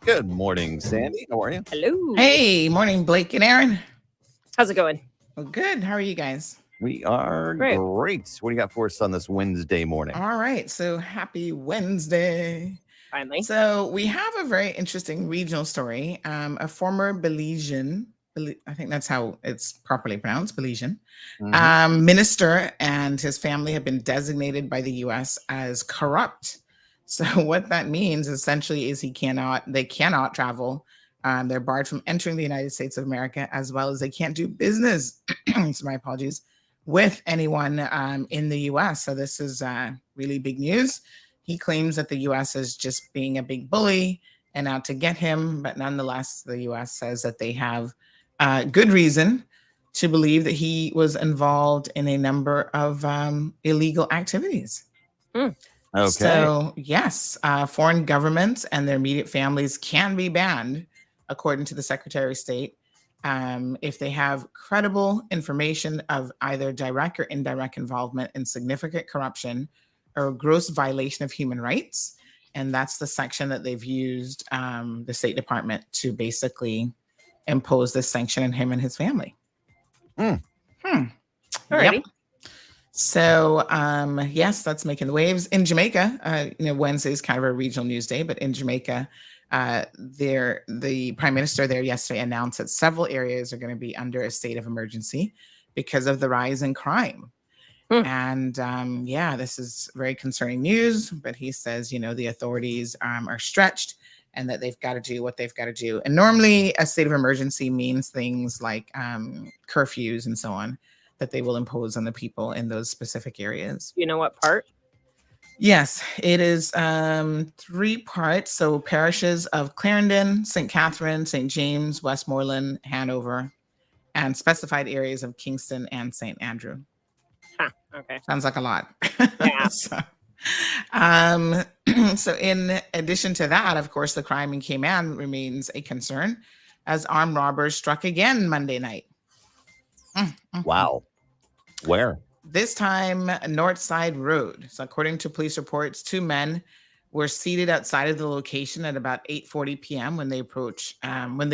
Good morning, Sandy. How are you? Hello. Hey, morning, Blake and Aaron. How's it going? Well, good. How are you guys? We are Great. great. What do you got for us on this Wednesday morning? All right. So happy Wednesday. Finally. So we have a very interesting regional story. A former Belizean, I think that's how it's properly pronounced, Belizean, minister and his family have been designated by the U.S. as corrupt. So what that means essentially is they cannot travel. They're barred from entering the United States of America, as well as they can't do business. So my apologies, with anyone in the U.S. So this is really big news. He claims that the U.S. is just being a big bully and out to get him, but nonetheless, the U.S. says that they have good reason to believe that he was involved in a number of illegal activities. Okay. So, yes, foreign governments and their immediate families can be banned, according to the Secretary of State, if they have credible information of either direct or indirect involvement in significant corruption or gross violation of human rights. And that's the section that they've used, the State Department, to basically impose this sanction on him and his family. Alrighty. Yep. So, yes, that's making the waves. In Jamaica, Wednesday is kind of a regional news day, but in Jamaica, the prime minister there yesterday announced that several areas are going to be under a state of emergency because of the rise in crime. And this is very concerning news, but he says, the authorities are stretched and that they've got to do what they've got to do. And normally a state of emergency means things like curfews and so on that they will impose on the people in those specific areas. You know what part? Yes, it is 3 parts. So parishes of Clarendon, St. Catherine, St. James, Westmoreland, Hanover, and specified areas of Kingston and St. Andrew. Okay. Sounds like a lot. Yeah. So in addition to that, of course, the crime in Cayman remains a concern as armed robbers struck again Monday night. Wow. Where? This time, Northside Road. So according to police reports, 2 men were seated outside of the location at about 8:40 p.m. when they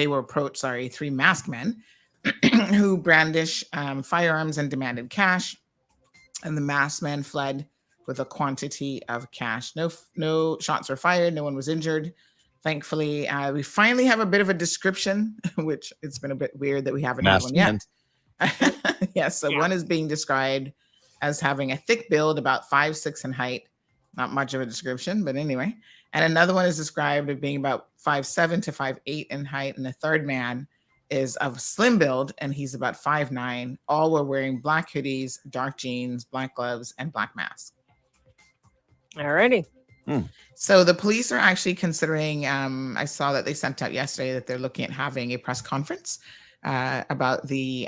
were approached, 3 masked men who brandished firearms and demanded cash. And the masked men fled with a quantity of cash. No shots were fired. No one was injured. Thankfully, we finally have a bit of a description, which it's been a bit weird that we haven't had one yet. Yes, so one is being described as having a thick build, about 5'6" in height. Not much of a description, but anyway. And another one is described as being about 5'7" to 5'8" in height. And the third man is of slim build, and he's about 5'9". All were wearing black hoodies, dark jeans, black gloves, and black masks. Alrighty. So the police are actually considering, I saw that they sent out yesterday that they're looking at having a press conference about the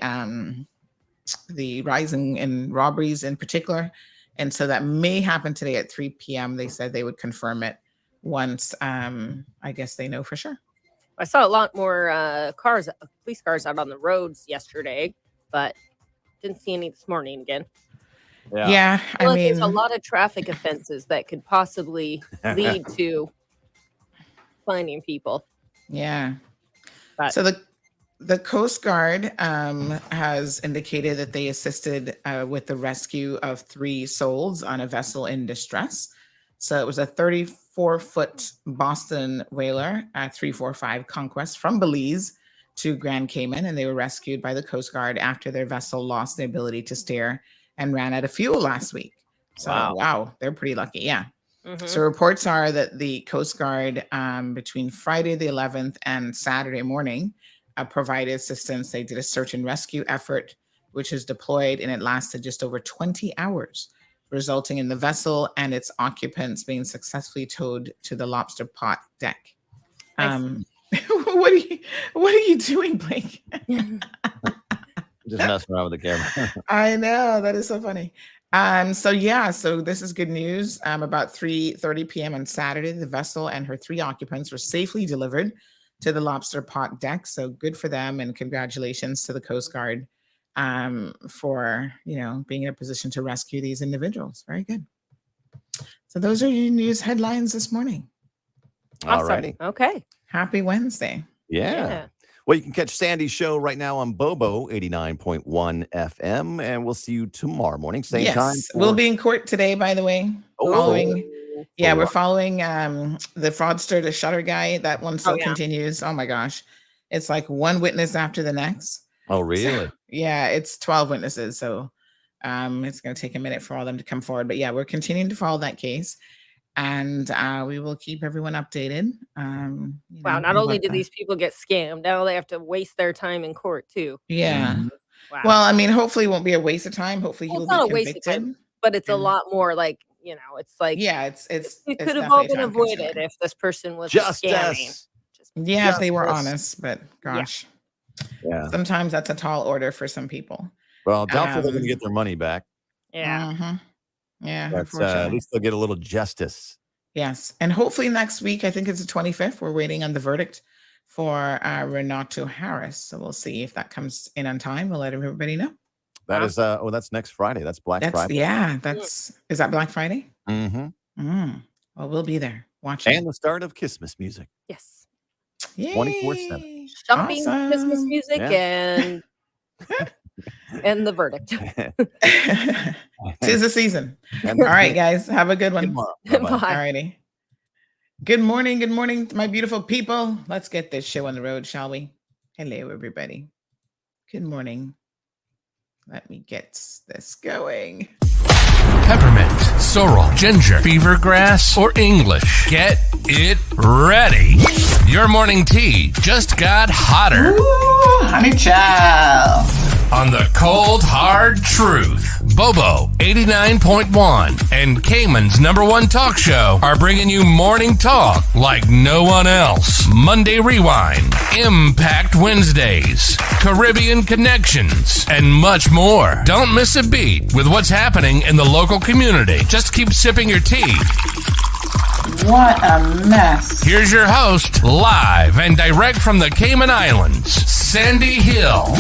rise in robberies in particular. And so that may happen today at 3 p.m. They said they would confirm it once, I guess they know for sure. I saw a lot more police cars out on the roads yesterday, but didn't see any this morning again. Yeah, I mean, there's a lot of traffic offenses that could possibly lead to finding people. Yeah. But so the Coast Guard has indicated that they assisted with the rescue of 3 souls on a vessel in distress. So it was a 34-foot Boston whaler, 345 Conquest from Belize to Grand Cayman, and they were rescued by the Coast Guard after their vessel lost the ability to steer and ran out of fuel last week. So wow, they're pretty lucky. Yeah. So reports are that the Coast Guard between Friday the 11th and Saturday morning provided assistance. They did a search and rescue effort, which was deployed, and it lasted just over 20 hours, resulting in the vessel and its occupants being successfully towed to the lobster pot deck. What are you doing, Blake? Just messing around with the camera. I know, that is so funny. So this is good news. About 3:30 p.m. on Saturday, the vessel and her 3 occupants were safely delivered to the lobster pot deck. So good for them, and congratulations to the Coast Guard for being in a position to rescue these individuals. Very good. So those are your news headlines this morning. Awesome. Alrighty. Okay. Happy Wednesday. Yeah. Well, you can catch Sandy's show right now on Bobo 89.1 FM, and we'll see you tomorrow morning, same time. We'll be in court today, by the way. Following we're following the fraudster, the shutter guy. That one still continues. Oh my gosh. It's like one witness after the next. Oh, really? So, it's 12 witnesses. So it's going to take a minute for all of them to come forward. But we're continuing to follow that case. And we will keep everyone updated. Wow, not only do these people get scammed, now they have to waste their time in court too. Yeah. Wow. Well, I mean, hopefully it won't be a waste of time. Hopefully he will be convicted. It's not a waste of time, but it's a lot more like, it's like it could have all been avoided if this person was scamming. If they were honest, but gosh. Yeah. Sometimes that's a tall order for some people. Well, doubtful they're going to get their money back. Yeah. Mm-hmm. Yeah, but at least they'll get a little justice. Yes, and hopefully next week, I think it's the 25th, we're waiting on the verdict for Renato Harris. So we'll see if that comes in on time. We'll let everybody know. That is, that's next Friday. That's Black Friday. Yeah, is that Black Friday? Mm-hmm. Well, we'll be there watching. And the start of Christmas music. Yes. 24/7. Shopping, Christmas music, and the verdict. 'Tis the season. All right, guys. Have a good one. Bye. All righty. Good morning, my beautiful people. Let's get this show on the road, shall we? Hello, everybody. Good morning. Let me get this going. Peppermint, sorrel, ginger, beaver grass, or English. Get it ready. Your morning tea just got hotter. Ooh, honey child. On the cold, hard truth. Bobo 89.1 and Cayman's #1 talk show are bringing you morning talk like no one else. Monday Rewind, Impact Wednesdays, Caribbean Connections, and much more. Don't miss a beat with what's happening in the local community. Just keep sipping your tea. What a mess. Here's your host, live and direct from the Cayman Islands, Sandy Hill.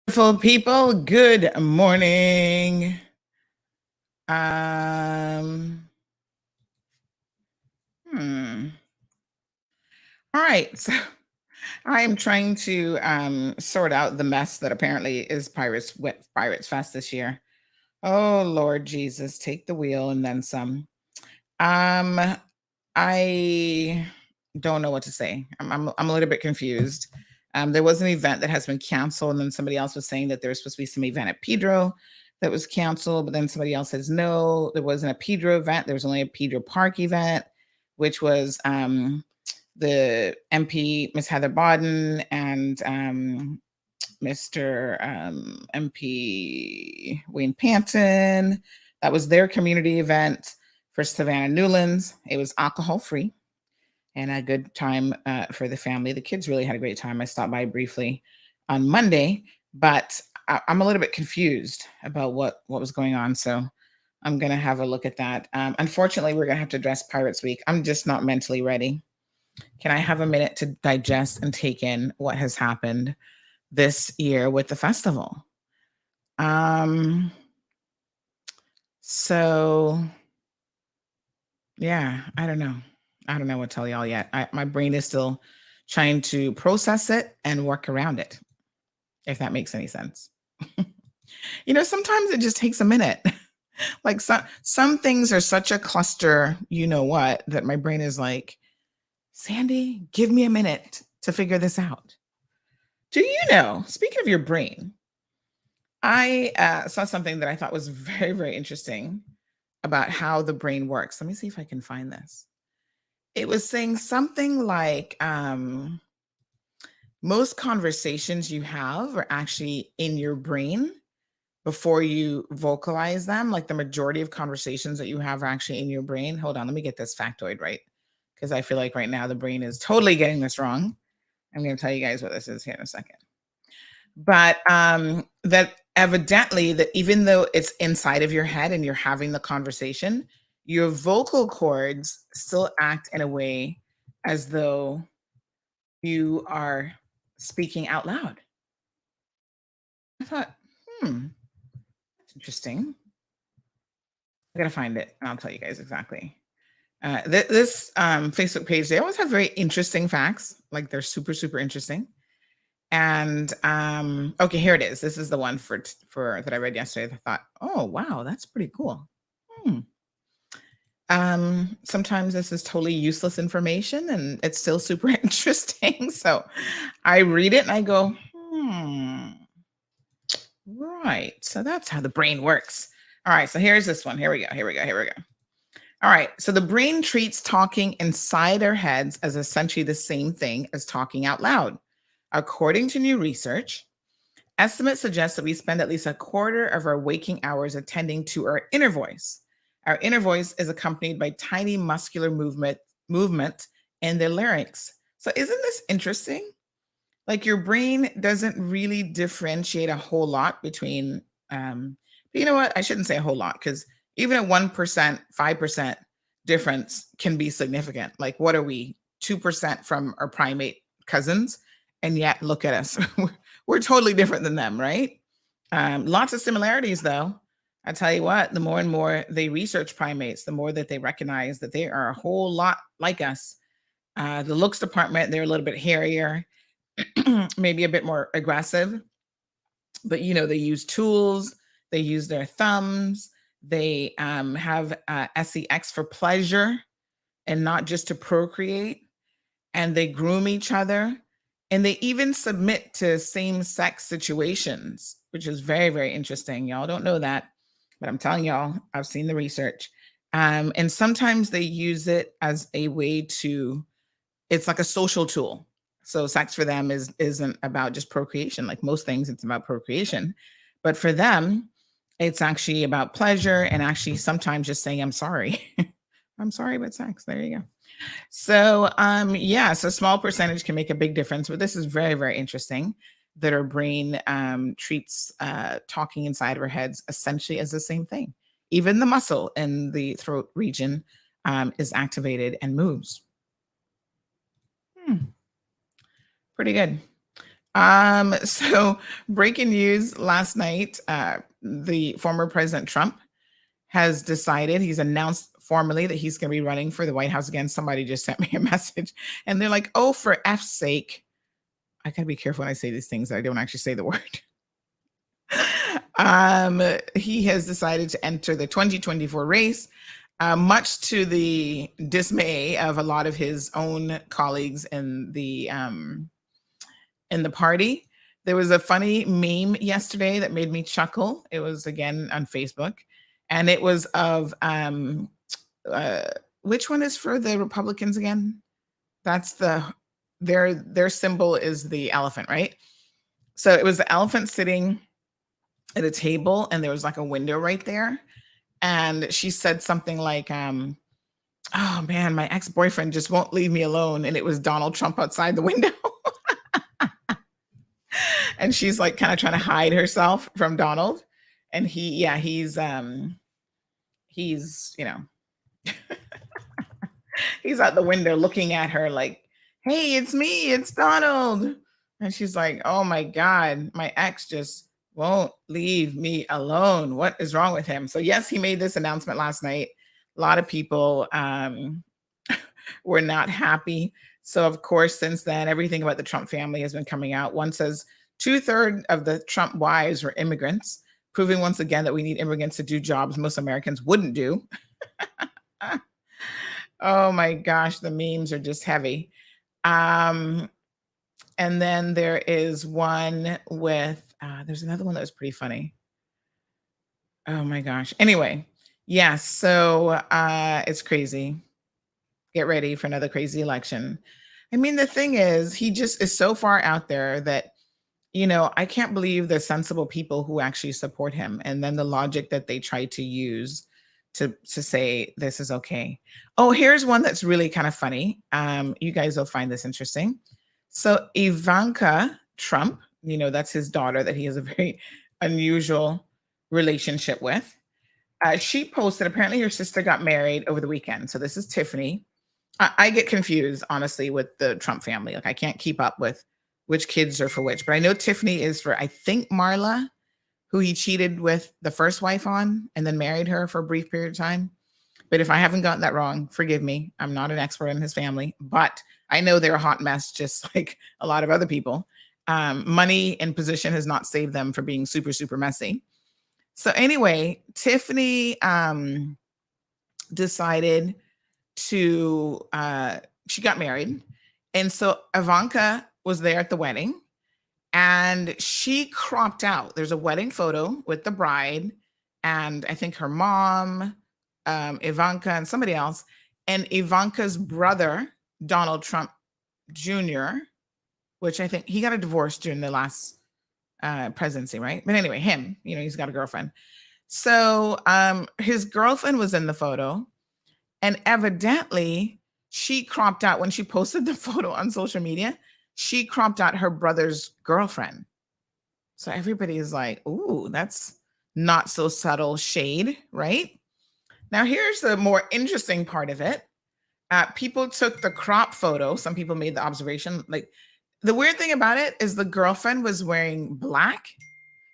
Beautiful people, good morning. All right, so I am trying to sort out the mess that apparently is Pirates Fest this year. Oh Lord Jesus, take the wheel and then some. I don't know what to say. I'm a little bit confused. There was an event that has been canceled, and then somebody else was saying that there was supposed to be some event at Pedro that was canceled, but then somebody else says no, there wasn't a Pedro event. There was only a Pedro Park event, which was the MP, Miss Heather Bodden, and Mr. MP Wayne Panton. That was their community event for Savannah Newlands. It was alcohol free and a good time for the family. The kids really had a great time. I stopped by briefly on Monday, but I'm a little bit confused about what was going on. So I'm going to have a look at that. Unfortunately, we're going to have to address Pirates Week. I'm just not mentally ready. Can I have a minute to digest and take in what has happened this year with the festival? So yeah, I don't know. I don't know what to tell y'all yet. My brain is still trying to process it and work around it, if that makes any sense. Sometimes it just takes a minute. Like some things are such a cluster, that my brain is like, Sandy, give me a minute to figure this out. Do you know, speaking of your brain, I saw something that I thought was very, very interesting about how the brain works. Let me see if I can find this. It was saying something like most conversations you have are actually in your brain before you vocalize them. Like the majority of conversations that you have are actually in your brain. Hold on, let me get this factoid right, because I feel like right now the brain is totally getting this wrong. I'm going to tell you guys what this is here in a second. But that evidently that even though it's inside of your head and you're having the conversation, your vocal cords still act in a way as though you are speaking out loud. I thought, that's interesting. I gotta find it and I'll tell you guys exactly. This Facebook page, they always have very interesting facts. Like they're super, super interesting. And okay, here it is. This is the one for that I read yesterday. I thought, oh wow, that's pretty cool. Sometimes this is totally useless information and it's still super interesting. So I read it and I go, right. So that's how the brain works. All right. So here's this one. Here we go. All right. So the brain treats talking inside our heads as essentially the same thing as talking out loud. According to new research, estimates suggest that we spend at least a quarter of our waking hours attending to our inner voice. Our inner voice is accompanied by tiny muscular movement in the larynx. So isn't this interesting? Like your brain doesn't really differentiate a whole lot between, but you know what? I shouldn't say a whole lot because even a 1%, 5% difference can be significant. Like what are we, 2% from our primate cousins? And yet look at us. We're totally different than them, right? Lots of similarities though. I tell you what, the more and more they research primates, the more that they recognize that they are a whole lot like us. The looks department, they're a little bit hairier, maybe a bit more aggressive, but you know, they use tools, they use their thumbs, they have sex for pleasure and not just to procreate, and they groom each other, and they even submit to same-sex situations, which is very, very interesting. Y'all don't know that. But I'm telling y'all, I've seen the research. And sometimes they use it as a way to, it's like a social tool. So sex for them isn't about just procreation. Like most things, it's about procreation. But for them, it's actually about pleasure and actually sometimes just saying, I'm sorry. I'm sorry about sex. There you go. So yeah, so small percentage can make a big difference. But this is very, very interesting that our brain treats talking inside of our heads essentially as the same thing. Even the muscle in the throat region is activated and moves. Pretty good. So breaking news last night, the former President Trump has decided, he's announced formally that he's going to be running for the White House again. Somebody just sent me a message and they're like, oh, for F's sake, I gotta be careful when I say these things. I don't actually say the word. He has decided to enter the 2024 race, much to the dismay of a lot of his own colleagues in the party. There was a funny meme yesterday that made me chuckle. It was again on Facebook, and it was of which one is for the Republicans again? That's their symbol is the elephant, right? So it was the elephant sitting at a table and there was like a window right there. And she said something like, oh man, my ex-boyfriend just won't leave me alone. And it was Donald Trump outside the window. And she's like kind of trying to hide herself from Donald. And he's, you know, he's out the window looking at her like, hey, it's me, it's Donald. And she's like, oh my God, my ex just won't leave me alone. What is wrong with him? So yes, he made this announcement last night. A lot of people were not happy. So of course, since then, everything about the Trump family has been coming out. One says 2/3 of the Trump wives were immigrants, proving once again that we need immigrants to do jobs most Americans wouldn't do. Oh my gosh, the memes are just heavy. And then there is one with, there's another one that was pretty funny. Oh my gosh. Anyway, yeah, so it's crazy. Get ready for another crazy election. I mean, the thing is, he just is so far out there that, you know, I can't believe the sensible people who actually support him. And then the logic that they try to use to say this is okay. Oh, here's one that's really kind of funny. You guys will find this interesting. So Ivanka Trump, you know, that's his daughter that he has a very unusual relationship with. She posted, apparently her sister got married over the weekend. So this is Tiffany. I get confused, honestly, with the Trump family. Like I can't keep up with which kids are for which. But I know Tiffany is for, I think, Marla, who he cheated with the first wife on and then married her for a brief period of time. But if I haven't gotten that wrong, forgive me. I'm not an expert in his family, but I know they're a hot mess, just like a lot of other people. Money and position has not saved them for being super, super messy. So anyway, Tiffany decided to, she got married. And so Ivanka was there at the wedding and she cropped out. There's a wedding photo with the bride and I think her mom, Ivanka and somebody else. And Ivanka's brother, Donald Trump Jr., which I think he got a divorce during the last presidency, right? But anyway, him, he's got a girlfriend. So his girlfriend was in the photo and evidently she cropped out when she posted the photo on social media, she cropped out her brother's girlfriend. So everybody is like, ooh, that's not so subtle shade, right? Now, here's the more interesting part of it. People took the crop photo. Some people made the observation, like, the weird thing about it is the girlfriend was wearing black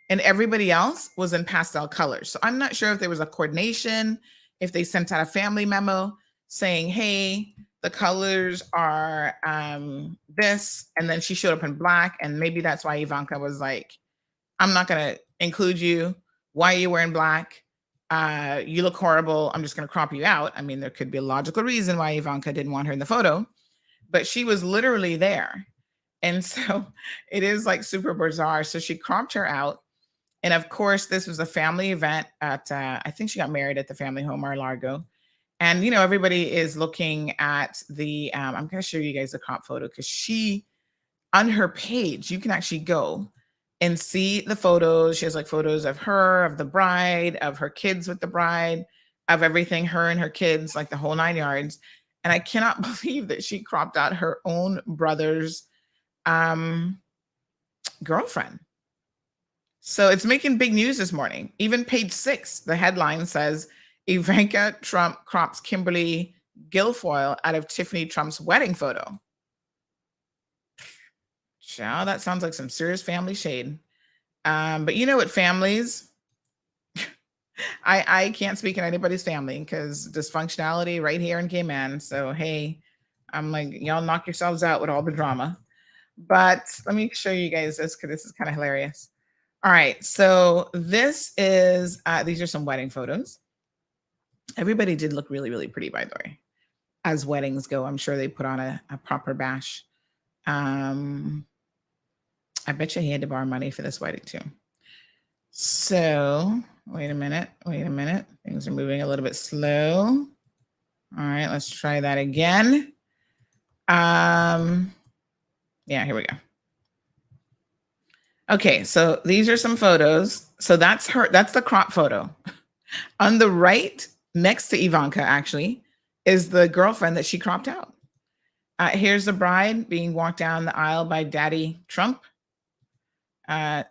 and everybody else was in pastel colors. So I'm not sure if there was a coordination, if they sent out a family memo saying, hey, the colors are this, and then she showed up in black. And maybe that's why Ivanka was like, I'm not going to include you. Why are you wearing black? You look horrible. I'm just going to crop you out. I mean, there could be a logical reason why Ivanka didn't want her in the photo, but she was literally there. And so it is like super bizarre. So she cropped her out. And of course, this was a family event at, I think she got married at the family home, Mar-a-Lago. And, everybody is looking at the, I'm going to show you guys the crop photo because she, on her page, you can actually go and see the photos. She has like photos of her, of the bride, of her kids with the bride, of everything, her and her kids, like the whole 9 yards. And I cannot believe that she cropped out her own brother's girlfriend. So it's making big news this morning. Even page 6, the headline says, Ivanka Trump crops Kimberly Guilfoyle out of Tiffany Trump's wedding photo. Child, that sounds like some serious family shade. But you know what, families, I can't speak in anybody's family because dysfunctionality right here in Cayman. So, hey, I'm like, y'all knock yourselves out with all the drama. But let me show you guys this because this is kind of hilarious. All right, so this is, these are some wedding photos. Everybody did look really, really pretty, by the way. As weddings go, I'm sure they put on a proper bash. I bet you he had to borrow money for this wedding too. So, wait a minute. Things are moving a little bit slow. All right, let's try that again. Yeah, here we go. Okay, so these are some photos. So that's her, that's the crop photo. On the right, next to Ivanka, actually, is the girlfriend that she cropped out. Here's the bride being walked down the aisle by Daddy Trump.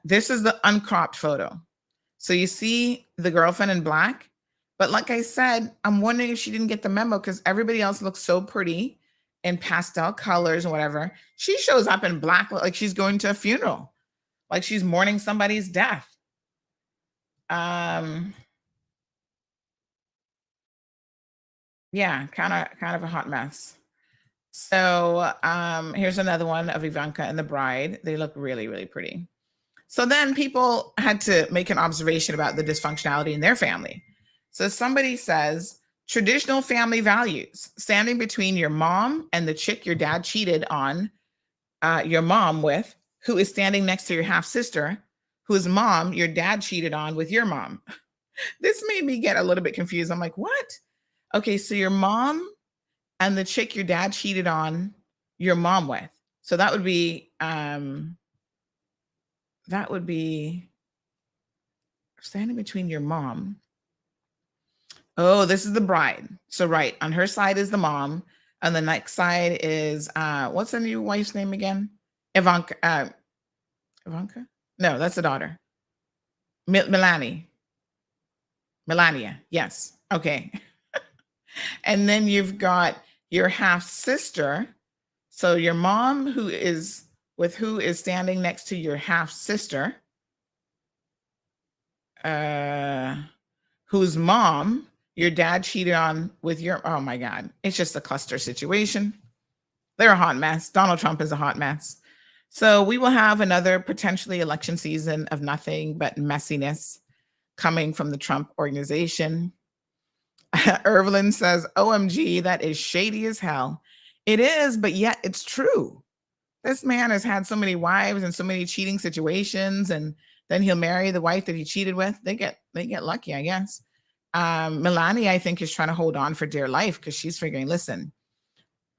This is the uncropped photo. So you see the girlfriend in black. But like I said, I'm wondering if she didn't get the memo because everybody else looks so pretty in pastel colors and whatever. She shows up in black like she's going to a funeral, like she's mourning somebody's death. Yeah, kind of a hot mess. So here's another one of Ivanka and the bride. They look really, really pretty. So then people had to make an observation about the dysfunctionality in their family. So somebody says, traditional family values, standing between your mom and the chick your dad cheated on your mom with, who is standing next to your half sister, whose mom your dad cheated on with your mom. This made me get a little bit confused. I'm like, what? Okay, so your mom and the chick your dad cheated on your mom with. So that would be standing between your mom. Oh, this is the bride. So right, on her side is the mom. On the next side is what's the new wife's name again? Ivanka. Ivanka? No, that's the daughter. Melania. Yes. Okay. And then you've got your half sister. So your mom who is standing next to your half sister, whose mom your dad cheated on with your, oh my God, it's just a cluster situation. They're a hot mess. Donald Trump is a hot mess. So we will have another potentially election season of nothing but messiness coming from the Trump organization. Irvelin says, OMG, that is shady as hell. It is, but yet it's true. This man has had so many wives and so many cheating situations, and then he'll marry the wife that he cheated with. They get lucky, I guess. Melania, I think, is trying to hold on for dear life because she's figuring, listen,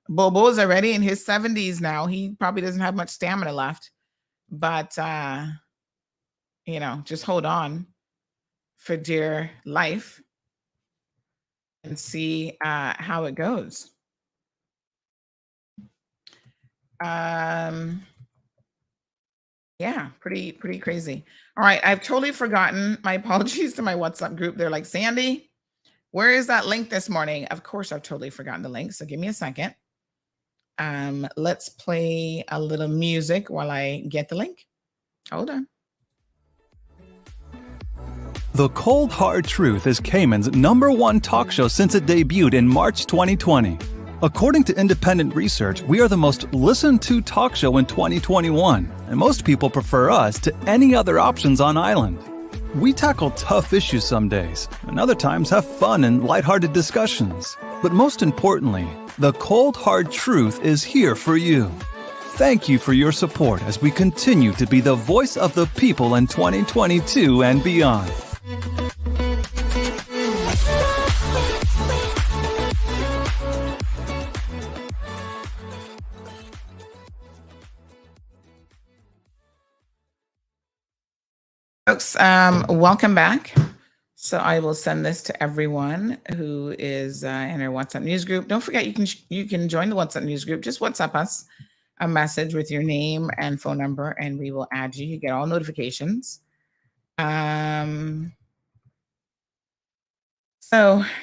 Bobo's already in his 70s now. He probably doesn't have much stamina left, but just hold on for dear life and see how it goes. Yeah, pretty crazy. All right, I've totally forgotten. My apologies to my WhatsApp group. They're like, Sandy, where is that link this morning? Of course, I've totally forgotten the link. So give me a second. Let's play a little music while I get the link. Hold on. The Cold Hard Truth is Cayman's #1 talk show since it debuted in March 2020. According to independent research, we are the most listened to talk show in 2021, and most people prefer us to any other options on island. We tackle tough issues some days, and other times have fun and lighthearted discussions. But most importantly, the Cold Hard Truth is here for you. Thank you for your support as we continue to be the voice of the people in 2022 and beyond. Folks, welcome back. So I will send this to everyone who is in our WhatsApp news group. Don't forget, you can join the WhatsApp news group. Just WhatsApp us a message with your name and phone number, and we will add you. You get all notifications. So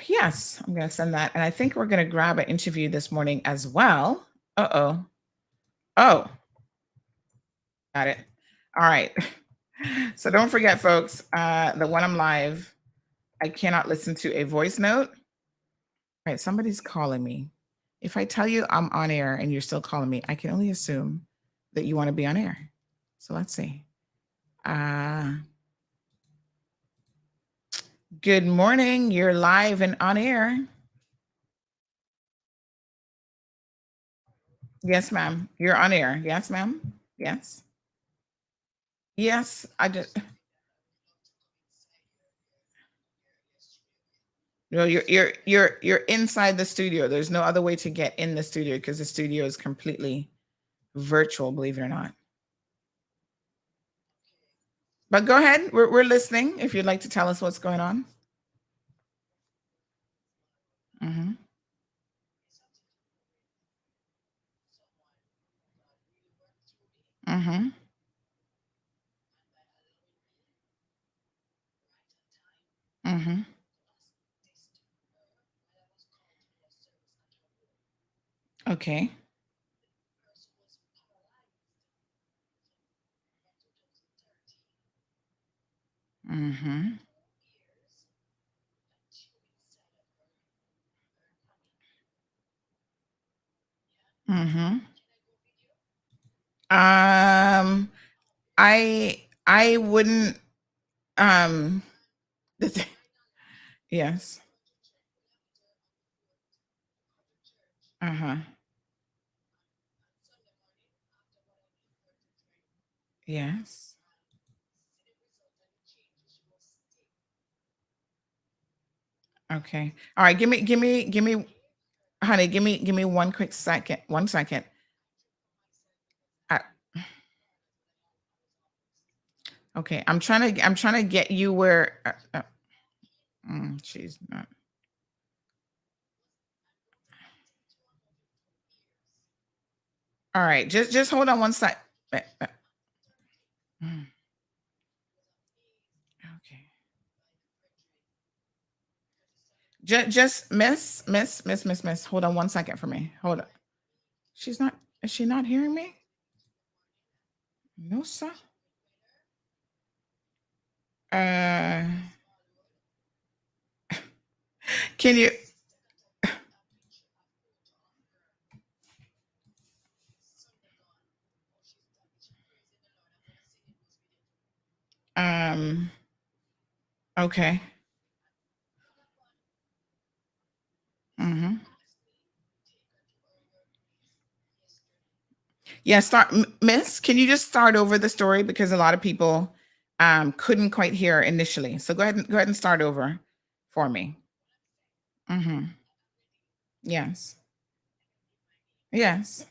yes, I'm going to send that. And I think we're going to grab an interview this morning as well. Oh, got it. All right. So don't forget, folks, that when I'm live, I cannot listen to a voice note. All right, somebody's calling me. If I tell you I'm on air and you're still calling me, I can only assume that you want to be on air. So let's see. Good morning. You're live and on air. Yes, ma'am. You're on air. Yes, ma'am. Yes. Yes, I just. No, you're inside the studio. There's no other way to get in the studio because the studio is completely virtual, believe it or not. But go ahead. We're listening if you'd like to tell us what's going on. Mm-hmm. Mm-hmm. Mm-hmm. Okay. Mm-hmm. Mm-hmm. I wouldn't yes. Uh-huh. Yes. Okay. All right. Give me, honey, give me one quick second. 1 second. Okay. I'm trying to get you where she's not. All right. Just hold on 1 sec. Okay. Just miss. Hold on 1 second for me. Hold on. Is she not hearing me? No, sir. Can you? Okay. Mm-hmm. Yeah, Miss, can you just start over the story, because a lot of people couldn't quite hear initially. So go ahead and start over for me. Mm-hmm. Yes. Yes.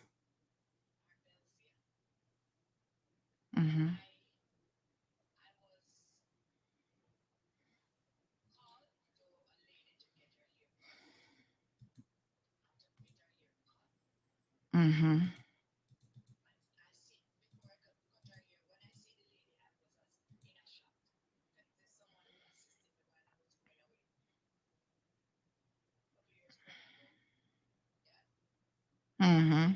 Mm-hmm. Mm-hmm. Mm-hmm.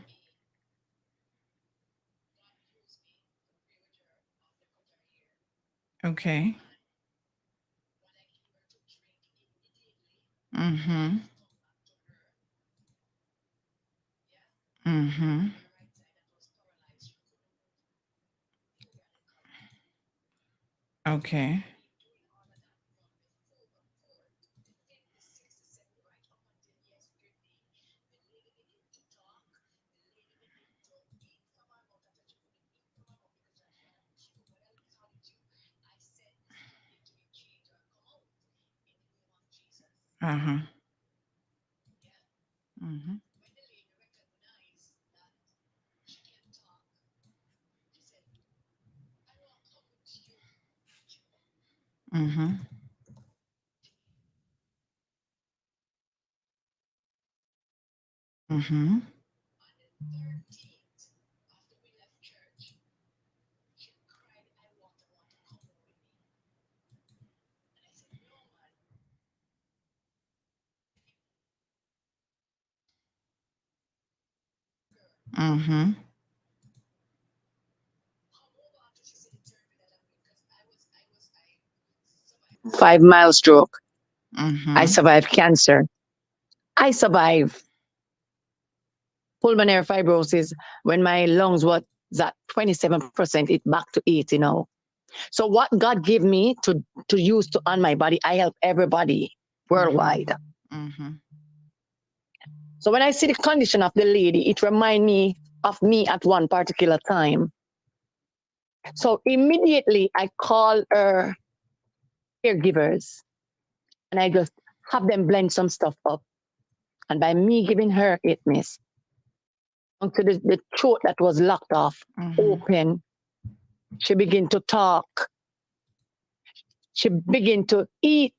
Okay. Mm-hmm. Mm-hmm. Okay. Uh-huh. Mm-hmm. Mm-hmm. Mm-hmm. Mm-hmm. 5 mile stroke. I Mm-hmm. survived cancer. I survived pulmonary fibrosis when my lungs was at 27%. It back to 80 now. So what God gave me to use to on my body, I help everybody worldwide. Mm-hmm. So when I see the condition of the lady, it reminds me of me at one particular time. So immediately I call her caregivers and I just have them blend some stuff up. And by me giving her it, miss, until the throat that was locked off open, she began to talk. She began to eat,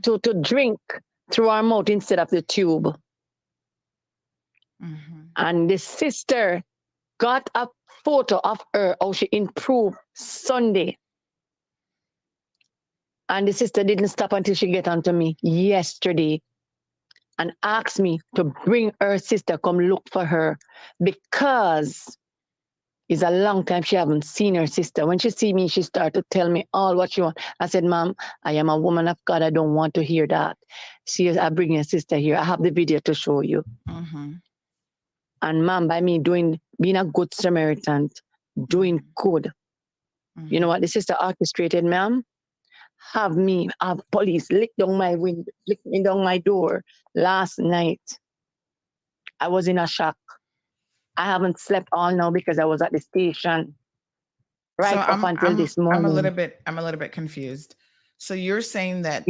to drink through her mouth instead of the tube. And the sister got a photo of her, how she improved Sunday. And the sister didn't stop until she get onto me yesterday and asked me to bring her sister, come look for her, because it's a long time she haven't seen her sister. When she see me, she start to tell me all what she want. I said, Mom, I am a woman of God. I don't want to hear that. She says, I bring your sister here. I have the video to show you. And Mom, by me being a good Samaritan, doing good. You know what the sister orchestrated, ma'am? Have police lick down my window, lick me down my door last night. I was in a shock. I haven't slept all now because I was at the station up until this morning. I'm a little bit confused. So you're saying that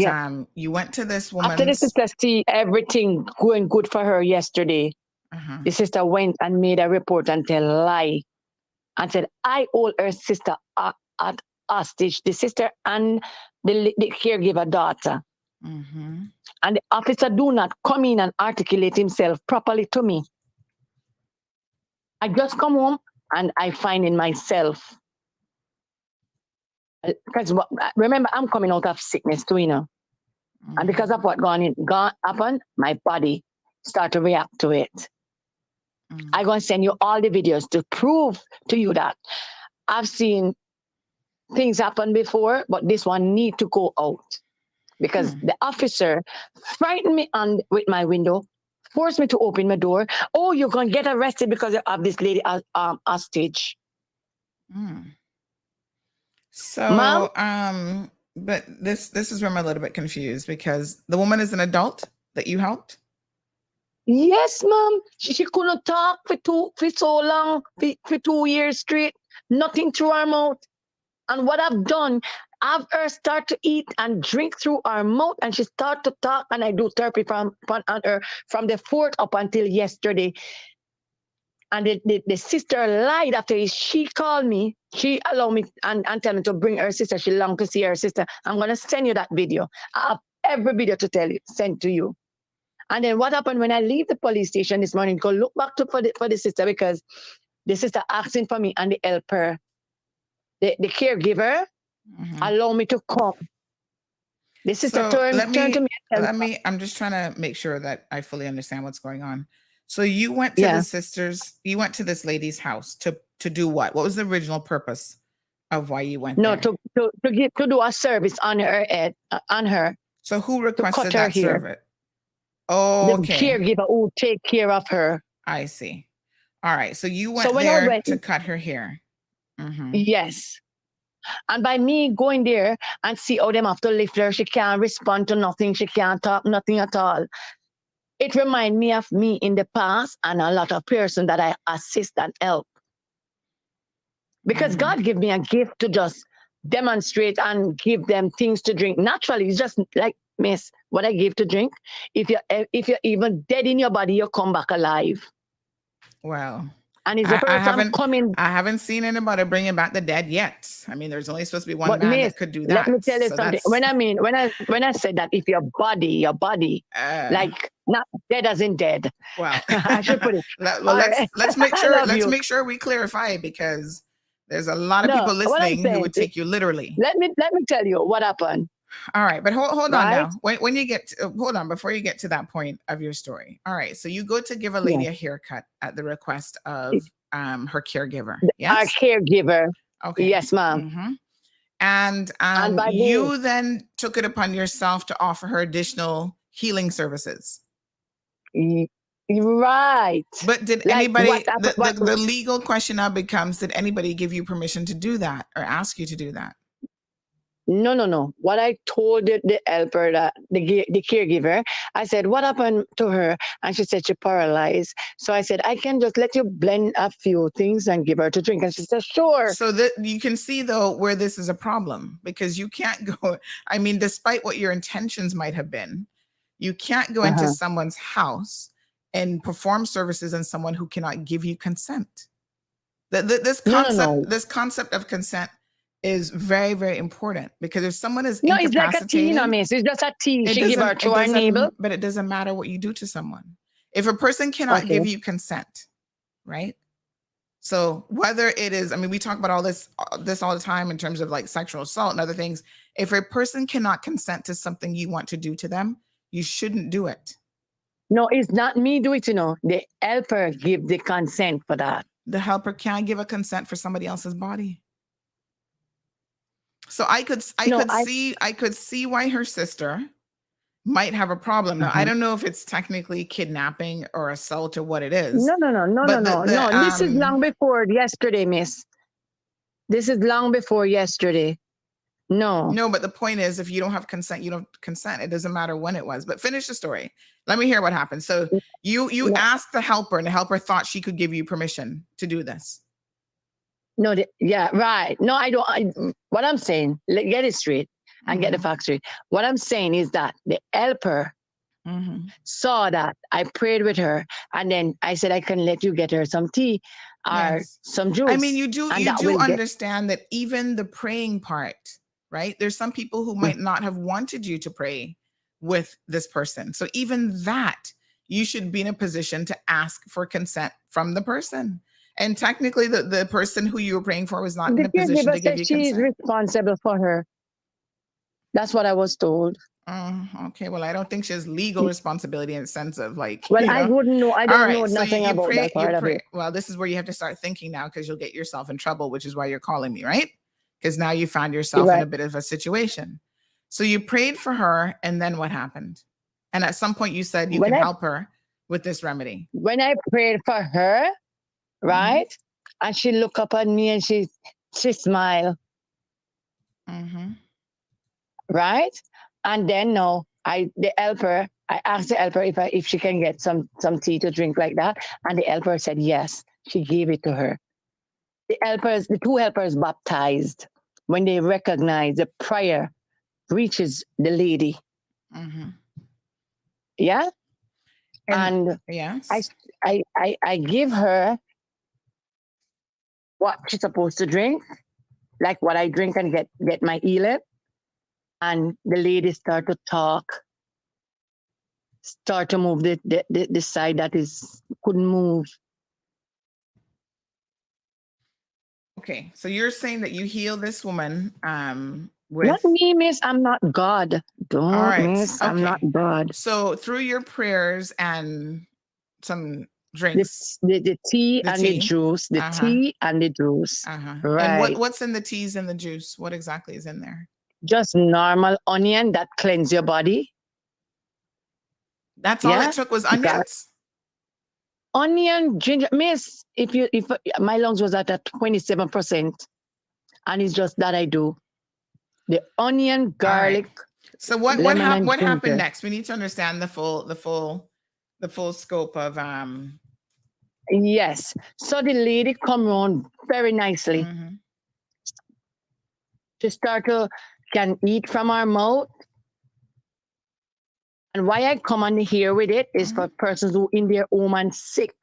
you went to this woman after the sister see everything going good for her yesterday. The sister went and made a report and tell a lie and said, I hold her sister at hostage, the sister and the caregiver daughter. And the officer do not come in and articulate himself properly to me. I just come home and I find in myself, because remember, I'm coming out of sickness too, you know. And because of what gone happened, my body start to react to it. I'm going to send you all the videos to prove to you that I've seen things happen before, but this one need to go out. Because the officer frightened me with my window, forced me to open my door. Oh, you're going to get arrested because of this lady hostage. So, Ma'am? but this is where I'm a little bit confused, because the woman is an adult that you helped? Yes, ma'am. She couldn't talk for so long, for 2 years straight. Nothing through her mouth. And what I've done, I've her start to eat and drink through her mouth, and she start to talk, and I do therapy on her from the 4th up until yesterday. And the sister lied after she called me. She allowed me and tell me to bring her sister. She longed to see her sister. I'm going to send you that video. I have every video to send to you. And then what happened when I leave the police station this morning, go look back for the sister, because the sister asking for me and the helper, the caregiver, allow me to come. The sister turned to me. I'm just trying to make sure that I fully understand what's going on. So you went to you went to this lady's house to do what? What was the original purpose of why you went there? To do a service on her head, on her. So who requested that service? Oh, okay. The caregiver who take care of her. I see. All right. So you went there to cut her hair. Yes. And by me going there and see how them have to lift her, she can't respond to nothing. She can't talk nothing at all. It reminds me of me in the past and a lot of person that I assist and help. Because God gave me a gift to just demonstrate and give them things to drink. Naturally, it's just like, miss, what I give to drink. If you're even dead in your body, you come back alive. Wow. And it's the person coming. I haven't seen anybody bringing back the dead yet. I mean, there's only supposed to be one man that could do that. Let me tell you something. When I said that, if your body, like not dead as in dead. Well, I should put it. Let's make sure. Make sure we clarify, because there's a lot of people listening who would take you literally. Let me tell you what happened. All right, but hold on now. When you get hold on before you get to that point of your story. All right, so you go to give a lady a haircut at the request of her caregiver. Yes, our caregiver. Okay. Yes, ma'am. And you then took it upon yourself to offer her additional healing services. Right. But did anybody? The legal question now becomes: did anybody give you permission to do that or ask you to do that? No. What I told the helper, the caregiver, I said, what happened to her? And she said she paralyzed. So I said, I can just let you blend a few things and give her to drink. And she said, sure. So that you can see, though, where this is a problem, because you can't go. I mean, despite what your intentions might have been, you can't go into someone's house and perform services on someone who cannot give you consent. This concept of consent is very, very important, because if someone is incapacitated, it's like a tea, miss. It's just a tea. She give her to her neighbor. But it doesn't matter what you do to someone. If a person cannot give you consent, right? So whether it is, I mean, we talk about all this all the time in terms of like sexual assault and other things. If a person cannot consent to something you want to do to them, you shouldn't do it. No, it's not me do it, The helper give the consent for that. The helper can't give a consent for somebody else's body. So I could see why her sister might have a problem. Now, I don't know if it's technically kidnapping or assault or what it is. No. This is long before yesterday, miss. This is long before yesterday. No, but the point is, if you don't have consent, you don't consent. It doesn't matter when it was. But finish the story. Let me hear what happened. So you asked the helper, and the helper thought she could give you permission to do this. No, right. No, I don't. What I'm saying, get it straight and get the facts straight. What I'm saying is that the helper saw that I prayed with her, and then I said I can let you get her some tea or some juice. I mean, you do understand that even the praying part, right? There's some people who might not have wanted you to pray with this person. So even that, you should be in a position to ask for consent from the person. And technically, the person who you were praying for was not in a position to give you consent. She's responsible for her. That's what I was told. Okay, well, I don't think she has legal responsibility in the sense of like, Well, I wouldn't know. I All don't right, know so nothing you about pray, that part of it. well, this is where you have to start thinking now because you'll get yourself in trouble, which is why you're calling me, right? Because now you found yourself in Right. a bit of a situation. So you prayed for her, and then what happened? And at some point you said you When can I help her with this remedy. when I prayed for her, right, and she looked up at me and she smiled, Mm-hmm. right, and then no, I asked the helper if she can get some tea to drink like that, and the helper said yes. She gave it to her. The two helpers baptized when they recognize the prayer reaches the lady. Mm-hmm. Yeah, And and yes. I give her what she's supposed to drink, like what I drink and get my healing. And the lady start to talk, start to move the side that is couldn't move. Okay, so you're saying that you heal this woman with Not me, miss. I'm not God. Don't, all right. miss. I'm not Okay. God. So through your prayers and some drinks, The tea the and the tea. juice. The Uh-huh. tea and the juice. Uh-huh. Right. And what's in the teas and the juice? What exactly is in there? Just normal onion that cleanse your body. That's all Yeah? it took was Gar- onions? Onion, ginger, miss. If my lungs was at 27%, and it's just that I do the onion, garlic. So what lemon and happened ginger. next? We need to understand the full scope of Yes. So the lady come around very nicely. mhm. She start to can eat from our mouth. And why I come on here with it is for persons who in their home and sick,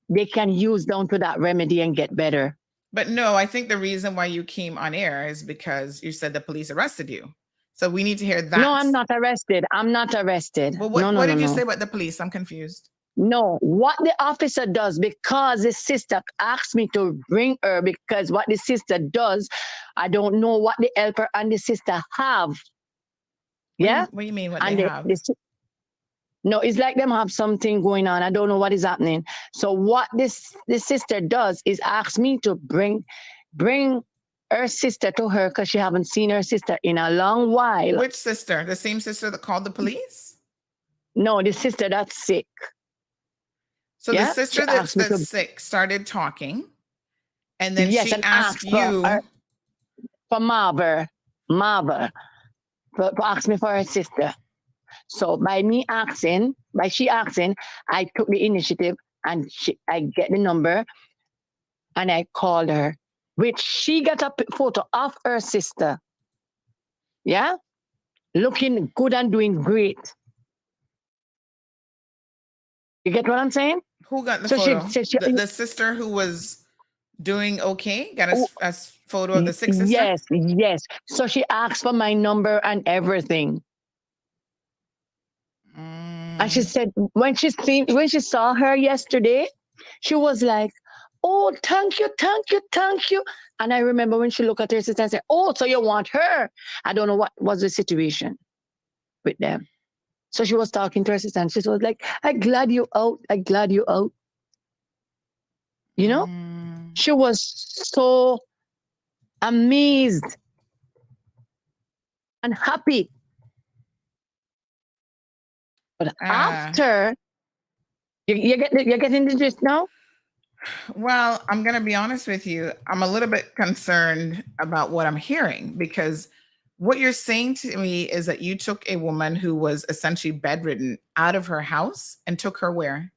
they can use down to that remedy and get better. But no, I think the reason why you came on air is because you said the police arrested you. So we need to hear that. No, I'm not arrested. I'm not arrested. Well, what did you say about the police? I'm confused. No, what the officer does, because the sister asked me to bring her, because what the sister does, I don't know what the helper and the sister have. Yeah? What do you mean what And they have? No, it's like them have something going on. I don't know what is happening. So what this sister does is ask me to bring her sister to her because she haven't seen her sister in a long while. Which sister? The same sister that called the police? No, the sister that's sick. So the sister that's sick started talking, and then she asked you for Marva, to ask me for her sister. So by she asking, I took the initiative and I get the number and I called her, which she got a photo of her sister. Yeah? Looking good and doing great. You get what I'm saying? Who got the photo? The sister who was doing okay got a photo of the sick sister? Yes. So she asked for my number and everything. And she said when she saw her yesterday, she was like, "Oh, thank you." And I remember when she looked at her sister and said, "Oh, so you want her?" I don't know what was the situation with them. So she was talking to her sister and she was like, "I'm glad you out. You know? She was so amazed and happy. But after, you're getting the gist now? Well, I'm going to be honest with you. I'm a little bit concerned about what I'm hearing, because what you're saying to me is that you took a woman who was essentially bedridden out of her house and took her where?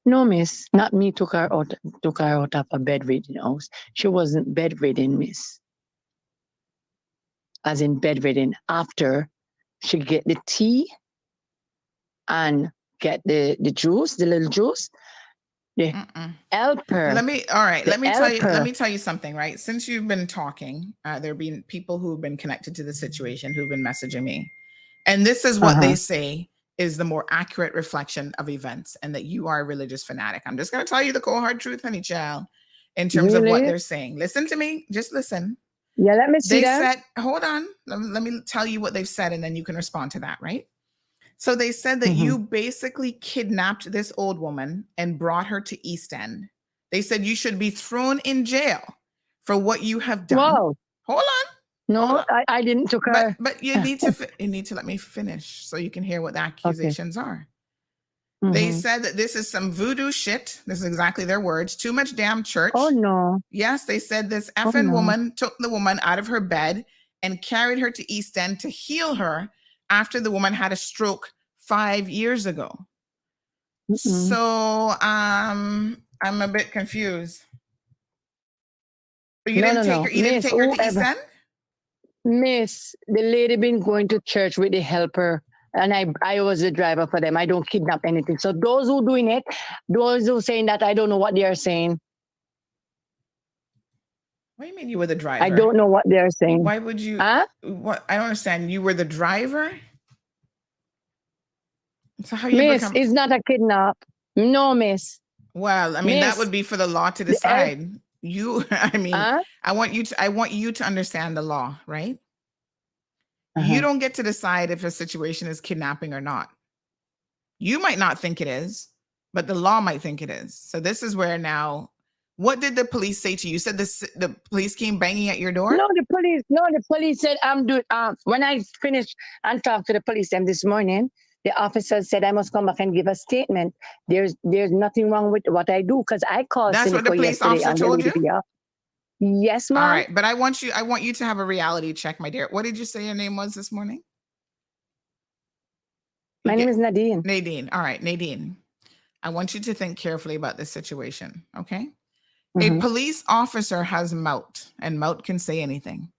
No, miss, not me took her out of a bedridden house. She wasn't bedridden, miss. As in bedridden. After she get the tea and get the juice, the little juice, the helper. Let me tell you something, right? Since you've been talking, there have been people who've been connected to the situation who've been messaging me. And this is what they say is the more accurate reflection of events, and that you are a religious fanatic. I'm just going to tell you the cold hard truth, honey child, in terms of what they're saying. Listen to me. Just listen. Yeah, let me see They that. said, hold on, let me tell you what they've said, and then you can respond to that, right? So they said that Mhm. you basically kidnapped this old woman and brought her to East End. They said you should be thrown in jail for what you have done. Wow. Hold on. No, Hold on. I didn't took her. But you need to let me finish so you can hear what the Okay. accusations are. They Mhm. said that this is some voodoo shit. This is exactly their words. Too much damn church. Oh no. Yes, they said this Oh effing no. woman took the woman out of her bed and carried her to East End to heal her after the woman had a stroke 5 years ago. Mm-mm. So I'm a bit confused. But you No, didn't no, take no. her, you didn't Miss, take her to East whoever. End? Miss, the lady been going to church with the helper, and I was the driver for them. I don't kidnap anything. So those who doing it, those who saying that, I don't know what they are saying. What do you mean you were the driver? I don't know what they are saying. Why would you? Huh? What? I don't understand. You were the driver? So how you Miss, become? it's not a kidnap. No, miss. Well, I mean, that Miss, would be for the law to the help. decide. I mean, Huh? I want you to understand the law, right? Uh-huh. You don't get to decide if a situation is kidnapping or not. You might not think it is, but the law might think it is. So this is where now, what did the police say to you? You said the police came banging at your door? No, the police said I'm doing when I finished and talked to the police them this morning, the officer said I must come back and give a statement. There's nothing wrong with what I do because I called That's what the Cynico police yesterday officer and the told lady you? be up. Yes, ma'am. All right, but I want you to have a reality check, my dear. What did you say your name was this morning? My name is Nadine. Nadine. All right, Nadine. I want you to think carefully about this situation, okay? Mhm. A police officer has mouth, and mouth can say anything.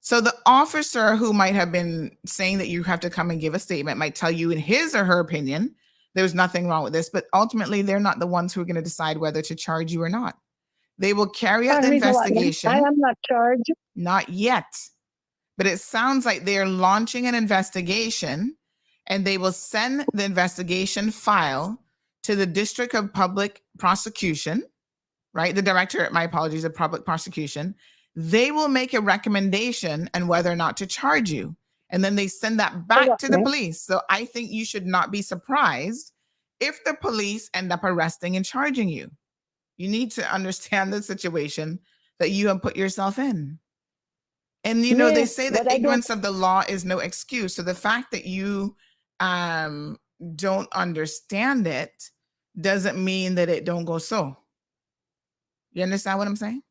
So the officer who might have been saying that you have to come and give a statement might tell you in his or her opinion, there's nothing wrong with this, but ultimately they're not the ones who are going to decide whether to charge you or not. They will carry out the investigation. I am not charged. Not yet, but it sounds like they're launching an investigation and they will send the investigation file to the District of Public Prosecution, right? The director, my apologies, of public prosecution. They will make a recommendation on whether or not to charge you. And then they send that back to the police. So I think you should not be surprised if the police end up arresting and charging you. You need to understand the situation that you have put yourself in. And they Yes, say but that I don't. ignorance of the law is no excuse. So the fact that you don't understand it doesn't mean that it don't go so. You understand what I'm saying?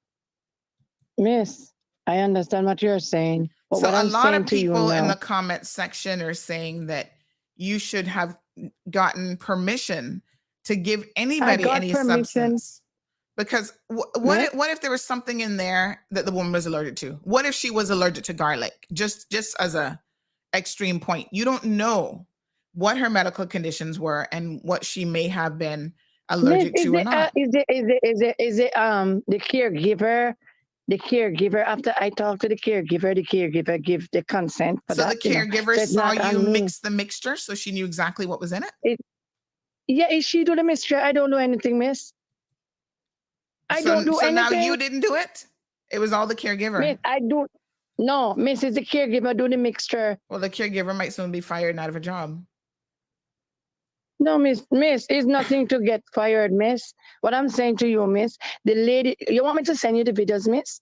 Miss, I understand what you're saying. But So what a I'm lot saying of to you people in now, the comment section are saying that you should have gotten permission to give anybody got any permission. substance. Because what if there was something in there that the woman was allergic to? What if she was allergic to garlic? Just as a extreme point. You don't know what her medical conditions were and what she may have been allergic to or not. Is it the caregiver? The caregiver, after I talk to the caregiver give the consent for So that. the caregiver So it's saw not you on me. mix the mixture, so she knew exactly what was in it? Yeah, is she do the mixture? I don't do anything, miss. I don't do So anything. now you didn't do it? It was all the caregiver. Miss, I do. No, miss, is the caregiver do the mixture. Well, the caregiver might soon be fired and out of a job. No, miss, it's nothing to get fired, miss. What I'm saying to you, miss, the lady, you want me to send you the videos, miss?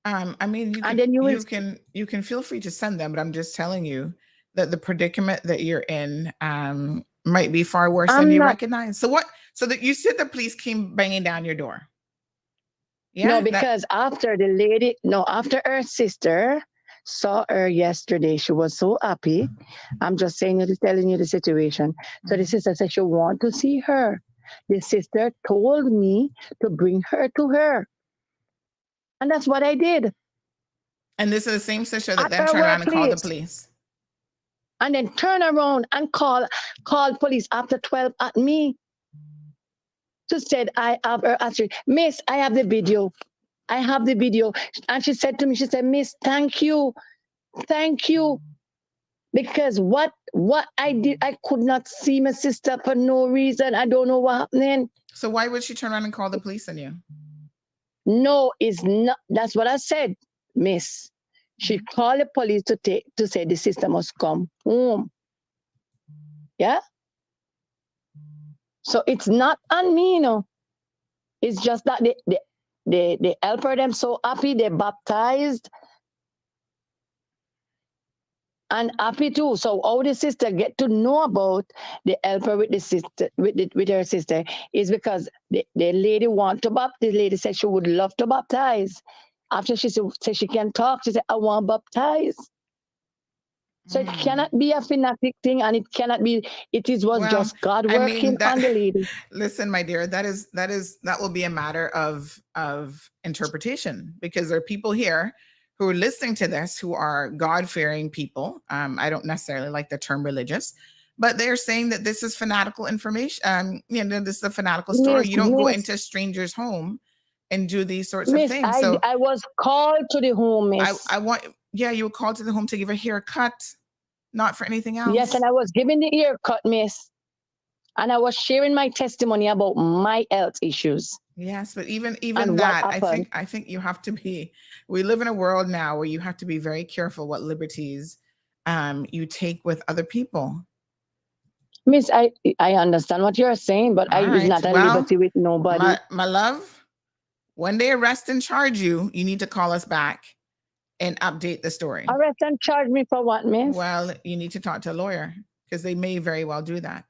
I mean, you can feel free to send them, but I'm just telling you that the predicament that you're in might be far worse than you recognize. So that you said the police came banging down your door. Yeah. No, because after her sister saw her yesterday, she was so happy. I'm just telling you the situation. So the sister said she want to see her. The sister told me to bring her to her. And that's what I did. And this is the same sister that then turned around and called the police. And then turn around and call police after 12 at me. She said, I have her answer. Miss, I have the video. And she said to me, Miss, thank you. Because what I did, I could not see my sister for no reason. I don't know what happened. So why would she turn around and call the police on you? No, it's not. That's what I said. miss. She called the police to say the sister must come home. Yeah? So it's not on me, you know. It's just that they help her them so happy, they baptized and happy too. So all the sister get to know about the helper with the sister with her sister is because the lady want to baptize. The lady said she would love to baptize. After she said she can talk, she said, I want to baptize. So it cannot be a fanatic thing, and it cannot be. Was just God working on the lady. Listen, my dear, that will be a matter of interpretation, because there are people here who are listening to this who are God-fearing people. I don't necessarily like the term religious, but they're saying that this is fanatical information. This is a fanatical story. You don't go into a stranger's home and do these sorts of things. So I was called to the home, miss. You were called to the home to give a haircut, not for anything else. Yes, and I was given the haircut, miss. And I was sharing my testimony about my health issues. Yes, but even that, I think you have to be. We live in a world now where you have to be very careful what liberties you take with other people. Miss, I understand what you're saying, but I use not a liberty with nobody. My love, when they arrest and charge you, you need to call us back and update the story. Arrest and charge me for what, miss? Well, you need to talk to a lawyer, because they may very well do that.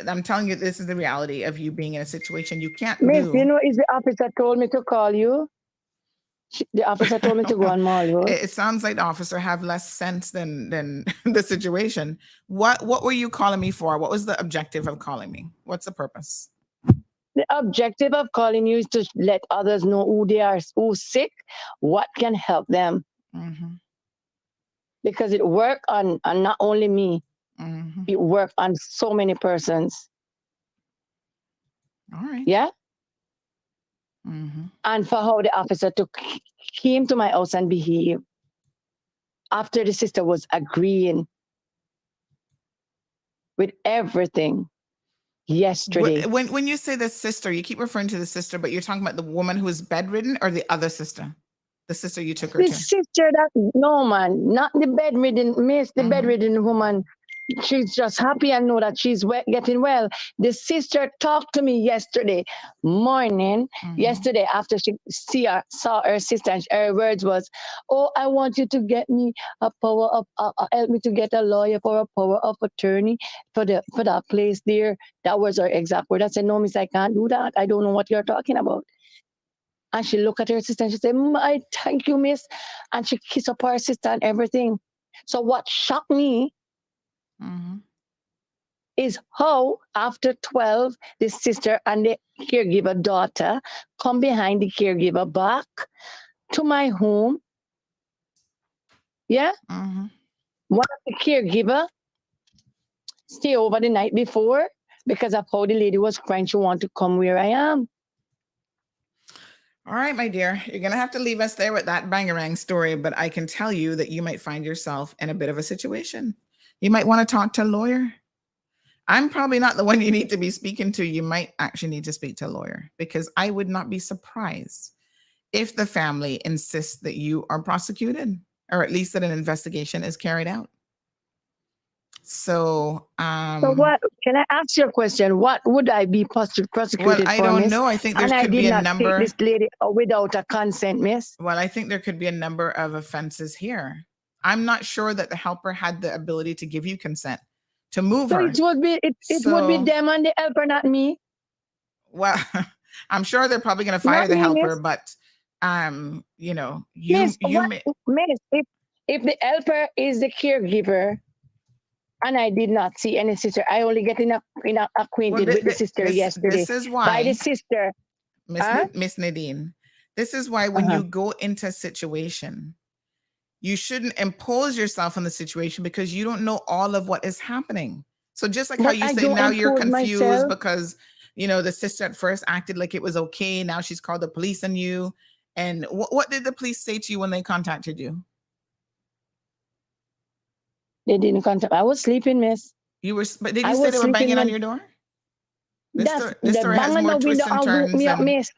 I'm telling you, this is the reality of you being in a situation you can't miss, do. you know, is the officer told me to call you? The officer told me to go on Mall Road. It sounds like the officer have less sense than the situation. What were you calling me for? What was the objective of calling me? What's the purpose? The objective of calling you is to let others know who they are, who's sick, what can help them. Mm-hmm. Because it worked on not only me, it worked on so many persons. All right. Yeah? Mm-hmm. And for how the officer came to my house and behaved after the sister was agreeing with everything yesterday. When you say the sister, you keep referring to the sister, but you're talking about the woman who is bedridden, or the other sister? The sister you took her to? The sister no, man, not the bedridden, miss, the bedridden woman. She's just happy and know that she's getting well. The sister talked to me yesterday morning, yesterday after she saw her sister, and her words was, oh, I want you to get me a power of, help me to get a lawyer for a power of attorney for that place there. That was her exact word. I said, no, miss, I can't do that. I don't know what you're talking about. And she looked at her sister and she said, I thank you, miss. And she kissed up her sister and everything. So what shocked me is how after 12, the sister and the caregiver daughter come behind the caregiver back to my home. Yeah? One of the caregiver stay over the night before because of how the lady was crying. She wanted to come where I am. All right, my dear, you're going to have to leave us there with that bangarang story, but I can tell you that you might find yourself in a bit of a situation. You might want to talk to a lawyer. I'm probably not the one you need to be speaking to. You might actually need to speak to a lawyer, because I would not be surprised if the family insists that you are prosecuted, or at least that an investigation is carried out. So what, can I ask you a question? What would I be prosecuted well, I for, don't miss? know. I think there And could be a number. Take this lady without a consent, miss. Well, I think there could be a number of offenses here. I'm not sure that the helper had the ability to give you consent to move her. It would be would be them and the helper, not me. Well, I'm sure they're probably going to fire the helper, but you know, miss, if the helper is the caregiver, and I did not see any sister, I only get acquainted with the sister yesterday. This is why, by the sister, Miss Nadine. This is why when you go into a situation, you shouldn't impose yourself on the situation, because you don't know all of what is happening. So just like how you say now you're confused because, you know, the sister at first acted like it was okay. Now she's called the police on you. And what did the police say to you when they contacted you? They didn't contact. I was sleeping, miss. You were, but did you say they were banging on your door? The bang on the window and woke me up, miss.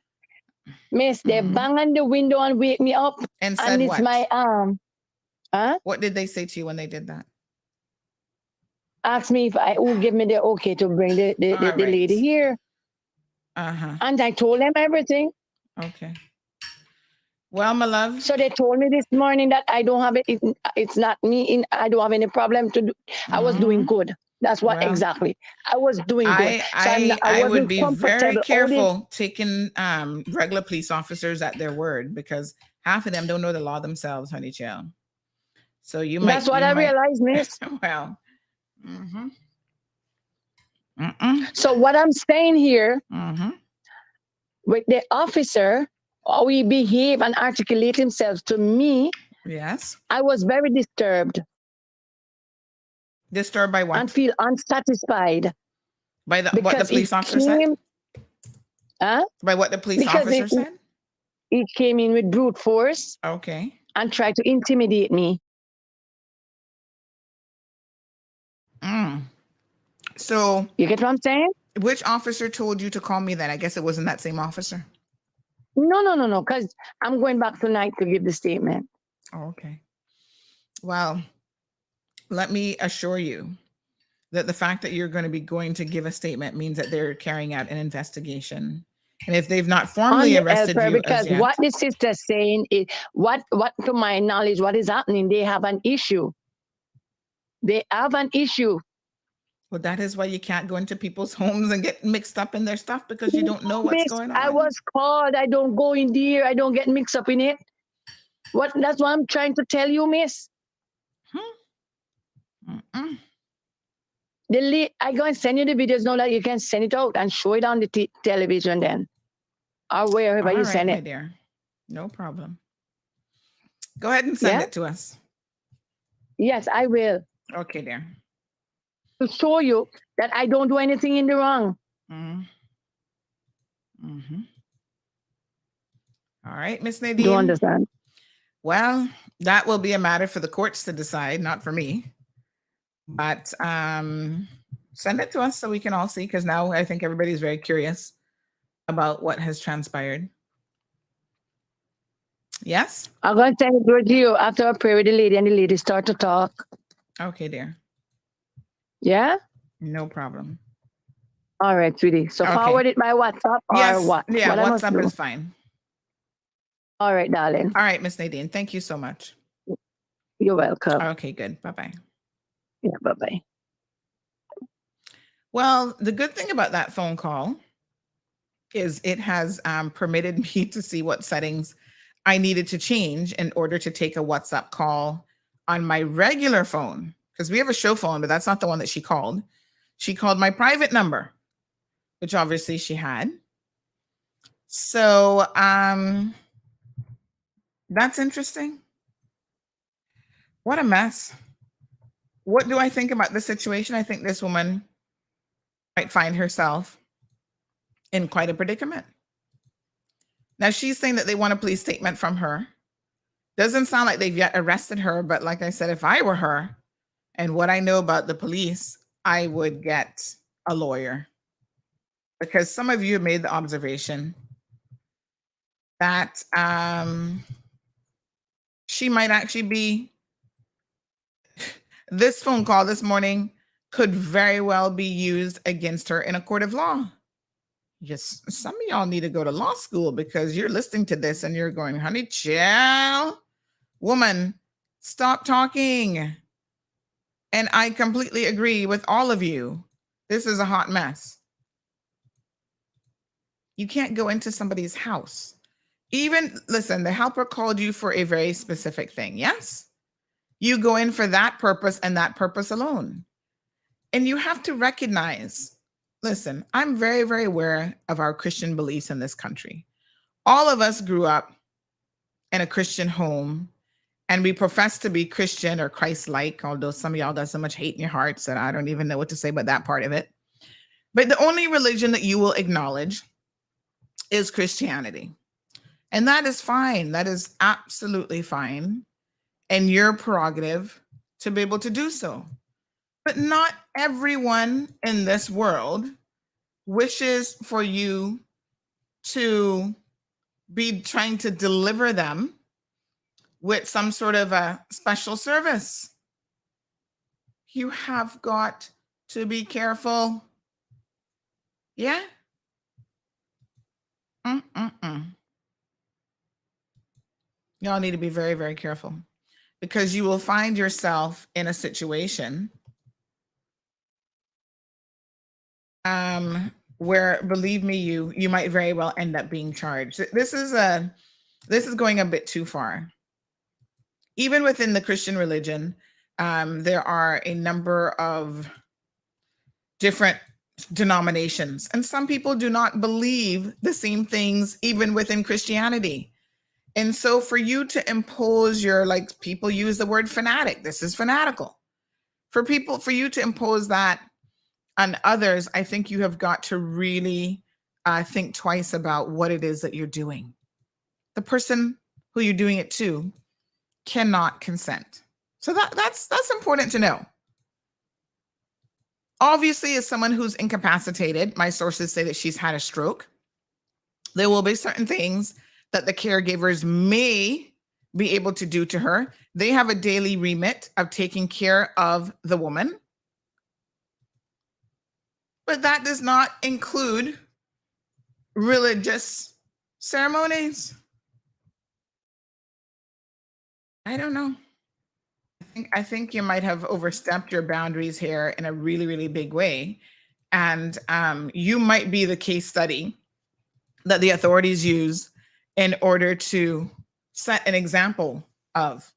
Miss, they Mhm. bang on the window and wake me up. And said And it's what? my huh? What did they say to you when they did that? Ask me if who give me the okay to bring the All lady right. here. Uh-huh. And I told them everything. Okay. Well, my love. So they told me this morning that I don't have it. It's not me. I don't have any problem to do. I was doing Mhm. good. That's what Well, exactly. I was doing good. I I would wasn't be very comfortable. All this. careful taking regular police officers at their word, because half of them don't know the law themselves, honey child. So That's what I realized, miss. well. Mm-hmm. Mm-mm. So what I'm saying here Mm-hmm. with the officer, how he behave and articulate himself to me, Yes. I was very disturbed Disturbed by what? and feel unsatisfied. By what the Because he police officer said? came, huh? By what the police Because officer said? he came in with brute force Okay. and tried to intimidate me. Mm. So You get what I'm saying? which officer told you to call me then? I guess it wasn't that same officer. No. Because I'm going back tonight to give the statement. Oh, okay. Well, let me assure you that the fact that you're going to be going to give a statement means that they're carrying out an investigation. And if they've not formally arrested you because as yet, what the sister's saying is what to my knowledge, what is happening, they have an issue. They have an issue. well, that is why you can't go into people's homes and get mixed up in their stuff, because you don't know what's Miss, going on. I was called. I don't go in there. I don't get mixed up in it. That's what I'm trying to tell you, miss. Mm-mm. I go and send you the videos now that you can send it out and show it on the television then. Or wherever All you right, send my it. dear. No problem. Go ahead and send Yeah? it to us. Yes, I will. Okay, dear. To show you that I don't do anything in the wrong. Mm-hmm. Mm-hmm. All right, Miss Do you Nadine. understand? Well, that will be a matter for the courts to decide, not for me. But send it to us so we can all see, because now I think everybody's very curious about what has transpired. Yes? I'm going to send it to you after I pray with the lady and the lady start to talk. Okay, dear. Yeah? No problem. All right, sweetie. So Okay. forward it by WhatsApp or Yes. what? Yeah, What I must WhatsApp do? is fine. All right, darling. All right, Miss Nadine. Thank you so much. You're welcome. Okay, good. Bye-bye. Yeah, bye-bye. Well, the good thing about that phone call is it has permitted me to see what settings I needed to change in order to take a WhatsApp call on my regular phone, because we have a show phone, but that's not the one that she called. She called my private number, which obviously she had. So that's interesting. What a mess. What do I think about the situation? I think this woman might find herself in quite a predicament. Now, she's saying that they want a police statement from her. Doesn't sound like they've yet arrested her, but like I said, if I were her and what I know about the police, I would get a lawyer. Because some of you have made the observation that she might actually be, this phone call this morning could very well be used against her in a court of law. Yes, some of y'all need to go to law school, because you're listening to this and you're going, honey, chill, woman, stop talking. And I completely agree with all of you. This is a hot mess. You can't go into somebody's house. Even, listen, the helper called you for a very specific thing. Yes? You go in for that purpose and that purpose alone. And you have to recognize, listen, I'm very, very aware of our Christian beliefs in this country. All of us grew up in a Christian home, and we profess to be Christian or Christ-like, although some of y'all got so much hate in your hearts that I don't even know what to say about that part of it. But the only religion that you will acknowledge is Christianity. And that is fine. That is absolutely fine. And your prerogative to be able to do so. But not everyone in this world wishes for you to be trying to deliver them with some sort of a special service. You have got to be careful. Yeah? Y'all need to be very, very careful, because you will find yourself in a situation where, believe me, you might very well end up being charged. This is going a bit too far. Even within the Christian religion, there are a number of different denominations, and some people do not believe the same things even within Christianity. And so for you to impose your, like, people use the word fanatic, this is fanatical. For you to impose that on others, I think you have got to really think twice about what it is that you're doing. The person who you're doing it to cannot consent. So that's important to know. Obviously, as someone who's incapacitated, my sources say that she's had a stroke. There will be certain things that the caregivers may be able to do to her. They have a daily remit of taking care of the woman. But that does not include religious ceremonies. I don't know. I think you might have overstepped your boundaries here in a really, really big way. And you might be the case study that the authorities use in order to set an example of.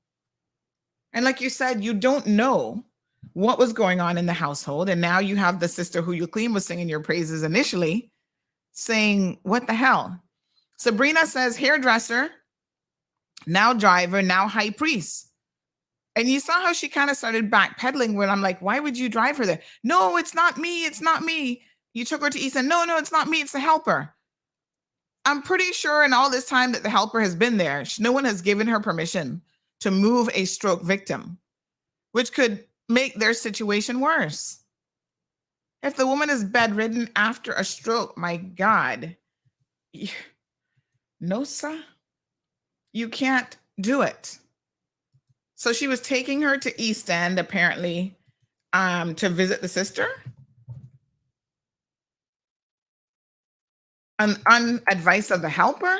And like you said, you don't know what was going on in the household. And now you have the sister who you claim was singing your praises initially saying, what the hell? Sabrina says, hairdresser, now driver, now high priest. And you saw how she kind of started backpedaling when I'm like, why would you drive her there? No, it's not me. It's not me. You took her to Easton. No, it's not me. It's the helper. I'm pretty sure in all this time that the helper has been there, no one has given her permission to move a stroke victim, which could make their situation worse. If the woman is bedridden after a stroke, my God, no, sir, you can't do it. So she was taking her to East End, apparently, to visit the sister. On advice of the helper,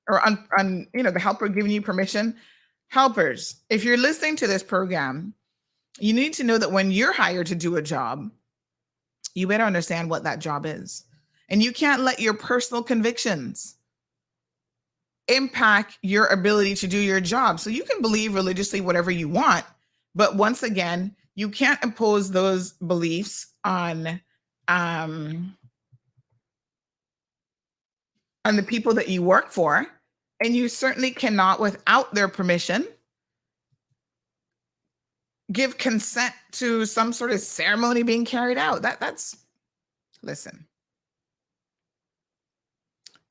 or on the helper giving you permission. Helpers, if you're listening to this program, you need to know that when you're hired to do a job, you better understand what that job is. And you can't let your personal convictions impact your ability to do your job. So you can believe religiously whatever you want, but once again, you can't impose those beliefs on the people that you work for, and you certainly cannot, without their permission, give consent to some sort of ceremony being carried out. Listen.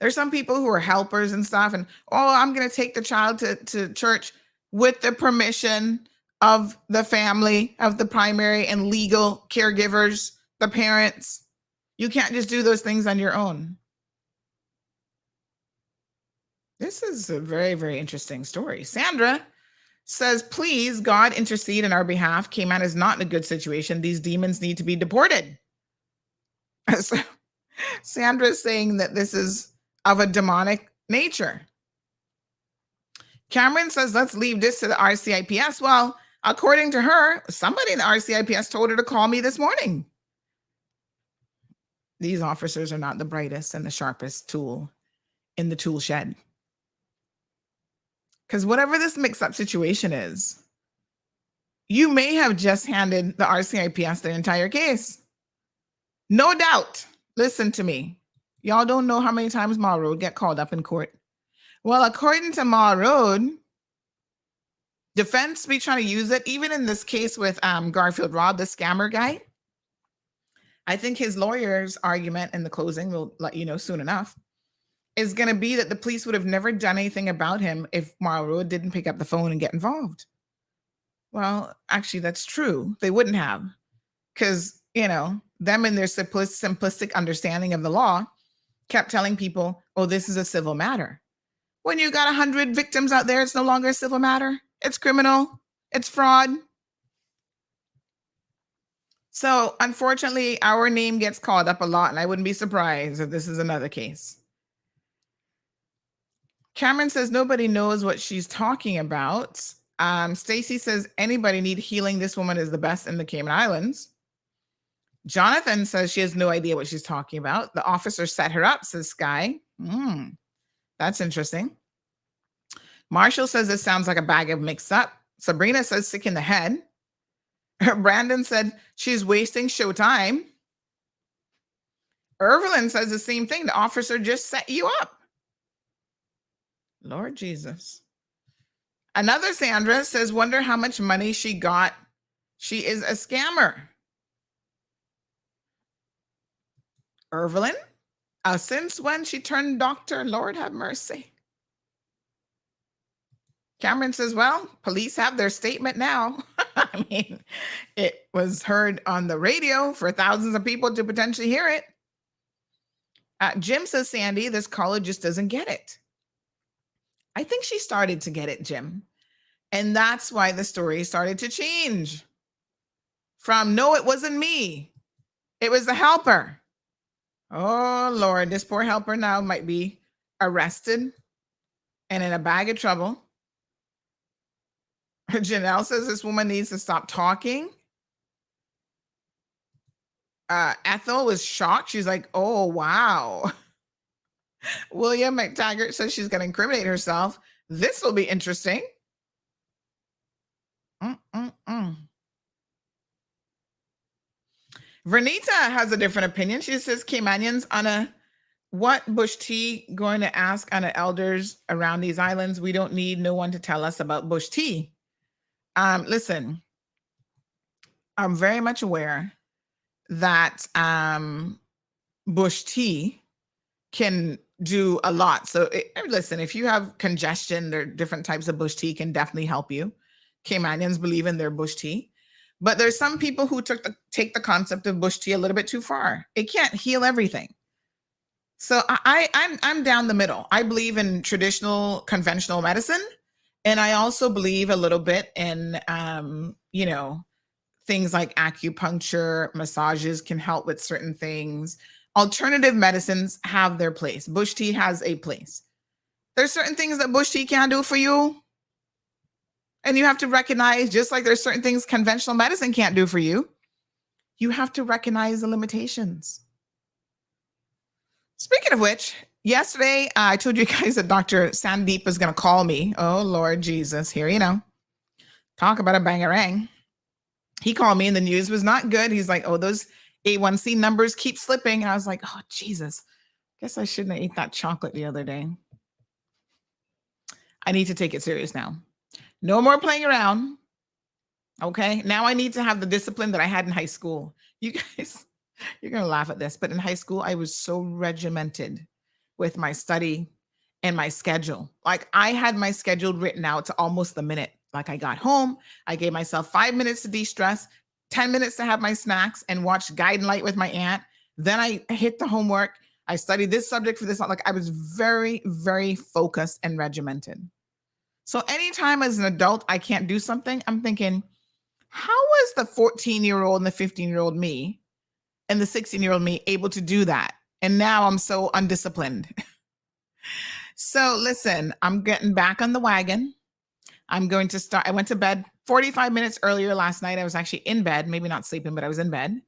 There's some people who are helpers and stuff, and I'm going to take the child to church with the permission of the family, of the primary and legal caregivers, the parents. You can't just do those things on your own. This is a very, very interesting story. Sandra says, please, God, intercede on our behalf. Cayman is not in a good situation. These demons need to be deported. So Sandra is saying that this is of a demonic nature. Cameron says, let's leave this to the RCIPS. Well, according to her, somebody in the RCIPS told her to call me this morning. These officers are not the brightest and the sharpest tool in the tool shed. Because whatever this mix-up situation is, you may have just handed the RCIPS their entire case. No doubt. Listen to me. Y'all don't know how many times Ma Road get called up in court. Well, according to Ma Road, defense be trying to use it, even in this case with Garfield Rob, the scammer guy. I think his lawyer's argument in the closing, we'll let you know soon enough, is going to be that the police would have never done anything about him if Ma Road didn't pick up the phone and get involved. Well, actually, that's true. They wouldn't have, because, them in their simplistic understanding of the law kept telling people, oh, this is a civil matter. When you got 100 victims out there, it's no longer a civil matter. It's criminal. It's fraud. So unfortunately, our name gets called up a lot, and I wouldn't be surprised if this is another case. Cameron says nobody knows what she's talking about. Stacy says anybody need healing. This woman is the best in the Cayman Islands. Jonathan says she has no idea what she's talking about. The officer set her up, says Sky. That's interesting. Marshall says this sounds like a bag of mix-up. Sabrina says sick in the head. Brandon said she's wasting showtime. Evelyn says the same thing. The officer just set you up. Lord Jesus. Another Sandra says, wonder how much money she got. She is a scammer. Evelyn, since when she turned doctor, Lord have mercy. Cameron says, well, police have their statement now. I mean, it was heard on the radio for thousands of people to potentially hear it. Jim says, Sandy, this college just doesn't get it. I think she started to get it, Jim. And that's why the story started to change. From, no, it wasn't me. It was the helper. Oh, Lord, this poor helper now might be arrested and in a bag of trouble. Janelle says this woman needs to stop talking. Ethel was shocked. She's like, oh, wow. William McTaggart says she's going to incriminate herself. This will be interesting. Vernita has a different opinion. She says, Caymanians on a what Bush T going to ask on the elders around these islands? We don't need no one to tell us about Bush T. Listen, I'm very much aware that Bush T can do a lot. So listen, if you have congestion, there are different types of Bush Tea can definitely help you. Caymanians believe in their Bush Tea, but there's some people who take the concept of Bush Tea a little bit too far. It can't heal everything. So I'm down the middle. I believe in traditional conventional medicine, and I also believe a little bit in things like acupuncture, massages can help with certain things. Alternative medicines have their place. Bush Tea has a place. There's certain things that Bush Tea can't do for you. And you have to recognize, just like there's certain things conventional medicine can't do for you, you have to recognize the limitations. Speaking of which, yesterday, I told you guys that Dr. Sandeep was going to call me. Oh, Lord Jesus, here, talk about a bangarang. He called me and the news was not good. He's like, oh, those A1C numbers keep slipping. And I was like, oh, Jesus, guess I shouldn't have ate that chocolate the other day. I need to take it serious now. No more playing around. Okay. Now I need to have the discipline that I had in high school. You guys, you're going to laugh at this, but in high school, I was so regimented with my study and my schedule. Like I had my schedule written out to almost the minute. Like I got home, I gave myself 5 minutes to de-stress, 10 minutes to have my snacks and watch Guiding Light with my aunt. Then I hit the homework. I studied this subject for this. Like I was very, very focused and regimented. So anytime as an adult, I can't do something, I'm thinking, how was the 14-year-old and the 15-year-old me and the 16-year-old me able to do that? And now I'm so undisciplined. So listen, I'm getting back on the wagon. I'm going to start. I went to bed 45 minutes earlier last night. I was actually in bed, maybe not sleeping, but I was in bed.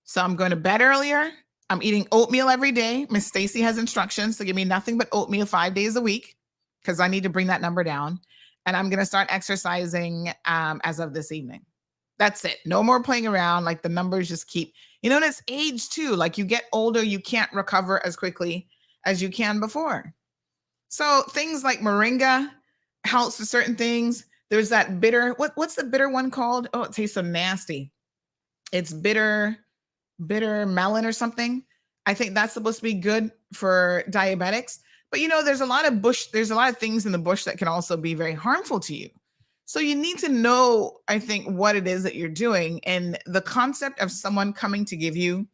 So I'm going to bed earlier. I'm eating oatmeal every day. Miss Stacy has instructions to give me nothing but oatmeal 5 days a week because I need to bring that number down. And I'm going to start exercising as of this evening. That's it. No more playing around. Like the numbers just keep, and it's age too. Like you get older, you can't recover as quickly as you can before. So things like moringa helps with certain things. There's that bitter, what's the bitter one called? Oh, it tastes so nasty. It's bitter melon or something. I think that's supposed to be good for diabetics. But there's a lot of things in the bush that can also be very harmful to you. So you need to know, I think, what it is that you're doing. And the concept of someone coming to give you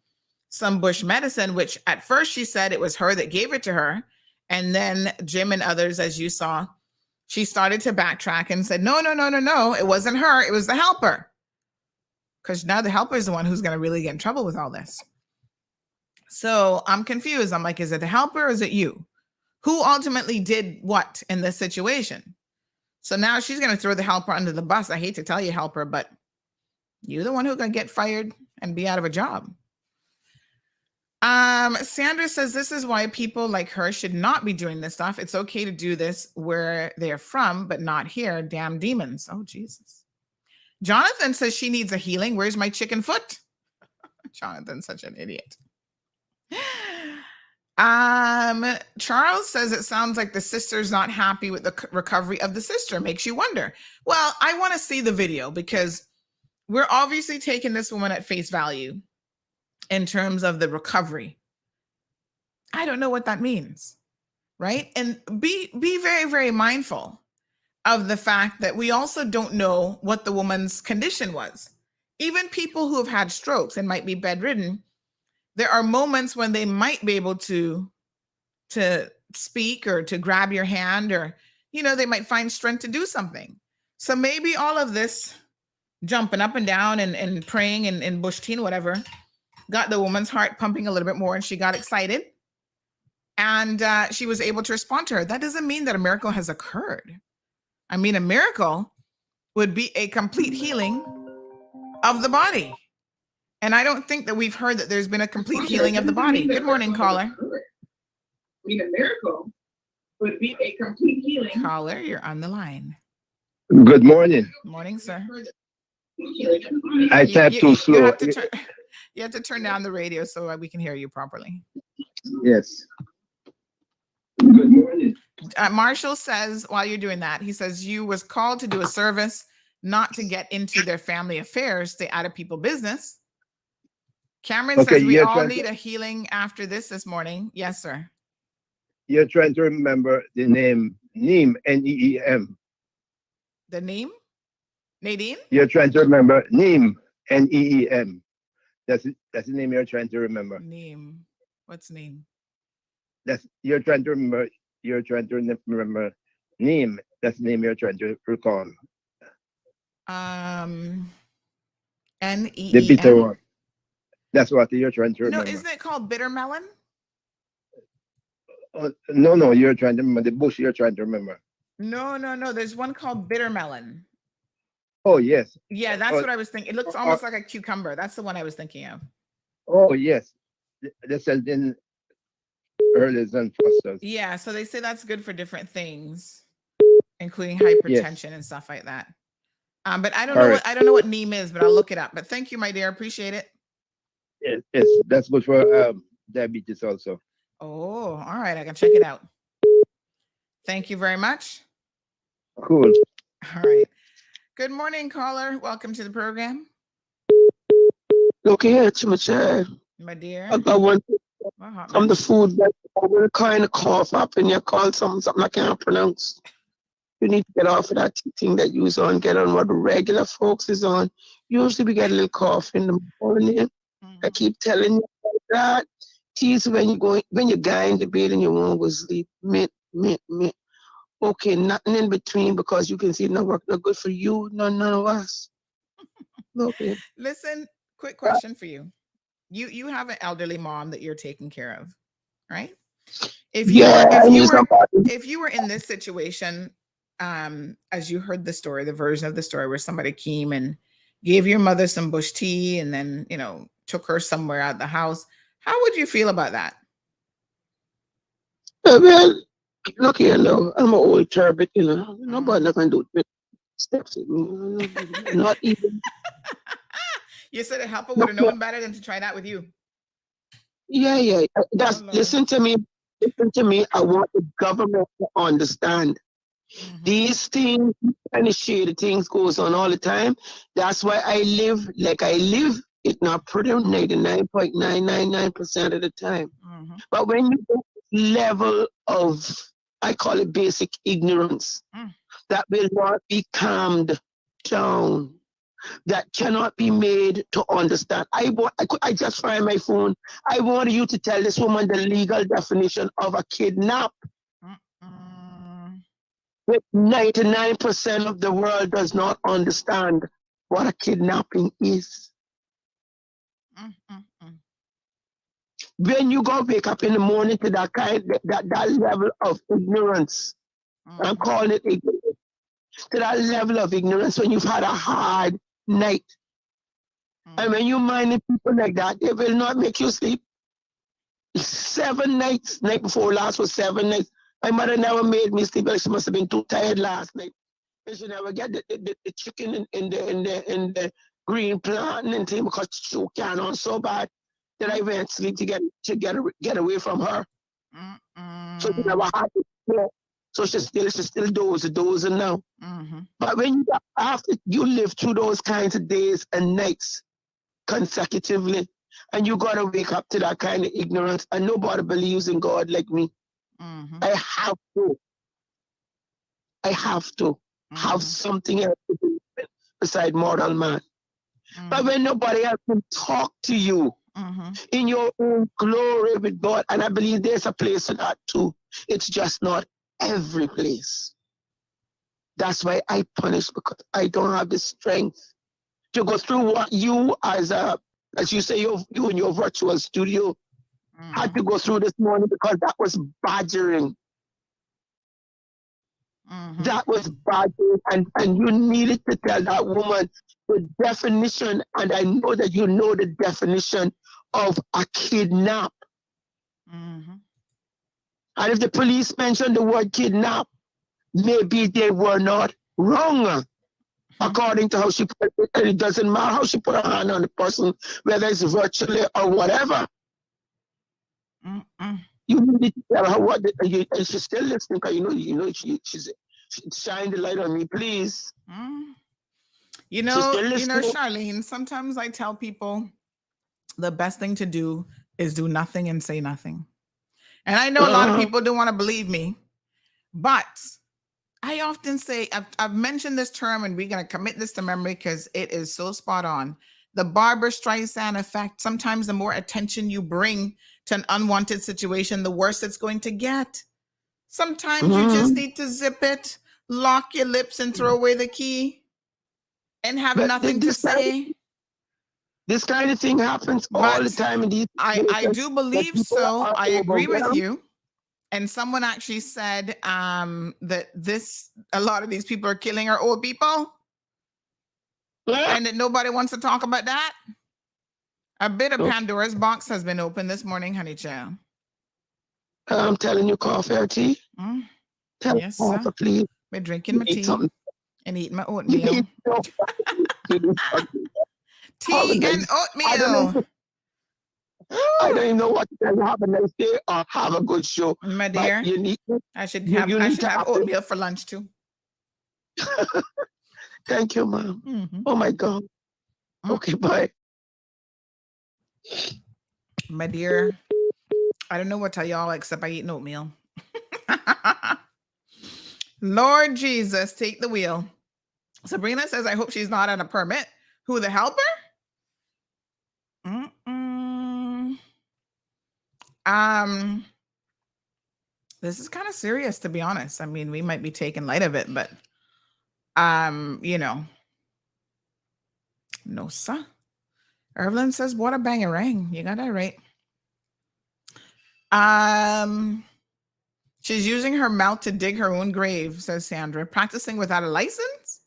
some bush medicine, which at first she said it was her that gave it to her. And then Jim and others, as you saw, she started to backtrack and said, no, it wasn't her. It was the helper. Because now the helper is the one who's going to really get in trouble with all this. So I'm confused. I'm like, is it the helper or is it you? Who ultimately did what in this situation? So now she's going to throw the helper under the bus. I hate to tell you, helper, but you're the one who's going to get fired and be out of a job. Sandra says this is why people like her should not be doing this stuff. It's okay to do this where they're from, but not here. Damn demons. Oh, Jesus. Jonathan says she needs a healing. Where's my chicken foot? Jonathan's such an idiot. Charles says it sounds like the sister's not happy with the recovery of the sister. Makes you wonder. Well, I want to see the video because we're obviously taking this woman at face value in terms of the recovery. I don't know what that means, right? And be very, very mindful of the fact that we also don't know what the woman's condition was. Even people who have had strokes and might be bedridden, there are moments when they might be able to speak or to grab your hand, or, you know, they might find strength to do something. So maybe all of this jumping up and down and praying and bush tea, whatever, got the woman's heart pumping a little bit more and she got excited and she was able to respond to her. That doesn't mean that a miracle has occurred. I mean, a miracle would be a complete healing of the body. And I don't think that we've heard that there's been a complete healing of the body. Good morning, caller. I mean, a miracle would be a complete healing. Caller, you're on the line. Good morning. Morning, sir. I type too slow. You have to turn down the radio so we can hear you properly. Yes. Good morning. Marshall says, while you're doing that, he says, you was called to do a service, not to get into their family affairs, stay out of people's business. Cameron says, we all need a healing after this morning. Yes, sir. You're trying to remember the name Neem, N-E-E-M. The name? Nadine? You're trying to remember Neem, N-E-E-M. That's the name you're trying to remember. Neem. What's Neem? You're trying to remember Neem. That's the name you're trying to recall. N-E-E-M. The bitter one. That's what you're trying to remember. No, isn't it called bitter melon? No, you're trying to remember the bush you're trying to remember. No. There's one called bitter melon. Oh, yes. Yeah, that's what I was thinking. It looks almost like a cucumber. That's the one I was thinking of. Oh, yes. That's in Earlers and Fosters. Yeah, so they say that's good for different things, including hypertension and stuff like that. But I don't know what neem is, but I'll look it up. But thank you, my dear. Appreciate it. Yes, that's good for diabetes also. Oh, all right. I can check it out. Thank you very much. Cool. All right. Good morning, caller. Welcome to the program. Look here, Chimichai. My dear. I got one from the food that will kind of cough up and you call something I can't pronounce. You need to get off of that thing that you was on, get on what the regular folks is on. Usually we get a little cough in the morning. I keep telling you that. Tease when you guy in the bed and you won't go sleep. Mint. Okay, nothing in between because you can see no work, no good for you, none of us. Okay. Listen, quick question for you. You have an elderly mom that you're taking care of, right? If you were in this situation, as you heard the story, the version of the story where somebody came and gave your mother some bush tea and then, took her somewhere out of the house, how would you feel about that? Well, look here, no, I'm an old turbot, nobody not gonna do it. Steps at me, not even. You said a helper would have known better than to try that with you. Yeah. Listen to me. I want the government to understand. These things, kind of shady things goes on all the time. That's why I live like I live. It's not pretty 99.999% of the time. But when you go level of, I call it basic ignorance, that will not be calmed down, that cannot be made to understand. I just find my phone. I want you to tell this woman the legal definition of a kidnap. But 99% of the world does not understand what a kidnapping is. When you go wake up in the morning to that level of ignorance, I'm calling it ignorance, to that level of ignorance when you've had a hard night. And when you mind people like that, they will not make you sleep. 7 nights, night before last was 7 nights. My mother never made me sleep. She must have been too tired last night. And she never get the chicken in the green plant and thing because she can't on so bad that I went to sleep to get away from her. So she never had it. So she's still dozing now. But when after you live through those kinds of days and nights consecutively, and you gotta wake up to that kind of ignorance, and nobody believes in God like me. I have to have something else to do beside mortal man. But when nobody else can talk to you in your own glory with God, and I believe there's a place for that too. It's just not every place. That's why I punish, because I don't have the strength to go through what you as you say, you in your virtual studio had to go through this morning, because that was badgering. That was badgering, and you needed to tell that woman the definition, and I know that you know the definition of a kidnap. And if the police mentioned the word kidnap, maybe they were not wrong. According to how she put it, and it doesn't matter how she put her hand on the person, whether it's virtually or whatever. You need to tell her what, and she's still listening, because you know she's shine the light on me, please. You know, Charlene, sometimes I tell people the best thing to do is do nothing and say nothing. And I know a lot of people don't want to believe me, but I often say, I've mentioned this term, and we're going to commit this to memory because it is so spot on. The Barbara Streisand effect. Sometimes the more attention you bring to an unwanted situation, the worse it's going to get. Sometimes you just need to zip it, lock your lips, and throw away the key and have nothing to say. This kind of thing happens all the time. In these I do believe so. I agree with you. And someone actually said that a lot of these people are killing our old people, and that nobody wants to talk about that. A bit of Pandora's box has been opened this morning, honey child. I'm telling you, coffee or tea. Yes, sir. Please. We're drinking my tea and eating my oatmeal. Tea and oatmeal. I don't even know what to tell you. Have a nice day or have a good show. My dear, I should have oatmeal for lunch too. Thank you, Mom. Oh my God. Okay, bye. My dear, I don't know what to tell y'all except I eat oatmeal. Lord Jesus, take the wheel. Sabrina says, I hope she's not on a permit. Who, the helper? This is kind of serious, to be honest. I mean, we might be taking light of it, but no, sir. Evelyn says, what a bangarang. You got that right. She's using her mouth to dig her own grave, says Sandra. Practicing without a license?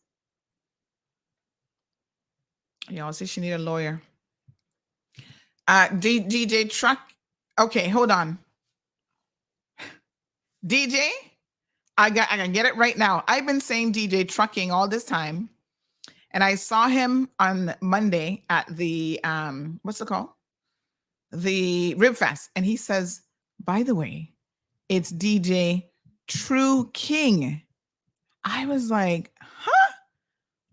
Y'all see she need a lawyer. DJ Truck. Okay, hold on. DJ, I can get it right now. I've been saying DJ Trucking all this time. And I saw him on Monday at the, what's it called? The Rib Fest. And he says, by the way, it's DJ True King. I was like, huh?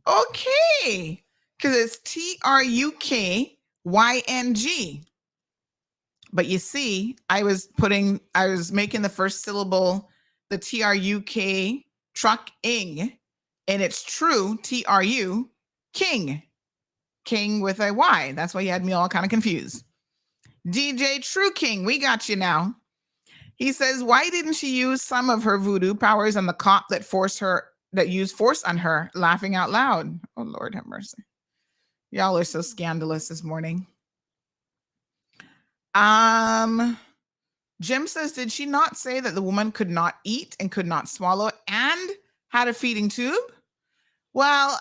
Okay. Because it's TRUKYNG. But you see, I was making the first syllable, the TRUK, trucking, and it's true, TRU, King. King with a Y. That's why you had me all kind of confused. DJ True King, we got you now. He says, why didn't she use some of her voodoo powers on the cop that used force on her, laughing out loud? Oh, Lord have mercy. Y'all are so scandalous this morning. Jim says, did she not say that the woman could not eat and could not swallow and had a feeding tube? Well,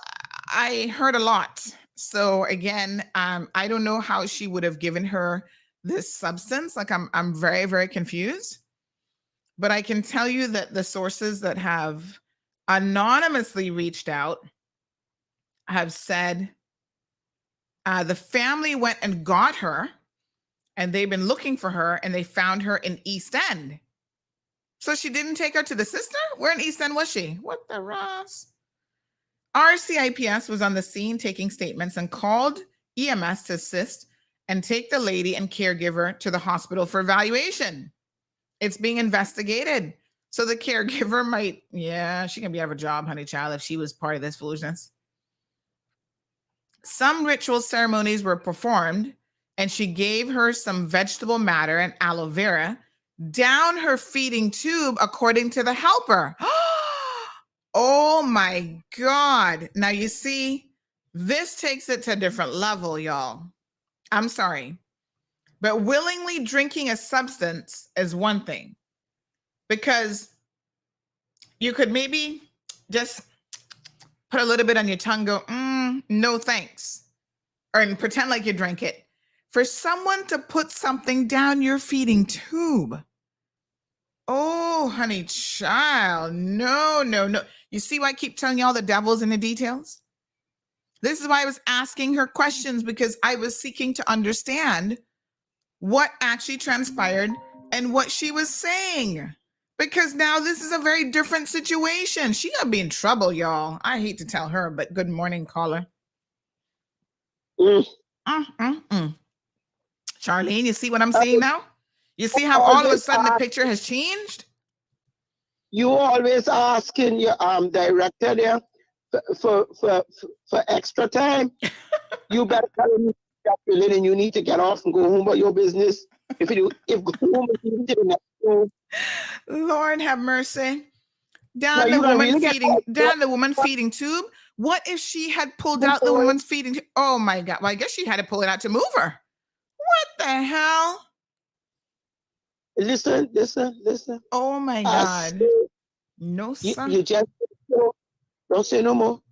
I heard a lot. So again, I don't know how she would have given her this substance. Like I'm very, very confused. But I can tell you that the sources that have anonymously reached out have said the family went and got her, and they've been looking for her, and they found her in East End. So she didn't take her to the sister? Where in East End was she? What the Ross? RCIPS was on the scene taking statements and called EMS to assist and take the lady and caregiver to the hospital for evaluation. It's being investigated. So the caregiver might, she can be out of a job, honey child, if she was part of this foolishness. Some ritual ceremonies were performed, and she gave her some vegetable matter and aloe vera down her feeding tube, according to the helper. Oh my God. Now you see, this takes it to a different level, y'all. I'm sorry. But willingly drinking a substance is one thing, because you could maybe just put a little bit on your tongue, go, no thanks, and pretend like you drank it. For someone to put something down your feeding tube, oh, honey child, no. You see why I keep telling y'all the devil's in the details? This is why I was asking her questions, because I was seeking to understand what actually transpired and what she was saying. Because now this is a very different situation. She gonna be in trouble, y'all. I hate to tell her, but good morning, caller. Charlene, you see what I'm saying now? You see how all of a sudden the picture has changed? You always asking your director there for extra time. You better tell him and you need to get off and go home about your business. If go home, you to the next room. Lord have mercy. Down the woman feeding tube. What if she had pulled out the woman's feeding tube? Oh my God. Well, I guess she had to pull it out to move her. What the hell? Listen. Oh my God. No, son. You just don't say no more.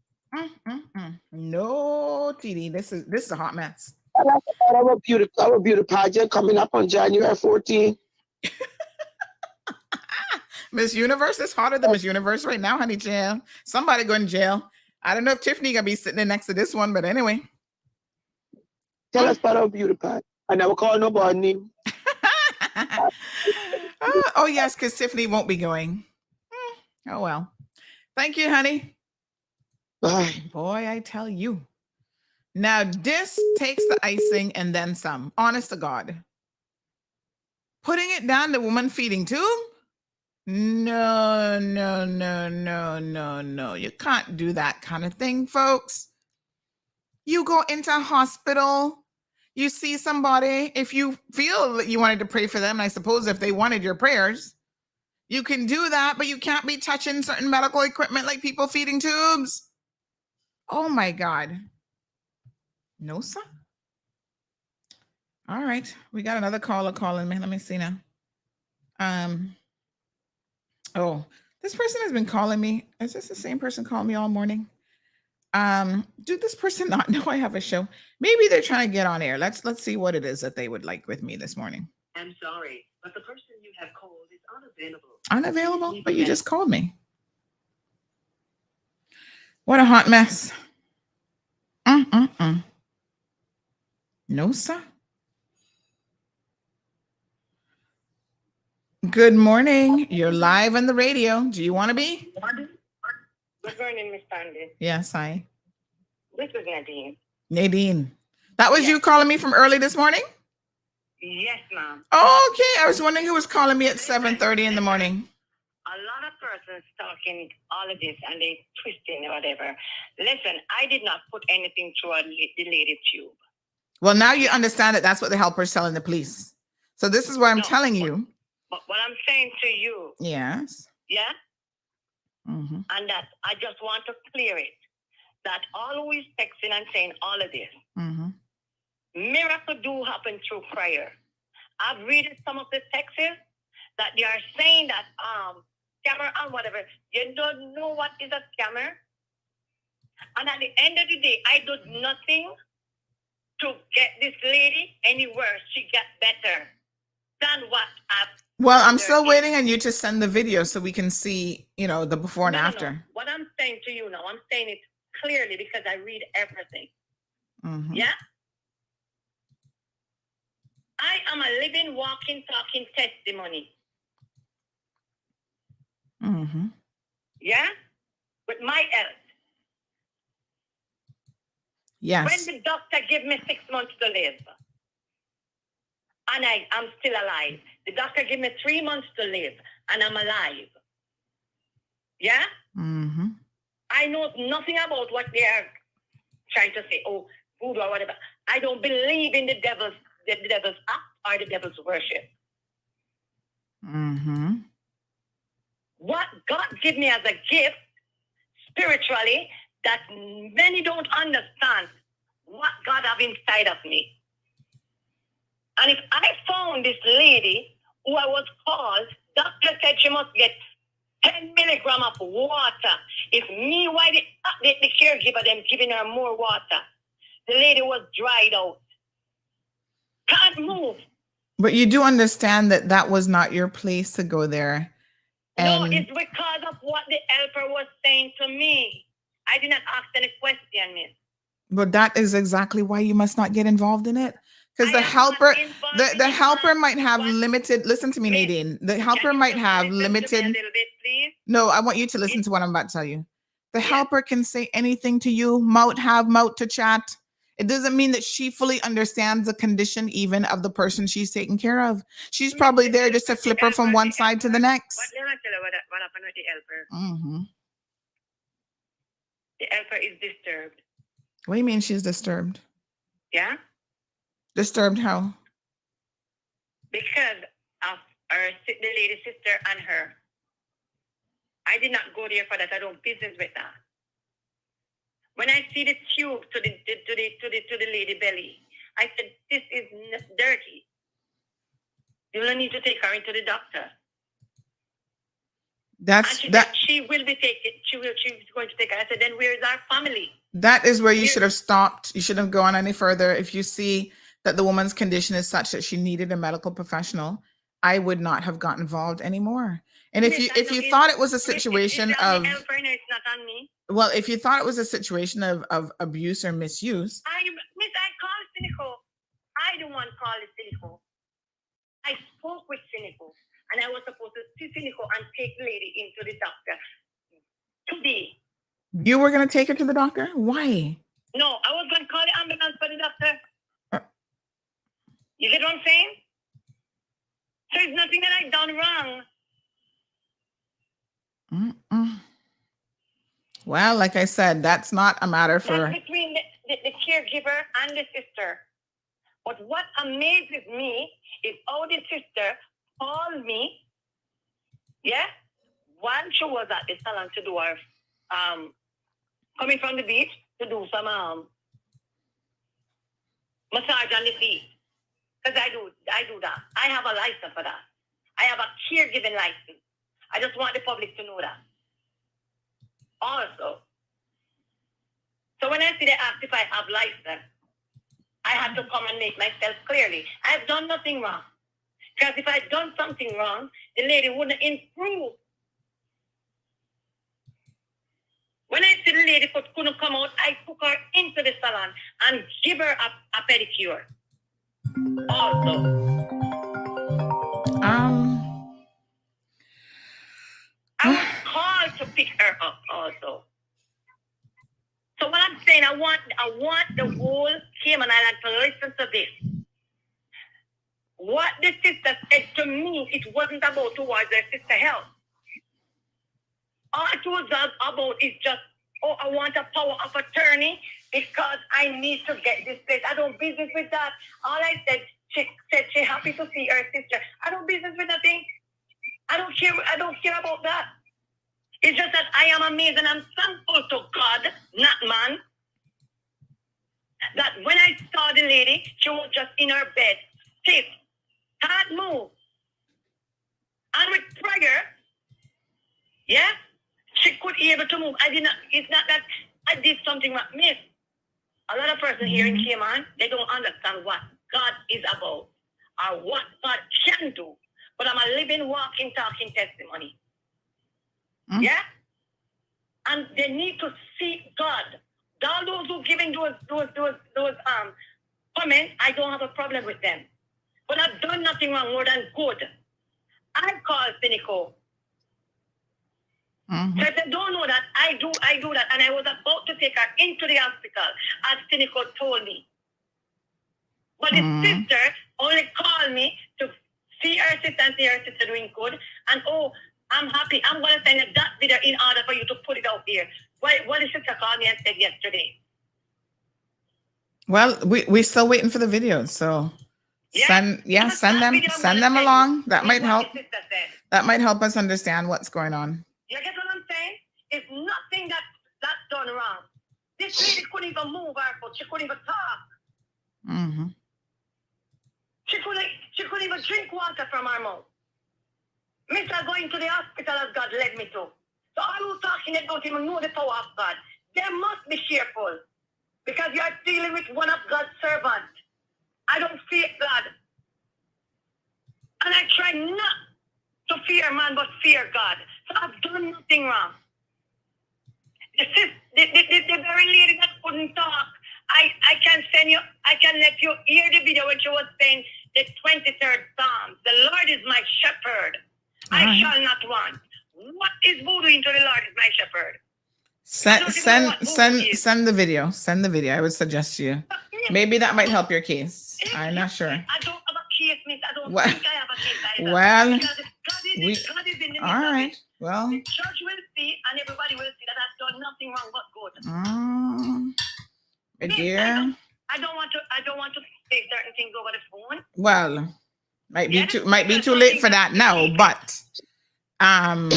No, TD. This is a hot mess. Our beauty pageant coming up on January 14th. Miss Universe is hotter than Miss Universe right now, honey. Jail. Somebody going to jail. I don't know if Tiffany gonna be sitting there next to this one, but anyway. Tell us about our beauty pageant. I never call nobody name. Oh yes, because Tiffany won't be going. Oh well. Thank you, honey. Bye. Boy, I tell you. Now this takes the icing and then some. Honest to God. Putting it down the woman feeding tube? No. You can't do that kind of thing, folks. You go into a hospital, you see somebody, if you feel that you wanted to pray for them, I suppose if they wanted your prayers, you can do that, but you can't be touching certain medical equipment like people feeding tubes. Oh my God. No, sir. All right. We got another caller calling me. Let me see now. Oh, this person has been calling me. Is this the same person calling me all morning? Did this person not know I have a show? Maybe they're trying to get on air. Let's see what it is that they would like with me this morning. I'm sorry, but the person you have called is unavailable. Unavailable? But you just called me. What a hot mess. No, sir. Good morning. You're live on the radio. Do you want to be? Good morning, Miss Sandy. Yes, hi. This is Nadine. Nadine. That was you calling me from early this morning? Yes, ma'am. Oh, okay. I was wondering who was calling me at 7:30 in the morning. A lot of persons talking all of this and they twisting or whatever. Listen, I did not put anything through the lady tube. Well, now you understand that that's what the helper's telling the police. So this is what I'm telling you. But what I'm saying to you, Yes. yeah, Mm-hmm. and that I just want to clear it, that all who is texting and saying all of this, Mm-hmm. miracle do happen through prayer. I've read some of the texts that they are saying that scammer and whatever. You don't know what is a scammer. And at the end of the day, I did nothing to get this lady anywhere. She got better than what I've. Well, I'm still waiting on you to send the video so we can see, the before and No. after. What I'm saying to you now, I'm saying it clearly because I read everything. Mm-hmm. Yeah? I am a living, walking, talking testimony. Mm-hmm. Yeah? With my health. Yes. When the doctor gave me 6 months to live, and I'm still alive. The doctor gave me 3 months to live, and I'm alive. Yeah? Mm-hmm. I know nothing about what they are trying to say, voodoo or whatever. I don't believe in the devil's act or the devil's worship. Mm-hmm. What God gave me as a gift, spiritually, that many don't understand what God have inside of me. And if I found this lady who I was called, doctor said she must get 10 milligrams of water. If me, why the caregiver them giving her more water? The lady was dried out. Can't move. But you do understand that was not your place to go there. No, And it's because of what the helper was saying to me. I did not ask any question, miss. but that is exactly why you must not get involved in it. Because I the am helper, not involved the in helper it. might have What? limited. Listen to me, Miss, Nadine. The Can helper you might just have listen to me limited. a little bit, please? No, I want you to listen to what I'm about to tell you. The Yeah. helper can say anything to you, mouth to chat. It doesn't mean that she fully understands the condition even of the person she's taking care of. She's probably there just to flip her from one side to the next. What, let me tell you what happened with the helper. Mm-hmm. The helper is disturbed. What do you mean she's disturbed? Yeah? Disturbed how? Because of the lady's sister and her. I did not go there for that. I don't business with that. When I see the tube to the lady belly, I said, this is dirty. You will need to take her into the doctor. And she said she will be taken. She's going to take her. I said, then where is our family? That is where you should have stopped. You shouldn't have gone any further. If you see that the woman's condition is such that she needed a medical professional, I would not have got involved anymore. And if you thought it was a situation of, it's not on me. well, if you thought it was a situation of abuse or misuse, I called Cynical. I don't want to call it Cynical. I spoke with Cynical, and I was supposed to see Cynical and take the lady into the doctor today. you were going to take her to the doctor? Why? No, I was going to call the ambulance for the doctor. You get what I'm saying? So it's nothing that I've done wrong. Mm-mm. Well, like I said, that's not a matter for... That's between the caregiver and the sister. But what amazes me is how the sister called me, yeah, while she was at the salon to do her, coming from the beach to do some massage on the feet. Because I do that. I have a license for that. I have a caregiving license. I just want the public to know that. Also, so when I see they ask if I have license, I have to come and make myself clearly. I've done nothing wrong. Because if I'd done something wrong, the lady wouldn't improve. When I see the lady couldn't come out, I took her into the salon and give her a pedicure. Also. I was called to pick her up also. So what I'm saying, I want the whole Cayman Island to listen to this. What the sister said to me, it wasn't about towards her sister health. All it was about is just, I want a power of attorney because I need to get this place. I don't business with that. All I said, she said she's happy to see her sister. I don't business with nothing. I don't care. I don't care about that. It's just that I am amazed and I'm thankful to God, not man, that when I saw the lady, she was just in her bed, stiff, can't move. And with prayer, yeah, she could be able to move. It's not that I did something that missed. A lot of persons here in Cayman, they don't understand what God is about or what God can do. But I'm a living, walking, talking testimony. Yeah? And they need to see God. All those who giving those comments, I don't have a problem with them. But I've done nothing wrong more than good. I call Cynical. So if they don't know that, I do that. And I was about to take her into the hospital, as Cynical told me. But his sister only called me to see her sister and see her sister doing good. And I'm happy. I'm going to send you that video in order for you to put it out there. What the sister called me and said yesterday. Well, we're still waiting for the videos, so send them along. That might help. That might help us understand what's going on. You get what I'm saying? It's nothing that's done wrong. This lady couldn't even move her foot. She couldn't even talk. She couldn't even drink water from her mouth. Mr. going to the hospital as God led me to. So all who talking, they don't even know the power of God. They must be careful. Because you are dealing with one of God's servants. I don't fear God. And I try not to fear man, but fear God. So I've done nothing wrong. The very lady that couldn't talk, I can let you hear the video when she was saying the 23rd Psalm. The Lord is my shepherd. I shall not want. What is voodoo into the Lord is my shepherd? Send the video. Send the video. I would suggest you. Maybe that might help your case. I'm not sure. I don't have a case, miss. I don't think I have a case either. Well, God is in the midst all right. of it. Well, the church will see and everybody will see that I've done nothing wrong but good. My dear. I don't want to say certain things over the phone. Well, might be too late for that now, but all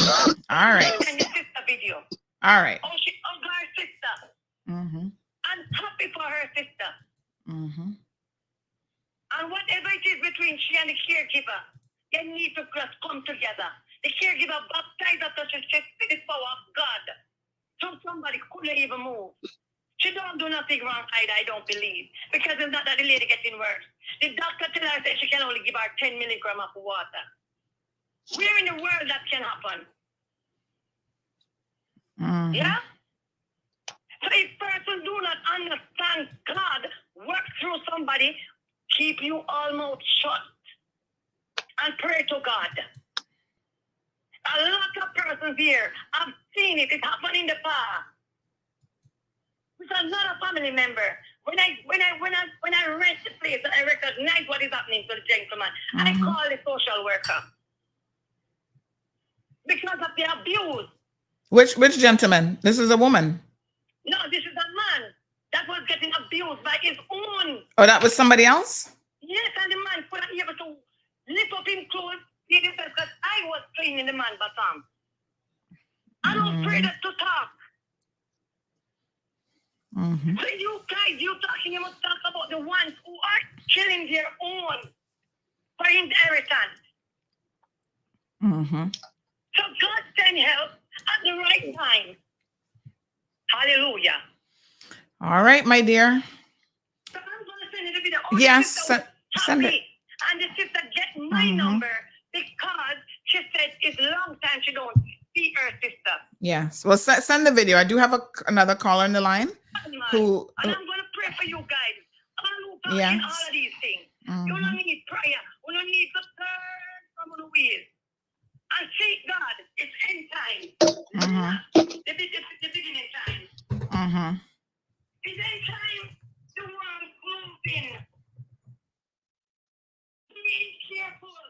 right. And your sister video. All right. Oh, she hugged her sister. I'm happy for her sister. And whatever it is between she and the caregiver, they need to just come together. The caregiver baptized after she see the power of God. So somebody couldn't even move. She don't do nothing wrong either, I don't believe. Because it's not that the lady getting worse. The doctor tell her that she can only give her 10 milligrams of water. Where in the world that can happen? Yeah? So if persons do not understand God, work through somebody, keep you almost shut and pray to God. A lot of persons here, I've seen it. It happened in the past. It's another family member. When I rent the place and I recognize what is happening to the gentleman, I call the social worker because of the abuse. Which gentleman? This is a woman. No, this is a man that was getting abused by his own. Oh, that was somebody else? Yes, and the man couldn't be able to lift up his clothes because I was cleaning the man bathroom. I don't pray that to talk. So you guys, you must talk about the ones who are killing their own for inheritance. So God send help at the right time. Hallelujah. All right, my dear. So I'm going to send you the video. Yes, send it. And the sister get my number because she said it's a long time she don't see her sister. Yes. Well, send the video. I do have another caller on the line. And I'm going to pray for you guys. All of these things. You don't need prayer. You don't need to turn from the wheel. And seek God. It's end time. The beginning time. It's end time. The world moving. Be careful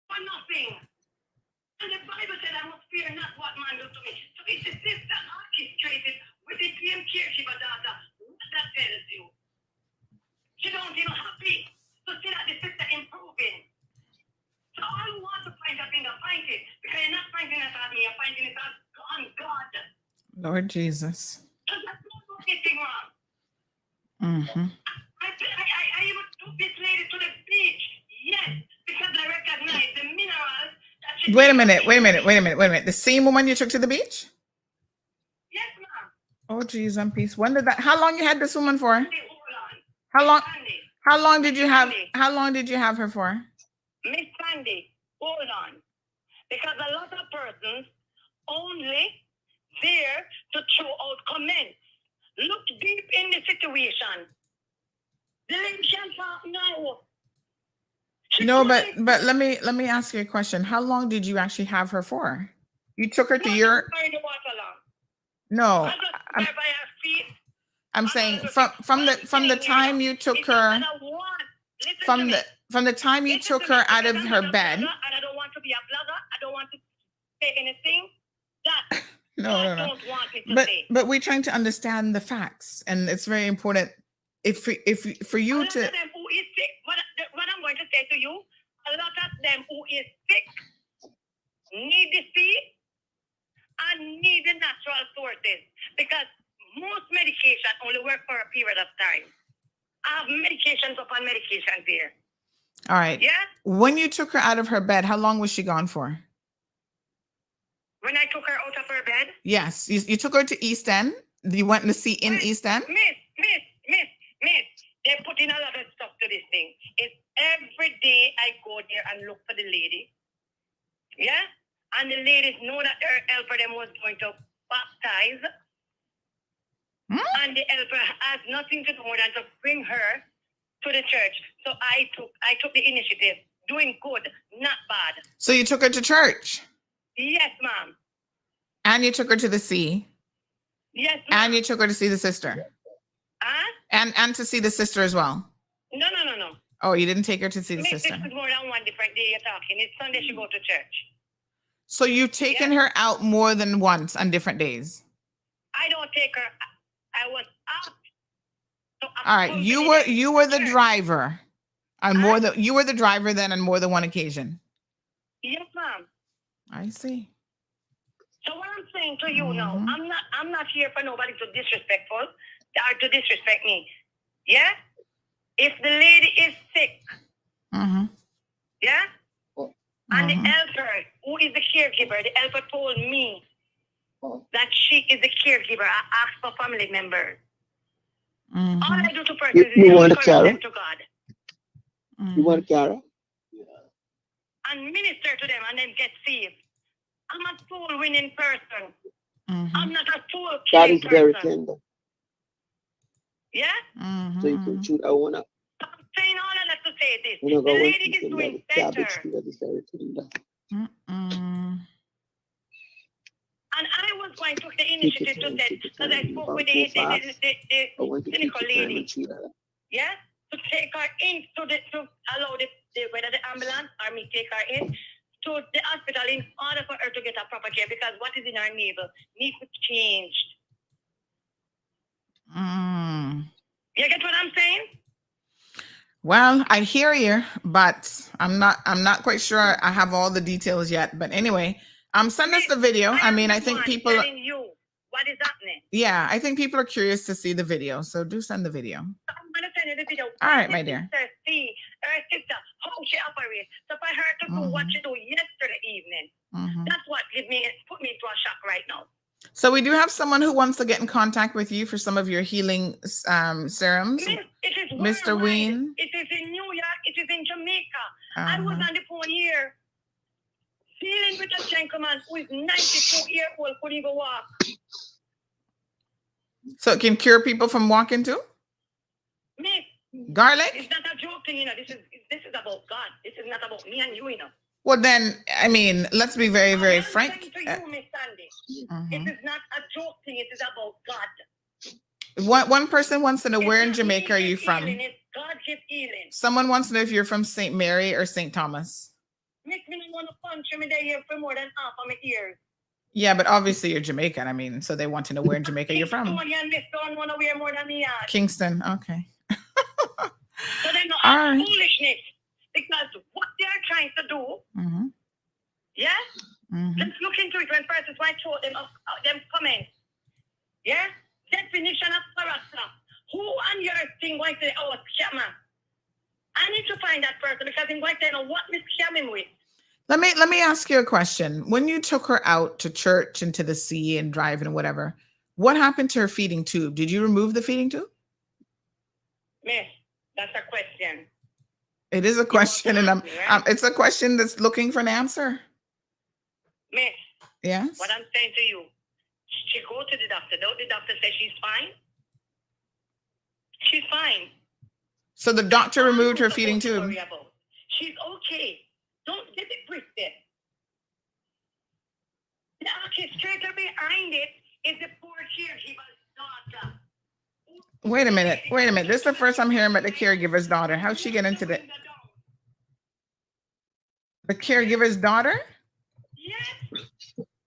for nothing. And the Bible said, I must fear not what man do to me. So it's the sister orchestrated with the same caregiver daughter. What that tells you? She don't even happy to see that the sister improving. So all who want to Lord Jesus. Because I don't do anything wrong. Mm-hmm. I even took this lady to the beach. Yes, because I recognize the minerals that she Wait a minute. The same woman you took to the beach? Yes, ma'am. Oh, geez, I'm peace. When did that? How long you had this woman for? Hold on. How long? Sandy. How long did you have? Sandy. How long did you have her for? Miss Sandy, hold on. Because a lot of persons only there to throw out comments. Look deep in the situation. The lady can't talk now. No, but let me ask you a question. How long did you actually have her for? You took her to your. No, I'm saying from the time you took her. From the time you took her out of her bed. And I don't want to be a blogger. I don't want to say anything that No. don't want me to say. But we're trying to understand the facts, and it's very important. If for you A lot to. of them who is sick, what I'm going to say to you, a lot of them who is sick need the seed and need the natural sources, because most medication only work for a period of time. I have medications upon medications here. All right. Yeah? When you took her out of her bed, how long was she gone for? When I took her out of her bed? Yes. You took her to East End. You went to see in East End? Miss, they're putting a lot of stuff to this thing. It's every day I go there and look for the lady. Yeah? And the ladies know that her helper them was going to baptize. And the helper has nothing to do more than to bring her to the church. So I took the initiative. Doing good, not bad. So you took her to church? Yes, ma'am. And you took her to the sea? Yes, ma'am. And you took her to see the sister? Huh? And to see the sister as well? No. Oh, you didn't take her to see the sister? This is more than one different day you're talking. It's Sunday she go to church. So you've taken her out more than once on different days? I don't take her. I was asked. All right, you were the driver on more than you were the driver then on more than one occasion. Yes, ma'am. I see. So what I'm saying to you now, I'm not here for nobody to disrespectful or to disrespect me. Yeah? If the lady is sick, yeah? And the helper, who is the caregiver, the helper told me that she is the caregiver. I asked for family members. All I do to persons is encourage them to God. You want Cara? And minister to them and then get saved. I'm a soul-winning person. I'm not a God soul-killing is very person. tender. Yeah? So you can shoot out one up. I'm saying all of that to say this. You know, The go lady is doing better. And I was going to take the initiative to say, because I spoke with the clinical lady, yeah, to take her in to allow whether the ambulance or me take her in to the hospital in order for her to get a proper care, because what is in her navel needs to change. You get what I'm saying? Well, I hear you, but I'm not quite sure I have all the details yet. But anyway, send us the video. I mean, I think people. Telling you what is happening. Yeah, I think people are curious to see the video, so do send the video. I'm gonna send you the video. All right, my dear. See her sister, how she operates. So for her to do what she do yesterday evening, that's what put me into a shock right now. So we do have someone who wants to get in contact with you for some of your healing serums. It is Mr. Ween. It is in New York. It is in Jamaica. I was on the phone here dealing with a gentleman who is 92-year-old, couldn't even walk. So it can cure people from walking too? Miss, garlic? It's not a joke thing, you know. This is about God. This is not about me and you, you know. Well, then, I mean, let's be very, very frank. To you, Miss Sandy, it is not a joke thing. It is about God. One person wants to know where in Jamaica are you from? It's God gives healing. Someone wants to know if you're from St. Mary or St. Thomas. Miss, me don't want to punch me there here for more than half of my ears. Yeah, but obviously you're Jamaican. I mean, so they want to know where in Jamaica you're from. Don't want to wear more than me. Kingston, okay. So they know foolishness, because what they are trying to do, yeah? Let's look into it when persons might show them comments. Yeah? Definition of character. Who on your thing going to say, oh, scammer? I need to find that person because I'm going to know what we're scamming with. Let me ask you a question. When you took her out to church and to the sea and driving and whatever, what happened to her feeding tube? Did you remove the feeding tube? Miss, that's a question. It is a question, and it's a question that's looking for an answer. Miss, Yes. what I'm saying to you, she go to the doctor. Don't the doctor say she's fine? She's fine. So the doctor removed her feeding tube. She's okay. Don't get it twisted. The orchestrator behind it is the poor caregiver's daughter. Wait a minute. This is the first I'm hearing about the caregiver's daughter. How'd she get into the caregiver's daughter? Yes.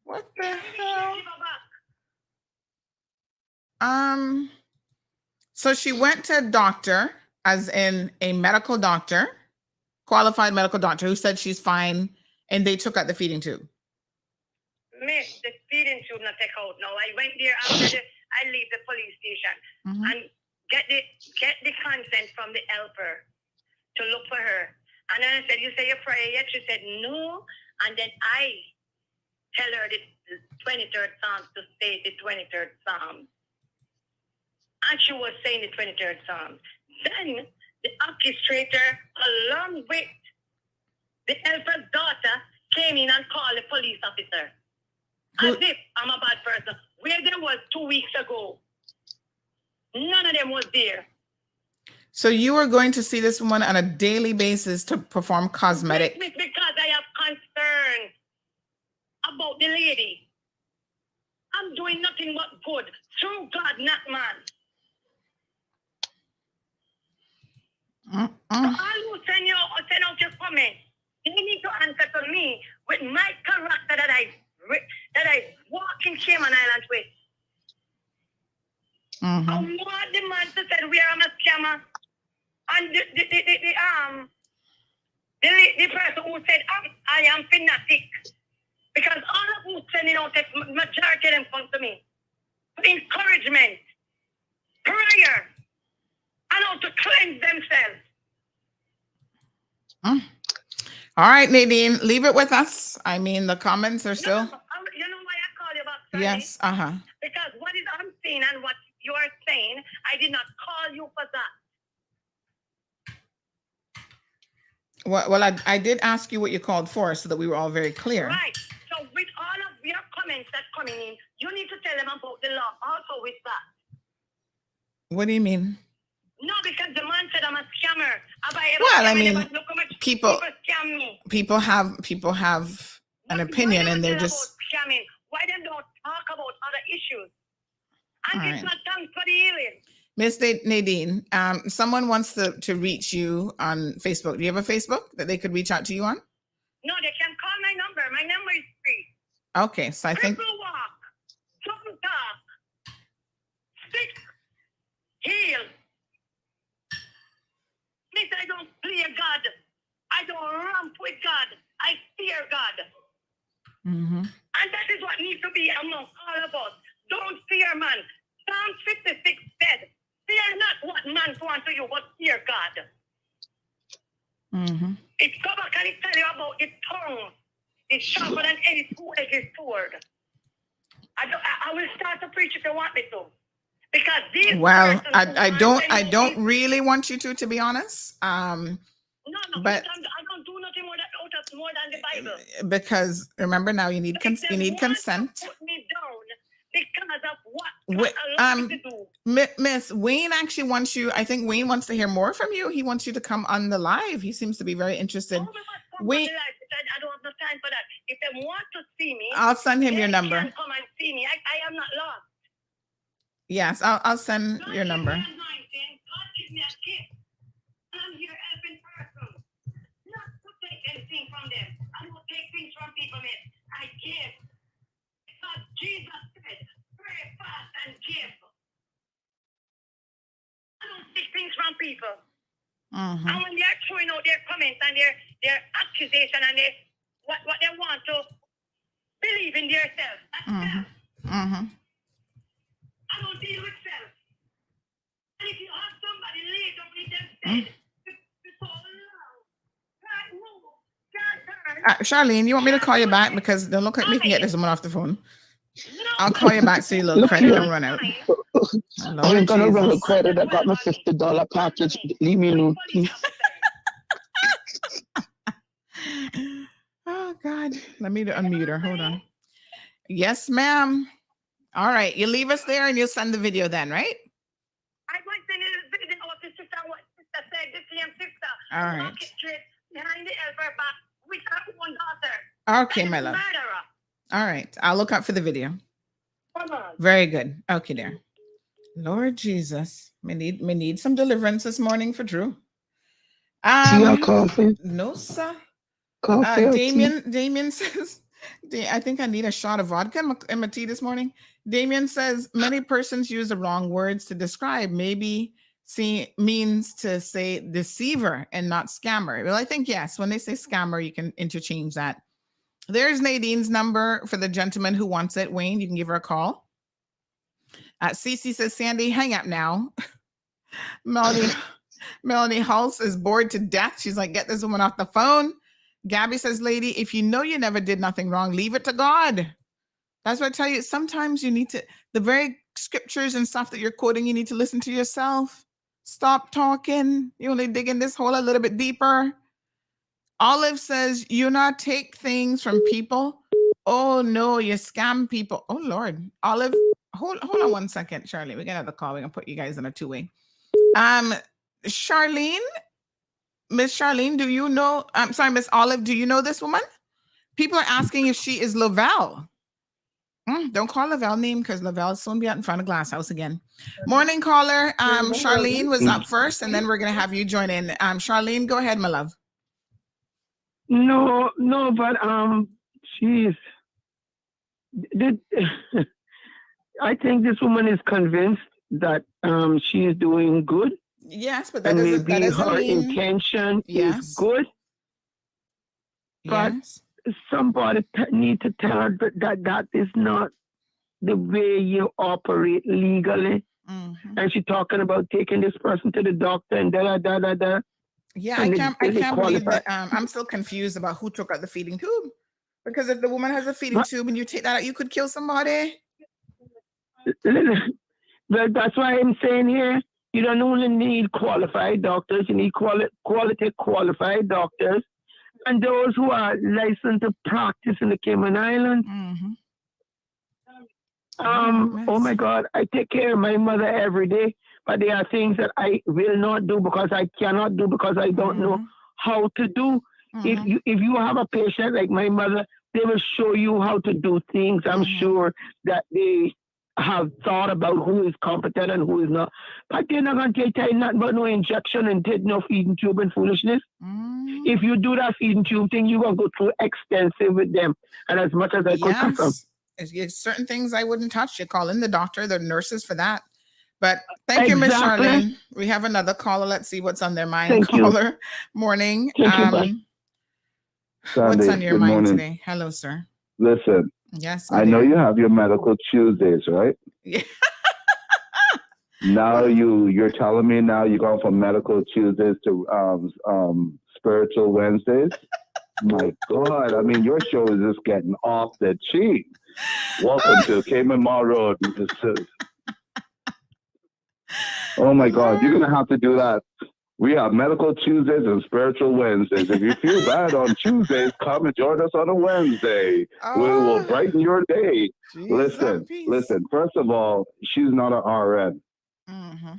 What the hell? So she went to a doctor, as in a medical doctor, qualified medical doctor, who said she's fine, and they took out the feeding tube. Miss, the feeding tube not take out. No, I went there after I leave the police station and get the consent from the helper to look for her. And then I said, you say your prayer yet? She said, no. And then I tell her the 23rd Psalm to say the 23rd Psalm. And she was saying the 23rd Psalm. Then the orchestrator, along with the helper's daughter, came in and called the police officer. As if I'm a bad person. Where there was 2 weeks ago. None of them was there. So you were going to see this woman on a daily basis to perform cosmetic. Because I have concern about the lady. I'm doing nothing but good. Through God, not man. So all who send out your comments, you need to answer to me with my character that I walk in Cayman Islands with. I want the man to say we are a scammer. And the person who said I am fanatic. Because all of who sending out text, majority of them come to me. Encouragement, prayer, and how to cleanse themselves. All right, Nadine, leave it with us. I mean, the comments are still. You know why I call you about Sunday? Yes, Because what is unseen and what you are saying, I did not call you for that. Well, I did ask you what you called for, so that we were all very clear. Right. So with all of your comments that's coming in, you need to tell them about the law also with that. What do you mean? No, because the man said I'm a scammer. Well, I mean, people have an opinion, and they're just scamming. Why them don't talk about other issues? And all it's right. not done for the healing. Miss Nadine, someone wants to reach you on Facebook. Do you have a Facebook that they could reach out to you on? No, they can call my number. My number is free. Okay, so I think. Cripple walk, tongue talk, stick, heal. Miss, I don't play God. I don't ramp with God. I fear God. And that is what needs to be among all of us. Don't fear man. Psalm 56 said, fear not what man wants to you, but fear God. It's come back and it tell you about the tongue. It's sharper than any two-edged sword. I will start to preach if you want me to. Because these I don't really want you to be honest. No, but I don't do nothing more than the Bible. Because remember now, you need consent. Put me down because of what God allowed me to do. Miss Wayne actually wants you. I think Wayne wants to hear more from you. He wants you to come on the live. He seems to be very interested. Wayne, I don't have no time for that. If they want to see me, I'll send him your number. Can come and see me. I am not lost. Yes, I'll send your number. God give me a gift. I'm here helping person. Not to take anything from them. I don't take things from people, man. I give. Because Jesus said, pray, fast, and give. I don't take things from people. And when they're throwing out their comments and their accusation and what they want to believe in themselves, that's them. if you have somebody laid up with them dead, it's so long. God move. God turn. Charlene, you want me to call you back? Because don't look like we can get this woman off the phone. I'll call you back so your little credit don't run out. I ain't gonna run a credit. I got my $50 package. Leave me alone, please. Oh God. Let me unmute her. Hold on. Yes, ma'am. All right. You leave us there and you'll send the video then, right? I'm going to send you the video of the sister, what sister said, this young sister. All right. Walk it straight behind the elbow back with her own daughter. Okay, my love. Murderer. All right. I'll look up for the video. Come on. Very good. Okay, there. Lord Jesus. We need some deliverance this morning for Drew. Tea or coffee? No, sir. Coffee or tea? Damien says, I think I need a shot of vodka in my tea this morning. Damien says many persons use the wrong words to describe. Maybe means to say deceiver and not scammer. Well, I think yes. When they say scammer, you can interchange that. There's Nadine's number for the gentleman who wants it. Wayne, you can give her a call. Cece says, Sandy, hang up now. Melanie Hulse is bored to death. She's like, get this woman off the phone. Gabby says, lady, if you know you never did nothing wrong, leave it to God. That's what I tell you. Sometimes you need to, the very scriptures and stuff that you're quoting, you need to listen to yourself. Stop talking. You're only digging this hole a little bit deeper. Olive says, you not take things from people. Oh no, you scam people. Oh Lord. Olive, hold on 1 second, Charlie. We got another call. We're gonna put you guys in a two-way. Charlene, Miss Charlene, do you know? I'm sorry, Miss Olive, do you know this woman? People are asking if she is Lavelle. Don't call Lavelle name because Lavelle will soon be out in front of Glass House again. Morning caller. Charlene was up first, and then we're gonna have you join in. Charlene, go ahead, my love. No, but she's. I think this woman is convinced that she is doing good. Yes, but that doesn't her mean intention is good. But yes. Somebody need to tell her that is not the way you operate legally. Mm-hmm. And she's talking about taking this person to the doctor and da. Yeah, I can't believe that. I'm still confused about who took out the feeding tube. Because if the woman has a feeding tube and you take that out, you could kill somebody. That's why I'm saying here, you don't only need qualified doctors, you need quality qualified doctors, and those who are licensed to practice in the Cayman Islands. Mm-hmm. Oh my God, I take care of my mother every day, but there are things that I will not do because I cannot do because I don't know how to do. If you have a patient like my mother, they will show you how to do things. I'm sure that they have thought about who is competent and who is not. But they're not going to tell you nothing about no injection and take no feeding tube and foolishness. If you do that feeding tube thing, you're going to go through extensive with them. And as much as I could come from. It's certain things I wouldn't touch. You call in the doctor, the nurses for that. But thank you, Miss Charlene. We have another caller. Let's see what's on their mind. Thank caller. You. Morning. Sandy, what's on your mind morning. today? Hello, sir. Listen. Yes. I know you have your medical Tuesdays, right? Yeah. Now you're telling me now you're going from medical Tuesdays to spiritual Wednesdays. My God, I mean your show is just getting off the cheap. Welcome to Cayman Mall Road. Oh my God, you're gonna have to do that. We have medical Tuesdays and spiritual Wednesdays. If you feel bad on Tuesdays, come and join us on a Wednesday. We will brighten your day. Listen. First of all, she's not an RN.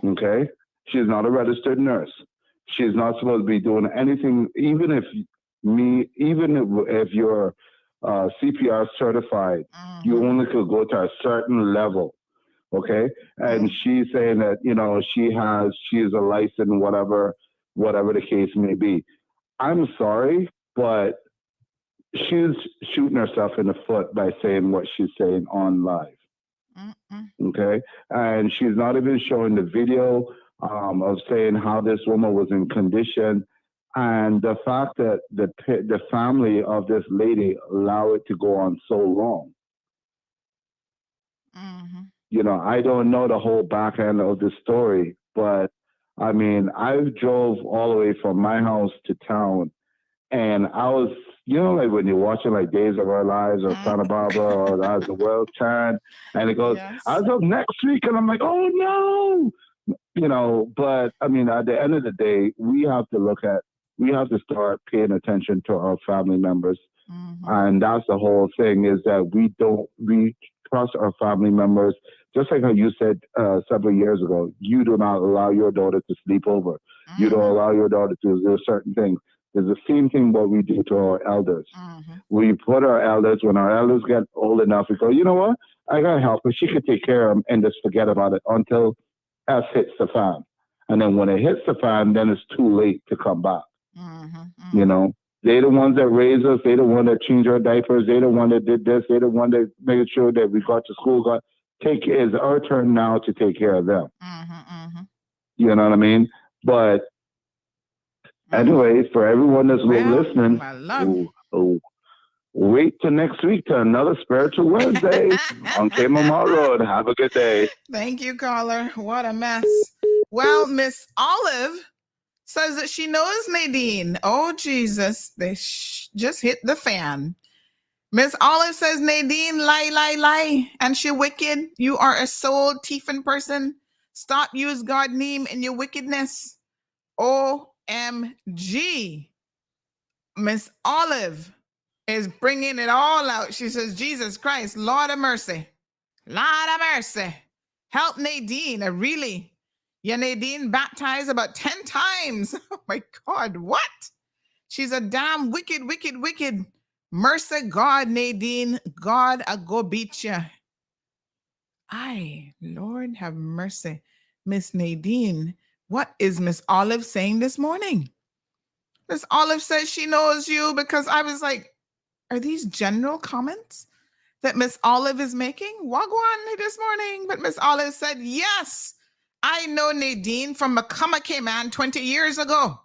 Okay? She's not a registered nurse. She's not supposed to be doing anything, even if you're CPR certified, you only could go to a certain level. Okay. And she's saying that, she's a licensed, whatever the case may be. I'm sorry, but she's shooting herself in the foot by saying what she's saying on live. Okay. And she's not even showing the video of saying how this woman was in condition. And the fact that the family of this lady allow it to go on so long. I don't know the whole back end of the story, but I mean, I drove all the way from my house to town, and I was, like when you're watching like Days of Our Lives or Santa Barbara or As the World Turn, and it goes, as of next week, and I'm like, oh no, but I mean, at the end of the day, we have to start paying attention to our family members. And that's the whole thing, is that we trust our family members. Just like how you said several years ago, you do not allow your daughter to sleep over. You don't allow your daughter to do certain things. It's the same thing what we do to our elders. We put our elders, when our elders get old enough, we go, you know what? I got to help her. She could take care of them and just forget about it until S hits the fan. And then when it hits the fan, then it's too late to come back. They're the ones that raised us. They're the one that changed our diapers. They're the one that did this. They're the one that made sure that we got to school. It's our turn now to take care of them. You know what I mean? But anyway, for everyone that's listening, wait till next week to another Spiritual Wednesday on Cayman Road. Have a good day. Thank you, caller. What a mess. Well, Miss Olive says that she knows Nadine. Oh, Jesus. They just hit the fan. Miss Olive says Nadine lie. And she wicked. You are a soul thiefing person. Stop use God's name in your wickedness. OMG. Miss Olive is bringing it all out. She says, Jesus Christ, Lord of mercy. Lord of mercy. Help Nadine. Really? Yeah, Nadine baptized about 10 times. Oh my God, what? She's a damn wicked. Mercy, God, Nadine. God, I go beat you. Aye, Lord have mercy. Miss Nadine, what is Miss Olive saying this morning? Miss Olive says she knows you, because I was like, are these general comments that Miss Olive is making? Wagwan this morning. But Miss Olive said, yes, I know Nadine from Macomb, man, 20 years ago.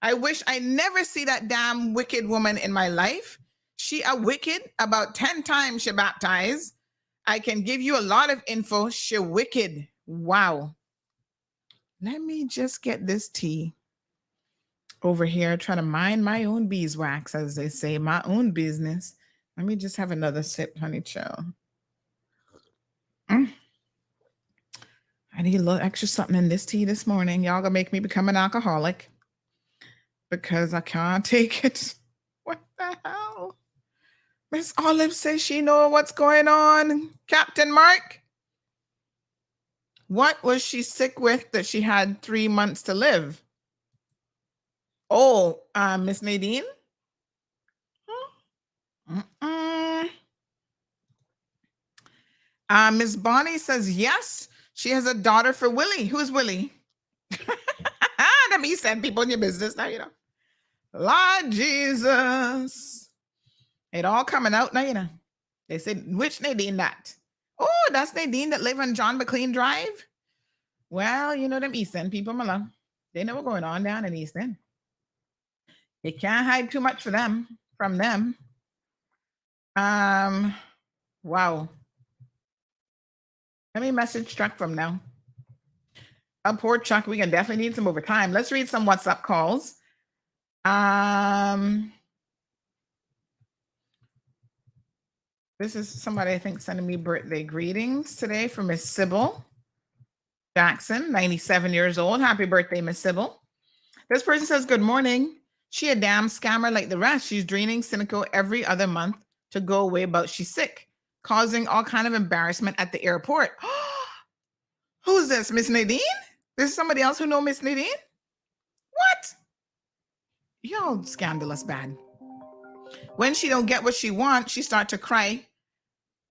I wish I never see that damn wicked woman in my life. She a wicked, about 10 times she baptized. I can give you a lot of info. She wicked. Wow. Let me just get this tea over here, trying to mind my own beeswax, as they say, my own business. Let me just have another sip, honey child. I need a little extra something in this tea this morning. Y'all gonna make me become an alcoholic, because I can't take it. What the hell? Miss Olive says she know what's going on. Captain Mark, what was she sick with that she had 3 months to live? Oh, Miss Nadine? Miss Bonnie says yes, she has a daughter for Willie. Who's Willie? Let me send people in your business now, Lord Jesus. It all coming out now, They said, which Nadine that? Oh, that's Nadine that live on John McLean Drive? Well, them East End people, Mala. They know what's going on down in East End. You can't hide too much from them. Wow. Let me message Chuck from now. Poor Chuck, we can definitely need some overtime. Let's read some WhatsApp calls. This is somebody I think sending me birthday greetings today from Miss Sybil Jackson, 97 years old. Happy birthday, Miss Sybil. This person says, good morning. She a damn scammer like the rest. She's draining Cynical every other month to go away, but she's sick, causing all kind of embarrassment at the airport. Who's this, Miss Nadine? This is somebody else who know Miss Nadine? What? Y'all scandalous bad. When she don't get what she wants, she start to cry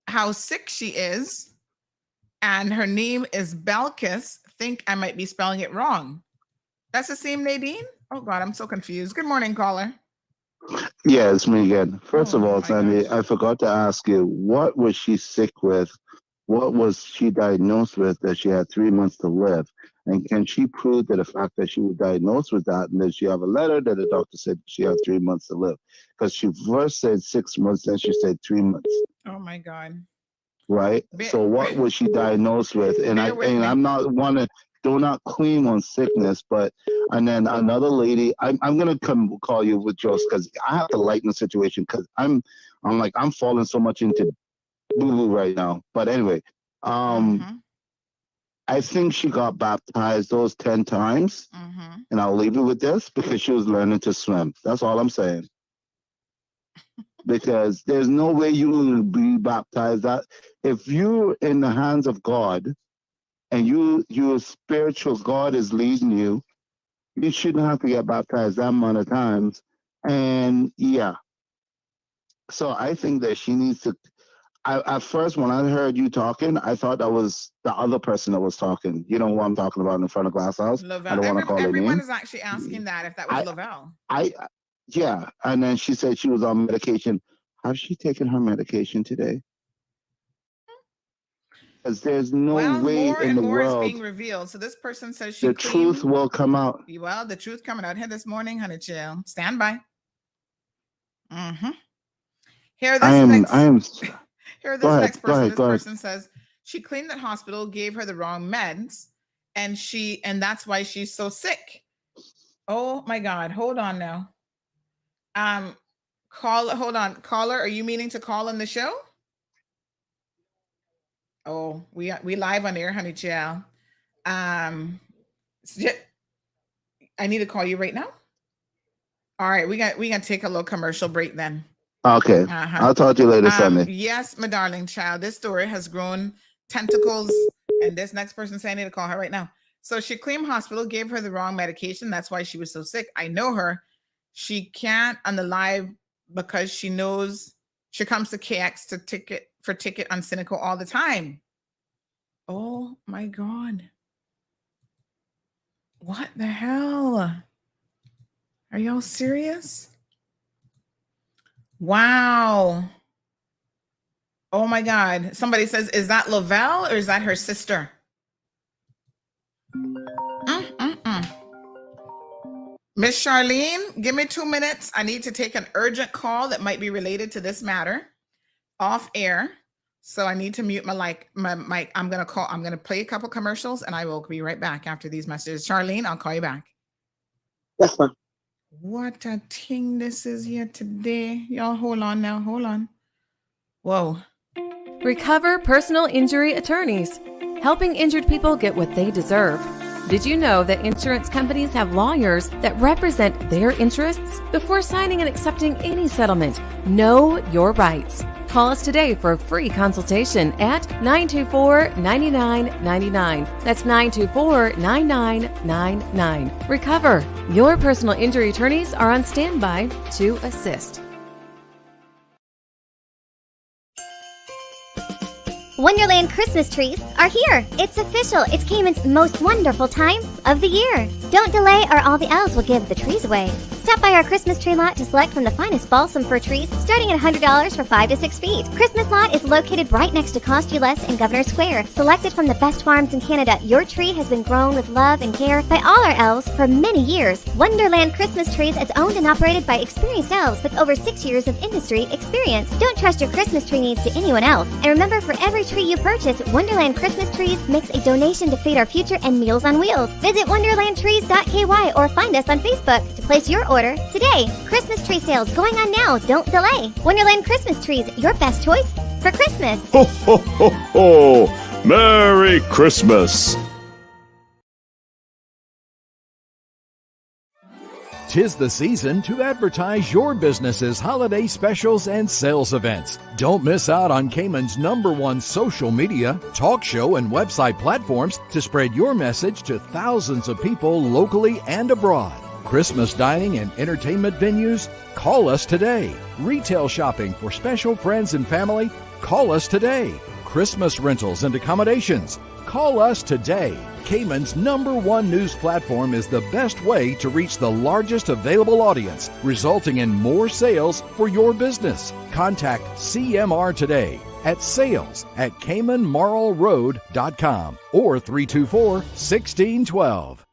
how sick she is. And her name is Belkis. Think I might be spelling it wrong. That's the same Nadine? Oh God, I'm so confused. Good morning, caller. Yeah, it's me again. First of all, Sandy, I forgot to ask you, what was she sick with? What was she diagnosed with that she had 3 months to live? And can she prove to the fact that she was diagnosed with that, and that she have a letter that the doctor said she had 3 months to live? Because she first said 6 months, then she said 3 months. Oh my God. Right? So what was she diagnosed with? And I'm not wanting do not claim on sickness. But and then another lady, I'm gonna come call you with jokes because I have to lighten the situation because I'm falling so much into boo boo right now. But anyway, I think she got baptized those 10 times, and I'll leave it with this because she was learning to swim. That's all I'm saying. Because there's no way you will be baptized. That if you're in the hands of God and your spiritual God is leading you, you shouldn't have to get baptized that amount of times. And yeah, so I think that she needs to. At first, when I heard you talking, I thought that was the other person that was talking. You know who I'm talking about in front of Glass House? Lavelle. I don't want to call her Everyone name. is actually asking that if that was Lavelle. Yeah, and then she said she was on medication. How's she taking her medication today? Because there's no way more in and the more world is being revealed. So this person says she the truth will come out. Well, the truth coming out here this morning, honey chill. Stand by. Here, this next person. This person says she cleaned that hospital, gave her the wrong meds, and that's why she's so sick. Oh my God! Hold on now. Hold on, caller. Are you meaning to call on the show? Oh, we live on air, honey child. I need to call you right now. All right, we got to take a little commercial break then. Okay, I'll talk to you later, Sunday. Yes, my darling child. This story has grown tentacles, and this next person saying I need to call her right now. So she claimed hospital gave her the wrong medication. That's why she was so sick. I know her. She can't on the live because she knows she comes to KX to ticket on Cynical all the time. Oh my God. What the hell? Are y'all serious? Wow. Oh my God. Somebody says, is that Lavelle or is that her sister? Miss Charlene, give me 2 minutes. I need to take an urgent call that might be related to this matter off air. So I need to mute my mic. I'm going to play a couple commercials and I will be right back after these messages. Charlene, I'll call you back. Yes, ma'am. What a thing this is here today. Y'all hold on now. Hold on. Whoa. Recover Personal Injury Attorneys, helping injured people get what they deserve. Did you know that insurance companies have lawyers that represent their interests? Before signing and accepting any settlement, know your rights. Call us today for a free consultation at 924-9999. That's 924-9999. Recover. Your personal injury attorneys are on standby to assist. Wonderland Christmas trees are here. It's official. It's Cayman's most wonderful time of the year. Don't delay or all the elves will give the trees away. Stop by our Christmas tree lot to select from the finest balsam fir trees, starting at $100 for 5 to 6 feet. Christmas lot is located right next to Cost You Less in Governor Square. Selected from the best farms in Canada, your tree has been grown with love and care by all our elves for many years. Wonderland Christmas Trees is owned and operated by experienced elves with over 6 years of industry experience. Don't trust your Christmas tree needs to anyone else. And remember, for every tree you purchase, Wonderland Christmas Trees makes a donation to Feed Our Future and Meals on Wheels. Visit wonderlandtrees.ky or find us on Facebook to place your order today. Christmas tree sales going on now. Don't delay. Wonderland Christmas Trees, your best choice for Christmas. Ho, ho, ho, ho! Merry Christmas! 'Tis the season to advertise your business's holiday specials and sales events. Don't miss out on Cayman's #1 social media, talk show, and website platforms to spread your message to thousands of people locally and abroad. Christmas dining and entertainment venues? Call us today. Retail shopping for special friends and family? Call us today. Christmas rentals and accommodations? Call us today. Cayman's #1 news platform is the best way to reach the largest available audience, resulting in more sales for your business. Contact CMR today at sales@caymanmarlroad.com or 324-1612.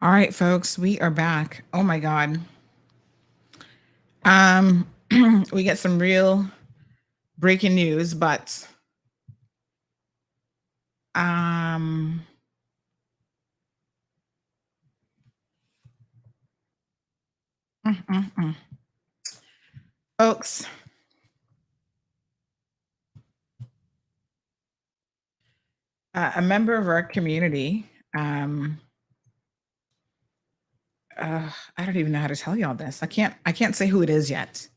All right, folks, we are back. Oh my God. We get some real breaking news, but Um, Folks, a member of our community, I don't even know how to tell y'all this. I can't say who it is yet,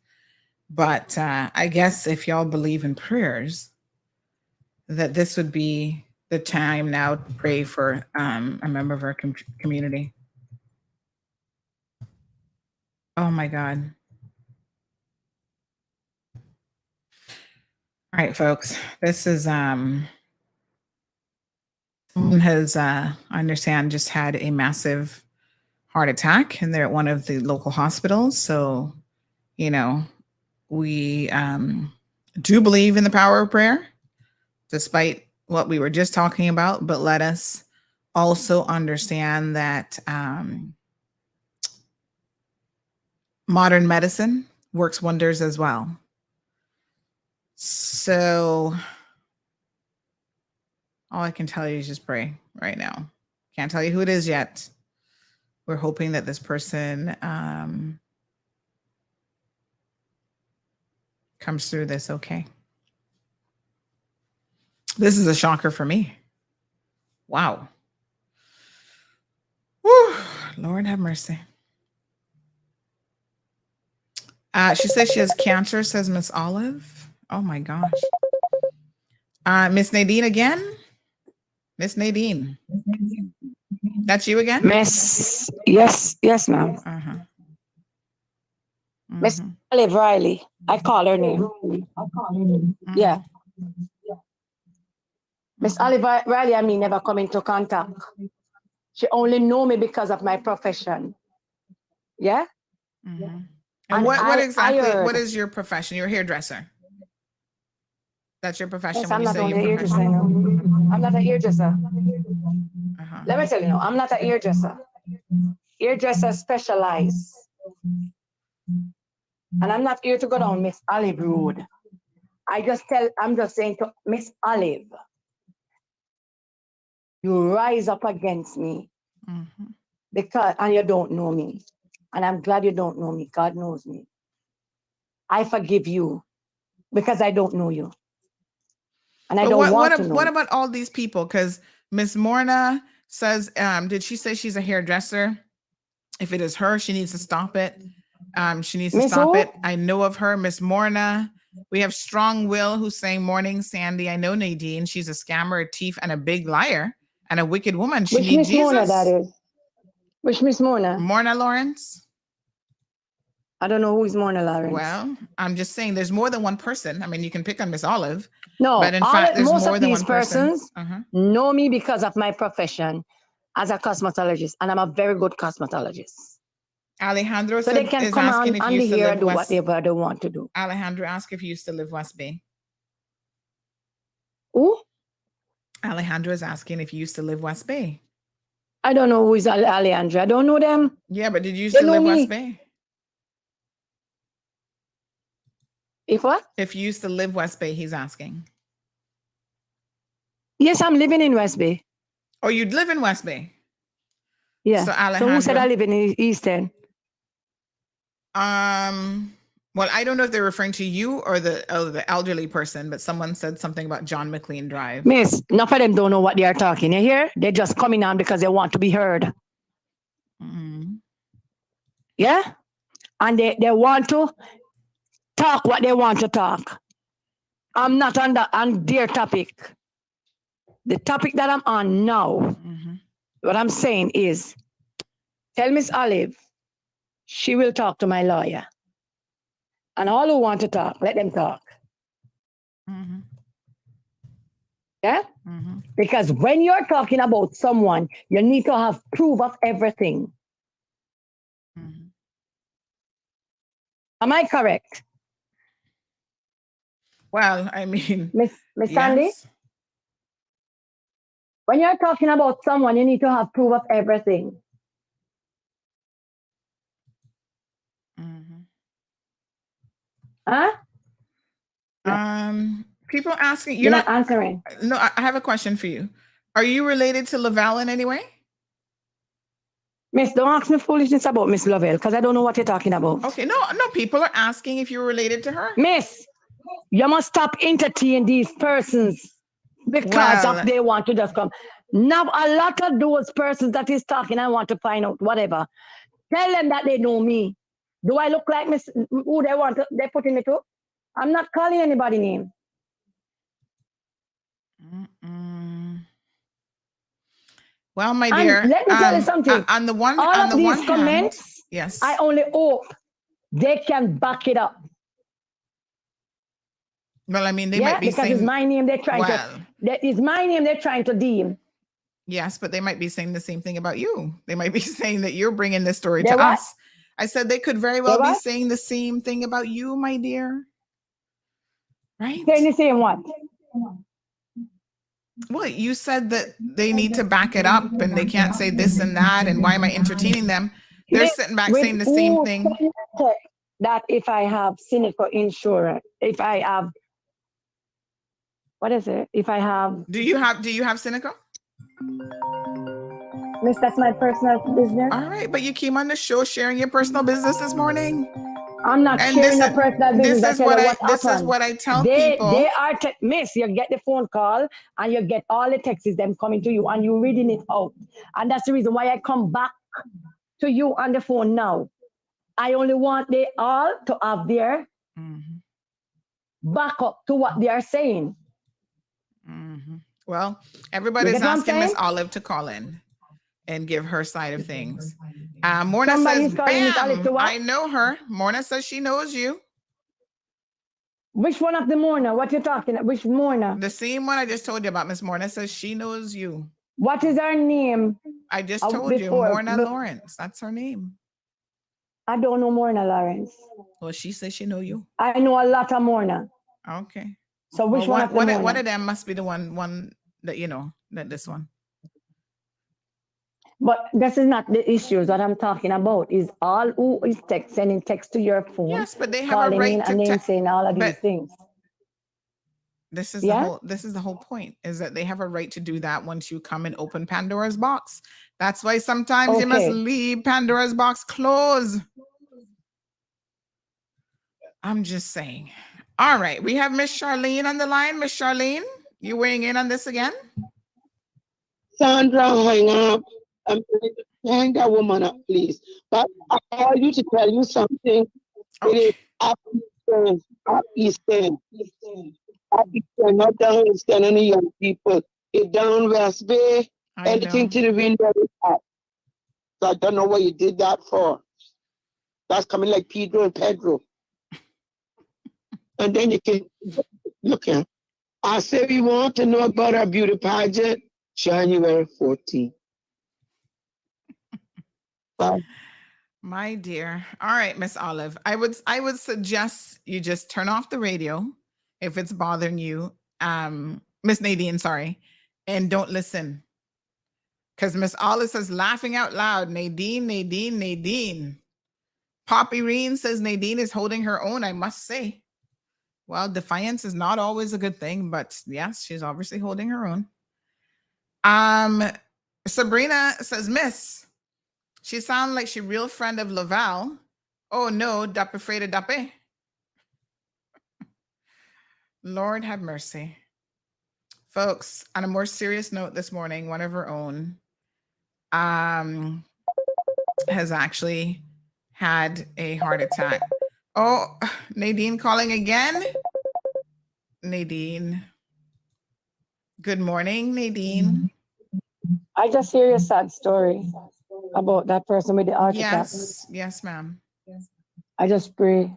but I guess if y'all believe in prayers, that this would be the time now to pray for a member of our community. Oh my God. All right, folks, this is someone has I understand just had a massive heart attack, and they're at one of the local hospitals. So, you know, we do believe in the power of prayer, despite what we were just talking about. But let us also understand that modern medicine works wonders as well. So all I can tell you is just pray right now. Can't tell you who it is yet. We're hoping that this person comes through this okay. This is a shocker for me. Wow. Whew. Lord have mercy. She says she has cancer, says Miss Olive. Oh my gosh. Miss Nadine again? Miss Nadine. That's you again? Miss, yes, ma'am. Uh-huh. Miss Olive Riley. I call her name. Yeah. Miss Olive Riley and me never come into contact. She only know me because of my profession. Yeah? And what exactly, what is your profession? You're a hairdresser. That's your profession? Yes, when I'm you not say only a your hairdresser. profession? I'm not a hairdresser. Let me tell you now, I'm not a hairdresser. Hairdresser specialize. And I'm not here to go down Miss Olive Road. I'm just saying to Miss Olive, you rise up against me because, and you don't know me. And I'm glad you don't know me. God knows me. I forgive you because I don't know you. And I don't want to know. What about all these people? Because Miss Morna says, did she say she's a hairdresser? If it is her, she needs to stop it. She needs to stop it. I know of her, Miss Morna. We have Strong Will who's saying, morning, Sandy. I know Nadine. She's a scammer, a thief, and a big liar, and a wicked woman. She needs Jesus. Miss Morna that is? Which Miss Morna? Morna Lawrence. I don't know who is Morna Lawrence. Well, I'm just saying there's more than one person. I mean, you can pick on Miss Olive. No, but in fact, there's most more of than these one person. persons know me because of my profession as a cosmetologist, and I'm a very good cosmetologist. Alejandro so they can come on the here and do whatever they want to do. Alejandro asked if you used to live West Bay. Who? Alejandro is asking if you used to live West Bay. I don't know who is Alejandro. I don't know them. Yeah, but did you used to live West Bay? If what? If you used to live West Bay, he's asking. Yes, I'm living in West Bay. Oh, you'd live in West Bay? Yeah. So Alejandro. So who said I live in Eastern? Well, I don't know if they're referring to you or the elderly person, but someone said something about John McLean Drive. Miss, enough of them don't know what they are talking. You hear? They're just coming on because they want to be heard. Yeah? And they want to talk what they want to talk. I'm not on their topic. The topic that I'm on now, what I'm saying is, tell Miss Olive, she will talk to my lawyer. And all who want to talk, let them talk. Yeah? Because when you're talking about someone, you need to have proof of everything. Am I correct? Well, I mean, Miss Sandy? When you're talking about someone, you need to have proof of everything. Huh? People asking, you're not answering. No, I have a question for you. Are you related to Lavelle in any way? Miss, don't ask me foolishness about Miss Lovell because I don't know what you're talking about. Okay, no, people are asking if you're related to her. Miss, you must stop entertaining these persons because of they want to just come. Now, a lot of those persons that is talking, I want to find out, whatever. Tell them that they know me. Do I look like Miss who they want to, they put in it to? I'm not calling anybody name. Well, my dear, let me tell you something. On the one, all on of the these one comments, hand, yes, I only hope they can back it up. Well, I mean, they yeah, might be because saying it's my name they're trying to. That is my name they're trying to deem. Yes, but they might be saying the same thing about you. They might be saying that you're bringing this story They to what? us. I said they could very well be saying the same thing about you, my dear. Right? Saying the same what? Well, you said that they need to back it up and they can't say this and that. And why am I entertaining them? They're sitting back saying the same thing. That if I have cynical insurance, if I have, what is it? If I have. Do you have cynical? Miss, that's my personal business. All right, but you came on the show sharing your personal business this morning. I'm not sharing a personal business. This is what I tell people. They are, Miss, you get the phone call and you get all the texts them coming to you and you reading it out. And that's the reason why I come back to you on the phone now. I only want they all to have their backup to what they are saying. Well, everybody's asking Miss Olive to call in and give her side of things. Morna says, bam, I know her. Morna says she knows you. Which one of the Morna? What you talking about? Which Morna? The same one I just told you about. Miss Morna says she knows you. What is her name? I just told you, Morna Lawrence. That's her name. I don't know Morna Lawrence. Well, she says she know you. I know a lot of Morna. Okay. So which one of the Morna? One of them must be the one that you know, that this one. But this is not the issues that I'm talking about. Is all who is sending text to your phone. Yes, but they have a right to and then saying all of these things. This is the whole point, is that they have a right to do that once you come and open Pandora's box. That's why sometimes you must leave Pandora's box closed. I'm just saying. All right, we have Miss Charlene on the line. Miss Charlene, you weighing in on this again? Sandra, hang up. Hang that woman up, please. But I call you to tell you something. It is up eastern, not down eastern, any young people. It's down West Bay. Anything to the window is up. So I don't know what you did that for. That's coming like Pedro and Pedro. And then you can look at. I say we want to know about our beauty pageant, January 14th. My dear. All right, Miss Olive. I would suggest you just turn off the radio if it's bothering you. Miss Nadine, sorry. And don't listen. Because Miss Olive says, laughing out loud, Nadine, Nadine, Nadine. Poppy Reen says Nadine is holding her own, I must say. Well, defiance is not always a good thing, but yes, she's obviously holding her own. Sabrina says, Miss, she sounds like she real friend of Laval. Oh no, dape afraid of dape. Lord have mercy. Folks, on a more serious note this morning, one of her own has actually had a heart attack. Oh, Nadine calling again. Nadine. Good morning, Nadine. I just hear your sad story about that person with the heart attack. Yes, ma'am. I just pray.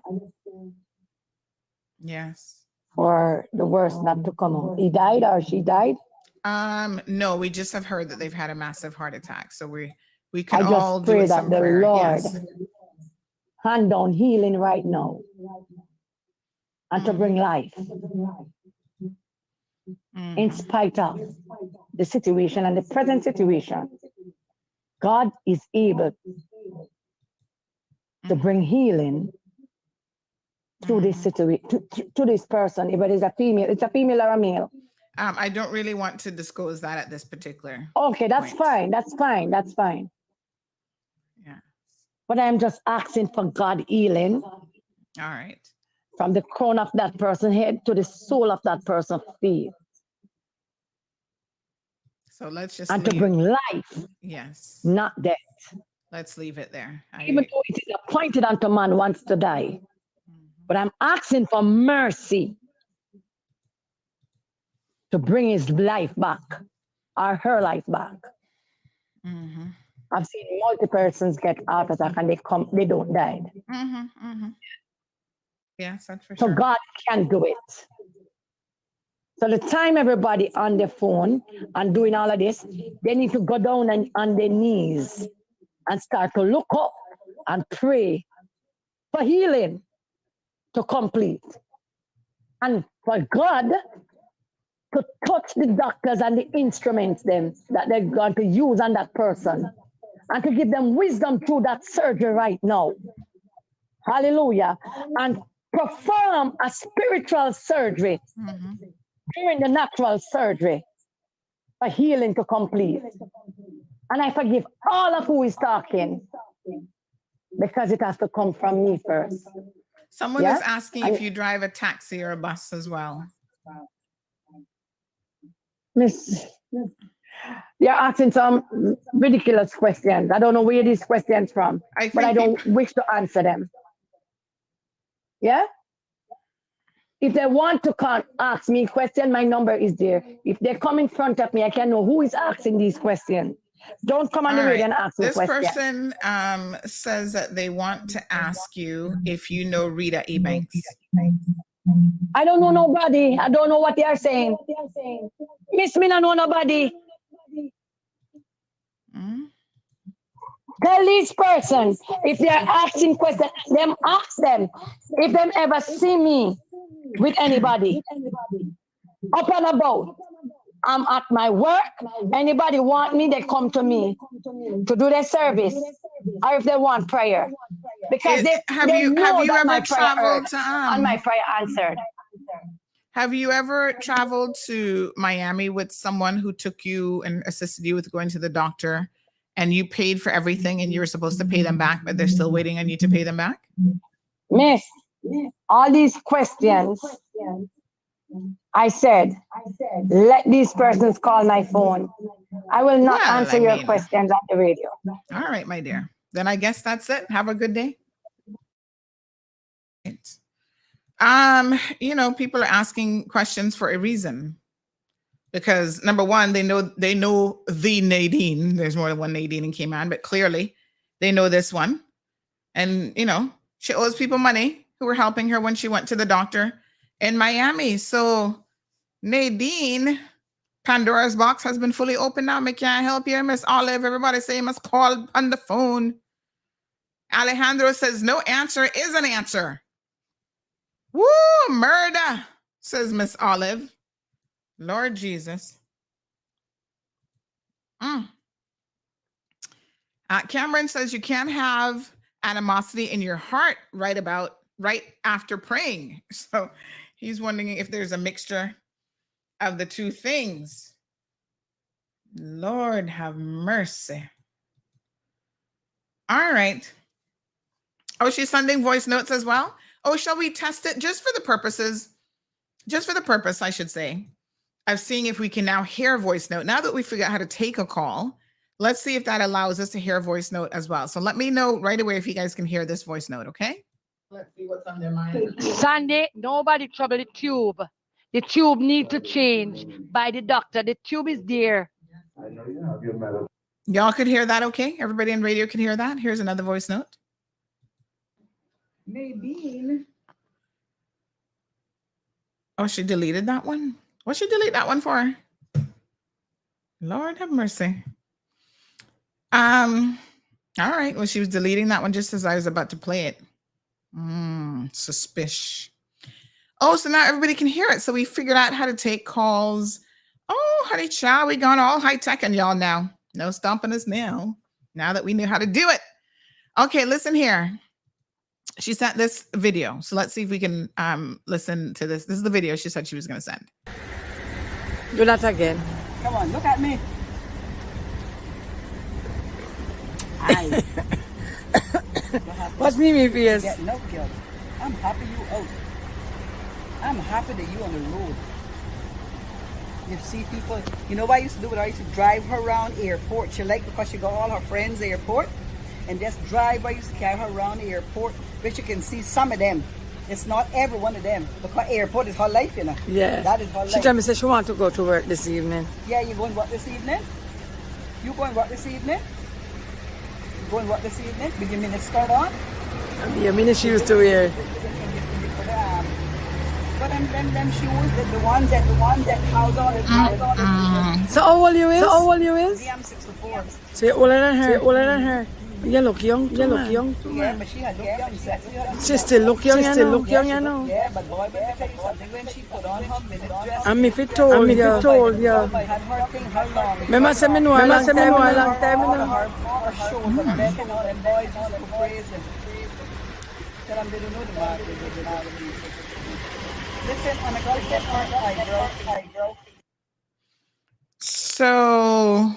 Yes. For the worst not to come out. He died or she died? No, we just have heard that they've had a massive heart attack. So we can I all just do pray some that the prayer. Lord Yes. hand down healing right now and to bring life in spite of the situation and the present situation. God is able to bring healing through this situation, to this person, if it is a female, it's a female or a male. I don't really want to disclose that at this particular. Okay, that's point. fine. That's fine. That's fine. Yeah. But I'm just asking for God healing. All right. From the crown of that person's head to the sole of that person's feet. So let's just and to bring life, yes, not death. Let's leave it there. Even though it is appointed unto man once to die. But I'm asking for mercy to bring his life back or her life back. Mm-hmm. I've seen multiple persons get heart attack and they don't die. Mm-hmm. Mm-hmm. Yes, that's for So sure. God can do it. So the time everybody on the phone and doing all of this, they need to go down and on their knees and start to look up and pray for healing to complete. And for God to touch the doctors and the instruments them that they're going to use on that person and to give them wisdom through that surgery right now. Hallelujah. And perform a spiritual surgery during the natural surgery for healing to complete. And I forgive all of who is talking because it has to come from me first. Someone is asking if you drive a taxi or a bus as well. Miss, they're asking some ridiculous questions. I don't know where these questions from, but I don't wish to answer them. Yeah? If they want to come ask me a question, my number is there. If they come in front of me, I can know who is asking these questions. Don't come on the radio and ask me questions. This person says that they want to ask you if you know Rita Ebanks. I don't know nobody. I don't know what they are saying. Miss me, I know nobody. Tell these persons, if they are asking questions, them ask them if them ever see me with anybody. Up and about. I'm at my work. Anybody want me, they come to me to do their service. Or if they want prayer. Because they know that my prayer heard and my prayer answered. Have you ever traveled to Miami with someone who took you and assisted you with going to the doctor and you paid for everything and you were supposed to pay them back, but they're still waiting on you to pay them back? Miss, all these questions, I said, let these persons call my phone. I will not answer your questions on the radio. All right, my dear. Then I guess that's it. Have a good day. You know, people are asking questions for a reason. Because number one, they know the Nadine. There's more than one Nadine in Cayman, but clearly they know this one. And, you know, she owes people money who were helping her when she went to the doctor in Miami. So Nadine, Pandora's box has been fully opened now. Me can't help you, Miss Olive. Everybody say you must call on the phone. Alejandro says no answer is an answer. Woo, murder, says Miss Olive. Lord Jesus. Cameron says you can't have animosity in your heart right after praying. So he's wondering if there's a mixture of the two things. Lord have mercy. All right. Oh, she's sending voice notes as well. Oh, shall we test it just for the purpose, I should say, of seeing if we can now hear a voice note. Now that we figured out how to take a call, let's see if that allows us to hear a voice note as well. So let me know right away if you guys can hear this voice note, okay? Let's see what's on their mind. Sunday, nobody trouble the tube. The tube need to change by the doctor. The tube is there. I know you have your medal. Y'all could hear that, okay? Everybody on radio can hear that. Here's another voice note. Nadine. Oh, she deleted that one? What'd she delete that one for? Lord have mercy. All right. Well, she was deleting that one just as I was about to play it. Suspicious. Oh, so now everybody can hear it. So we figured out how to take calls. Oh, honey child, we gone all high tech on y'all now. No stomping us now. Now that we knew how to do it. Okay, listen here. She sent this video. So let's see if we can listen to this. This is the video she said she was going to send. Do that again. Come on, look at me. Aye. What's me face? Getting out, girl. I'm happy you out. I'm happy that you on the road. You see people, you know what I used to do? I used to drive her around airport. She liked because she got all her friends airport. And just drive, I used to carry her around the airport, which you can see some of them. It's not every one of them, because airport is her life, you know. Yeah. That is her life. She told me say she want to go to work this evening. Yeah, you going to work this evening? You going to work this evening? You going to work this evening? With your mini skirt on? Your mini shoes to wear. But them shoes, the ones that house on it. So how old you is? Yeah, I'm 64. So you're older than her. You look young. Yeah, but she had young sexy. She still look young, you know. Yeah, but boy, let me tell you something. When she put on her mini dress, And me fit told you. had her thing, her long. Remember say me know a long time, you know. Her shoulder back and all them boys used to go crazy. Tell them they don't know the market. Listen, I'm going to get her eyebrow. So,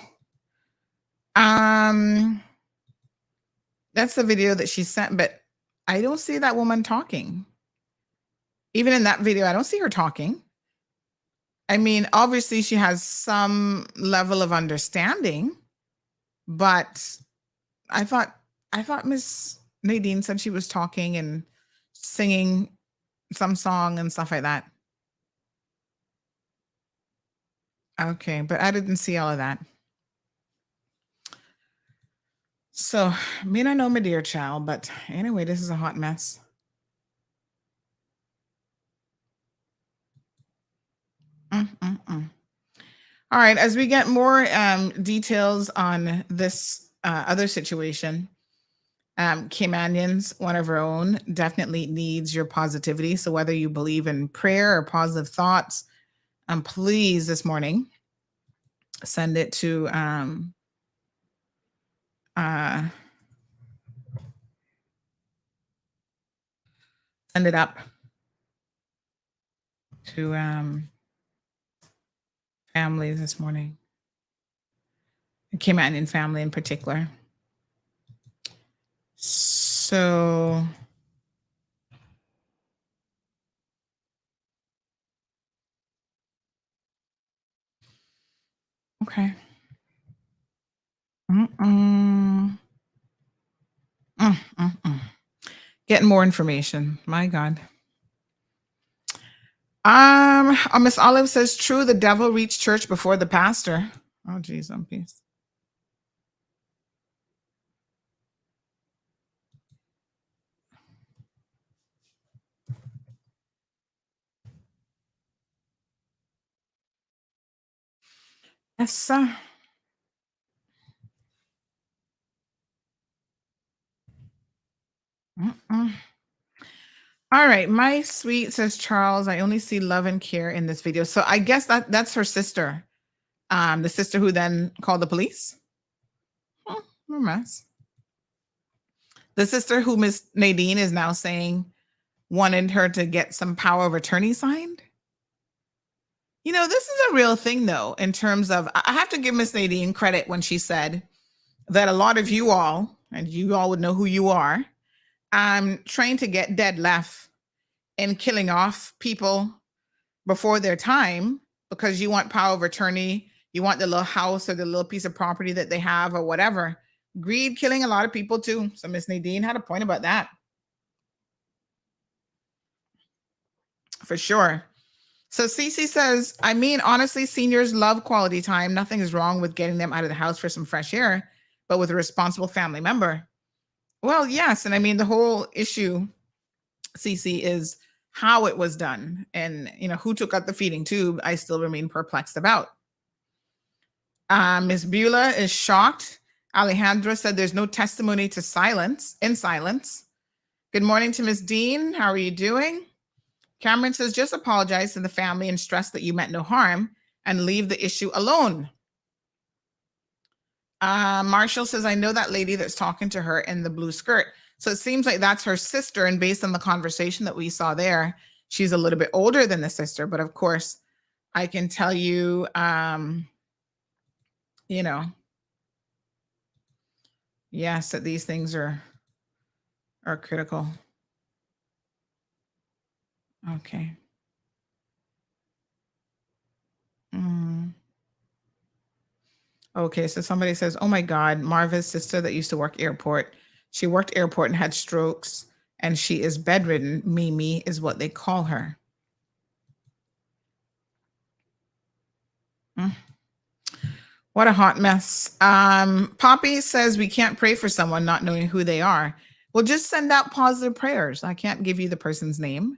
that's the video that she sent, but I don't see that woman talking. Even in that video, I don't see her talking. I mean, obviously she has some level of understanding, but I thought Miss Nadine said she was talking and singing some song and stuff like that. Okay, but I didn't see all of that. So, me not know my dear child, but anyway, this is a hot mess. All right, as we get more details on this other situation, Caymanians, one of our own, definitely needs your positivity. So whether you believe in prayer or positive thoughts, please this morning send it to send it up to families this morning. The Caymanian family in particular. So okay. Getting more information. My God. Miss Olive says, true, the devil reached church before the pastor. Oh, geez, on peace. Yes, sir. All right, my sweet, says Charles, I only see love and care in this video. So I guess that's her sister, the sister who then called the police. What a mess. The sister who Miss Nadine is now saying wanted her to get some power of attorney signed. You know, this is a real thing, though, in terms of, I have to give Miss Nadine credit when she said that a lot of you all, and you all would know who you are, trying to get dead left and killing off people before their time because you want power of attorney, you want the little house or the little piece of property that they have or whatever. Greed killing a lot of people too. So Miss Nadine had a point about that. For sure. So Cece says, I mean, honestly, seniors love quality time. Nothing is wrong with getting them out of the house for some fresh air, but with a responsible family member. Well, yes. And I mean, the whole issue, Cece, is how it was done. And, you know, who took out the feeding tube, I still remain perplexed about. Ms. Beulah is shocked. Alejandra said there's no testimony to silence. Good morning to Ms. Dean. How are you doing? Cameron says, just apologize to the family and stress that you meant no harm and leave the issue alone. Marshall says, I know that lady that's talking to her in the blue skirt. So it seems like that's her sister. And based on the conversation that we saw there, she's a little bit older than the sister. But of course, I can tell you, yes, that these things are critical. Okay. Okay, so somebody says, oh my God, Marva's sister that used to work airport. She worked airport and had strokes, and she is bedridden. Mimi is what they call her. What a hot mess. Poppy says we can't pray for someone not knowing who they are. Well, just send out positive prayers. I can't give you the person's name.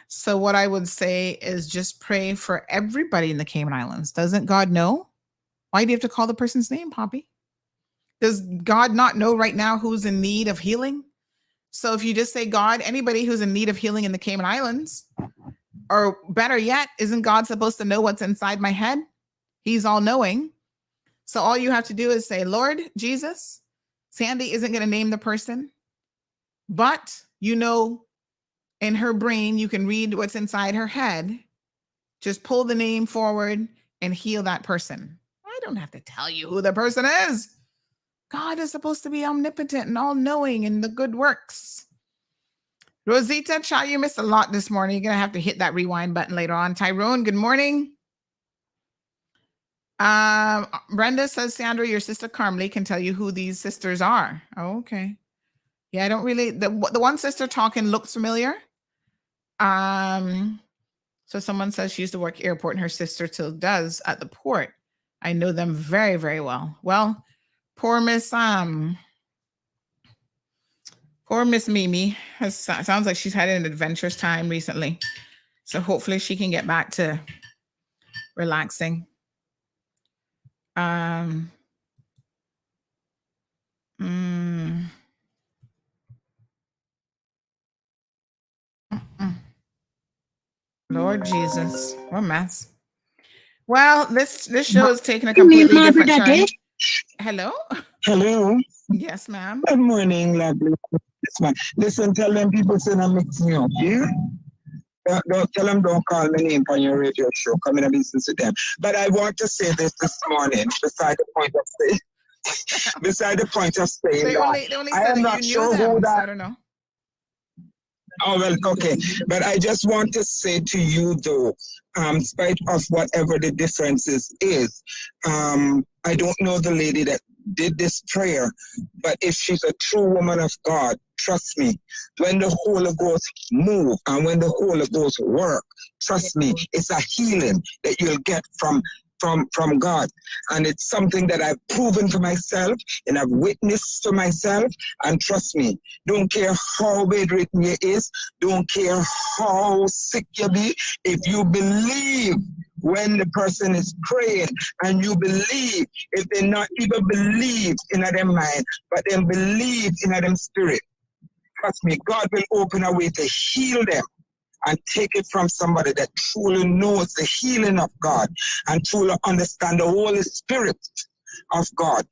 So what I would say is just pray for everybody in the Cayman Islands. Doesn't God know? Why do you have to call the person's name, Poppy? Does God not know right now who's in need of healing? So if you just say, God, anybody who's in need of healing in the Cayman Islands, or better yet, isn't God supposed to know what's inside my head? He's all knowing. So all you have to do is say, Lord Jesus, Sandy isn't going to name the person, but in her brain, you can read what's inside her head. Just pull the name forward and heal that person. I don't have to tell you who the person is. God is supposed to be omnipotent and all-knowing in the good works. Rosita Cha, you missed a lot this morning. You're going to have to hit that rewind button later on. Tyrone, good morning. Brenda says, Sandra, your sister Carmely can tell you who these sisters are. Oh, okay. Yeah, I don't really, the one sister talking looks familiar. So someone says she used to work airport and her sister still does at the port. I know them very, very well. Well, poor Miss Mimi sounds like she's had an adventurous time recently. So hopefully she can get back to relaxing. Lord Jesus, what a mess. Well, this show is taking a completely different turn. Hello? Hello? Yes, ma'am. Good morning, lovely. Listen, tell them people say I'm mixing up, yeah? Don't tell them don't call my name on your radio show. Come in and listen to them. But I want to say this morning, beside the point of saying They only I said am that not you knew sure them, who so that. I don't know. Oh, well, okay. But I just want to say to you, though, in spite of whatever the differences is, I don't know the lady that did this prayer, but if she's a true woman of God, trust me, when the Holy Ghost move and when the Holy Ghost work, trust me, it's a healing that you'll get from God. And it's something that I've proven to myself and I've witnessed to myself. And trust me, don't care how bedridden you is, don't care how sick you be, if you believe when the person is praying and you believe, if they not even believe in their mind, but then believe in their spirit, trust me, God will open a way to heal them and take it from somebody that truly knows the healing of God and truly understand the Holy Spirit of God.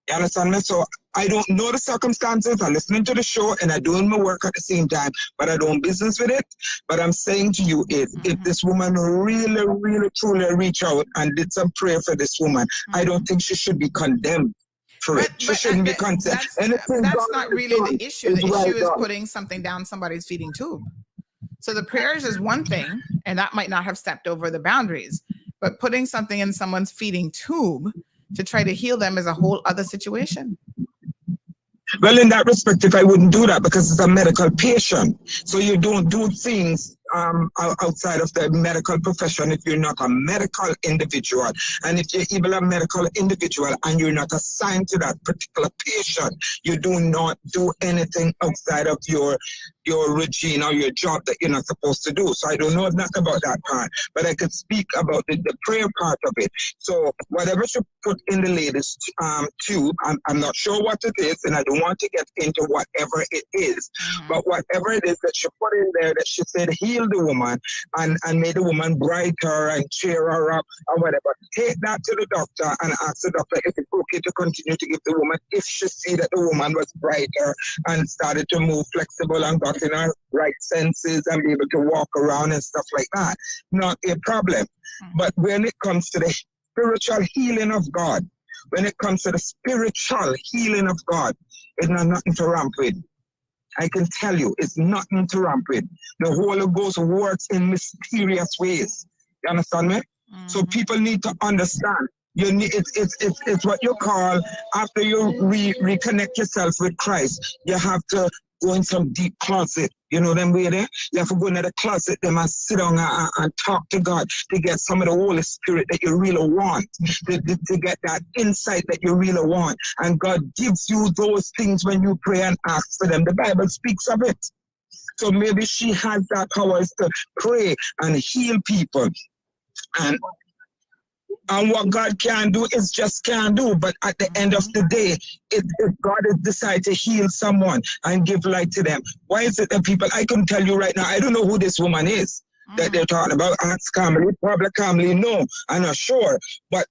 You understand me? So I don't know the circumstances. I'm listening to the show and I'm doing my work at the same time, but I don't business with it. But I'm saying to you is if this woman really, really, truly reach out and did some prayer for this woman, I don't think she should be condemned for it. She shouldn't be condemned. That's not really the issue. The issue is putting something down somebody's feeding tube. So the prayers is one thing, and that might not have stepped over the boundaries, but putting something in someone's feeding tube to try to heal them is a whole other situation. Well, in that respect, if I wouldn't do that because it's a medical patient, so you don't do things outside of the medical profession if you're not a medical individual. And if you're even a medical individual and you're not assigned to that particular patient, you do not do anything outside of your routine or your job that you're not supposed to do. So I don't know nothing about that part, but I could speak about the prayer part of it. So whatever she put in the lady's tube, I'm not sure what it is, and I don't want to get into whatever it is, but whatever it is that she put in there that she said heal the woman and made the woman brighter and cheer her up or whatever, take that to the doctor and ask the doctor if it's okay to continue to give the woman if she see that the woman was brighter and started to move flexible and got back in our right senses and be able to walk around and stuff like that. Not a problem. But when it comes to the spiritual healing of God, when it comes to the spiritual healing of God, it's not nothing to ramp with. I can tell you, it's nothing to ramp with. The Holy Ghost works in mysterious ways. You understand me? So people need to understand. You need it's what you call, after you reconnect yourself with Christ, you have to go in some deep closet. You know them way there? You have to go into the closet them and sit down and talk to God to get some of the Holy Spirit that you really want, to get that insight that you really want. And God gives you those things when you pray and ask for them. The Bible speaks of it. So maybe she has that power to pray and heal people. And what God can do is just can do. But at the end of the day, if God has decided to heal someone and give light to them, why is it that people, I can tell you right now, I don't know who this woman is that they're talking about. Ask Carmely, probably Carmely, no, I'm not sure. But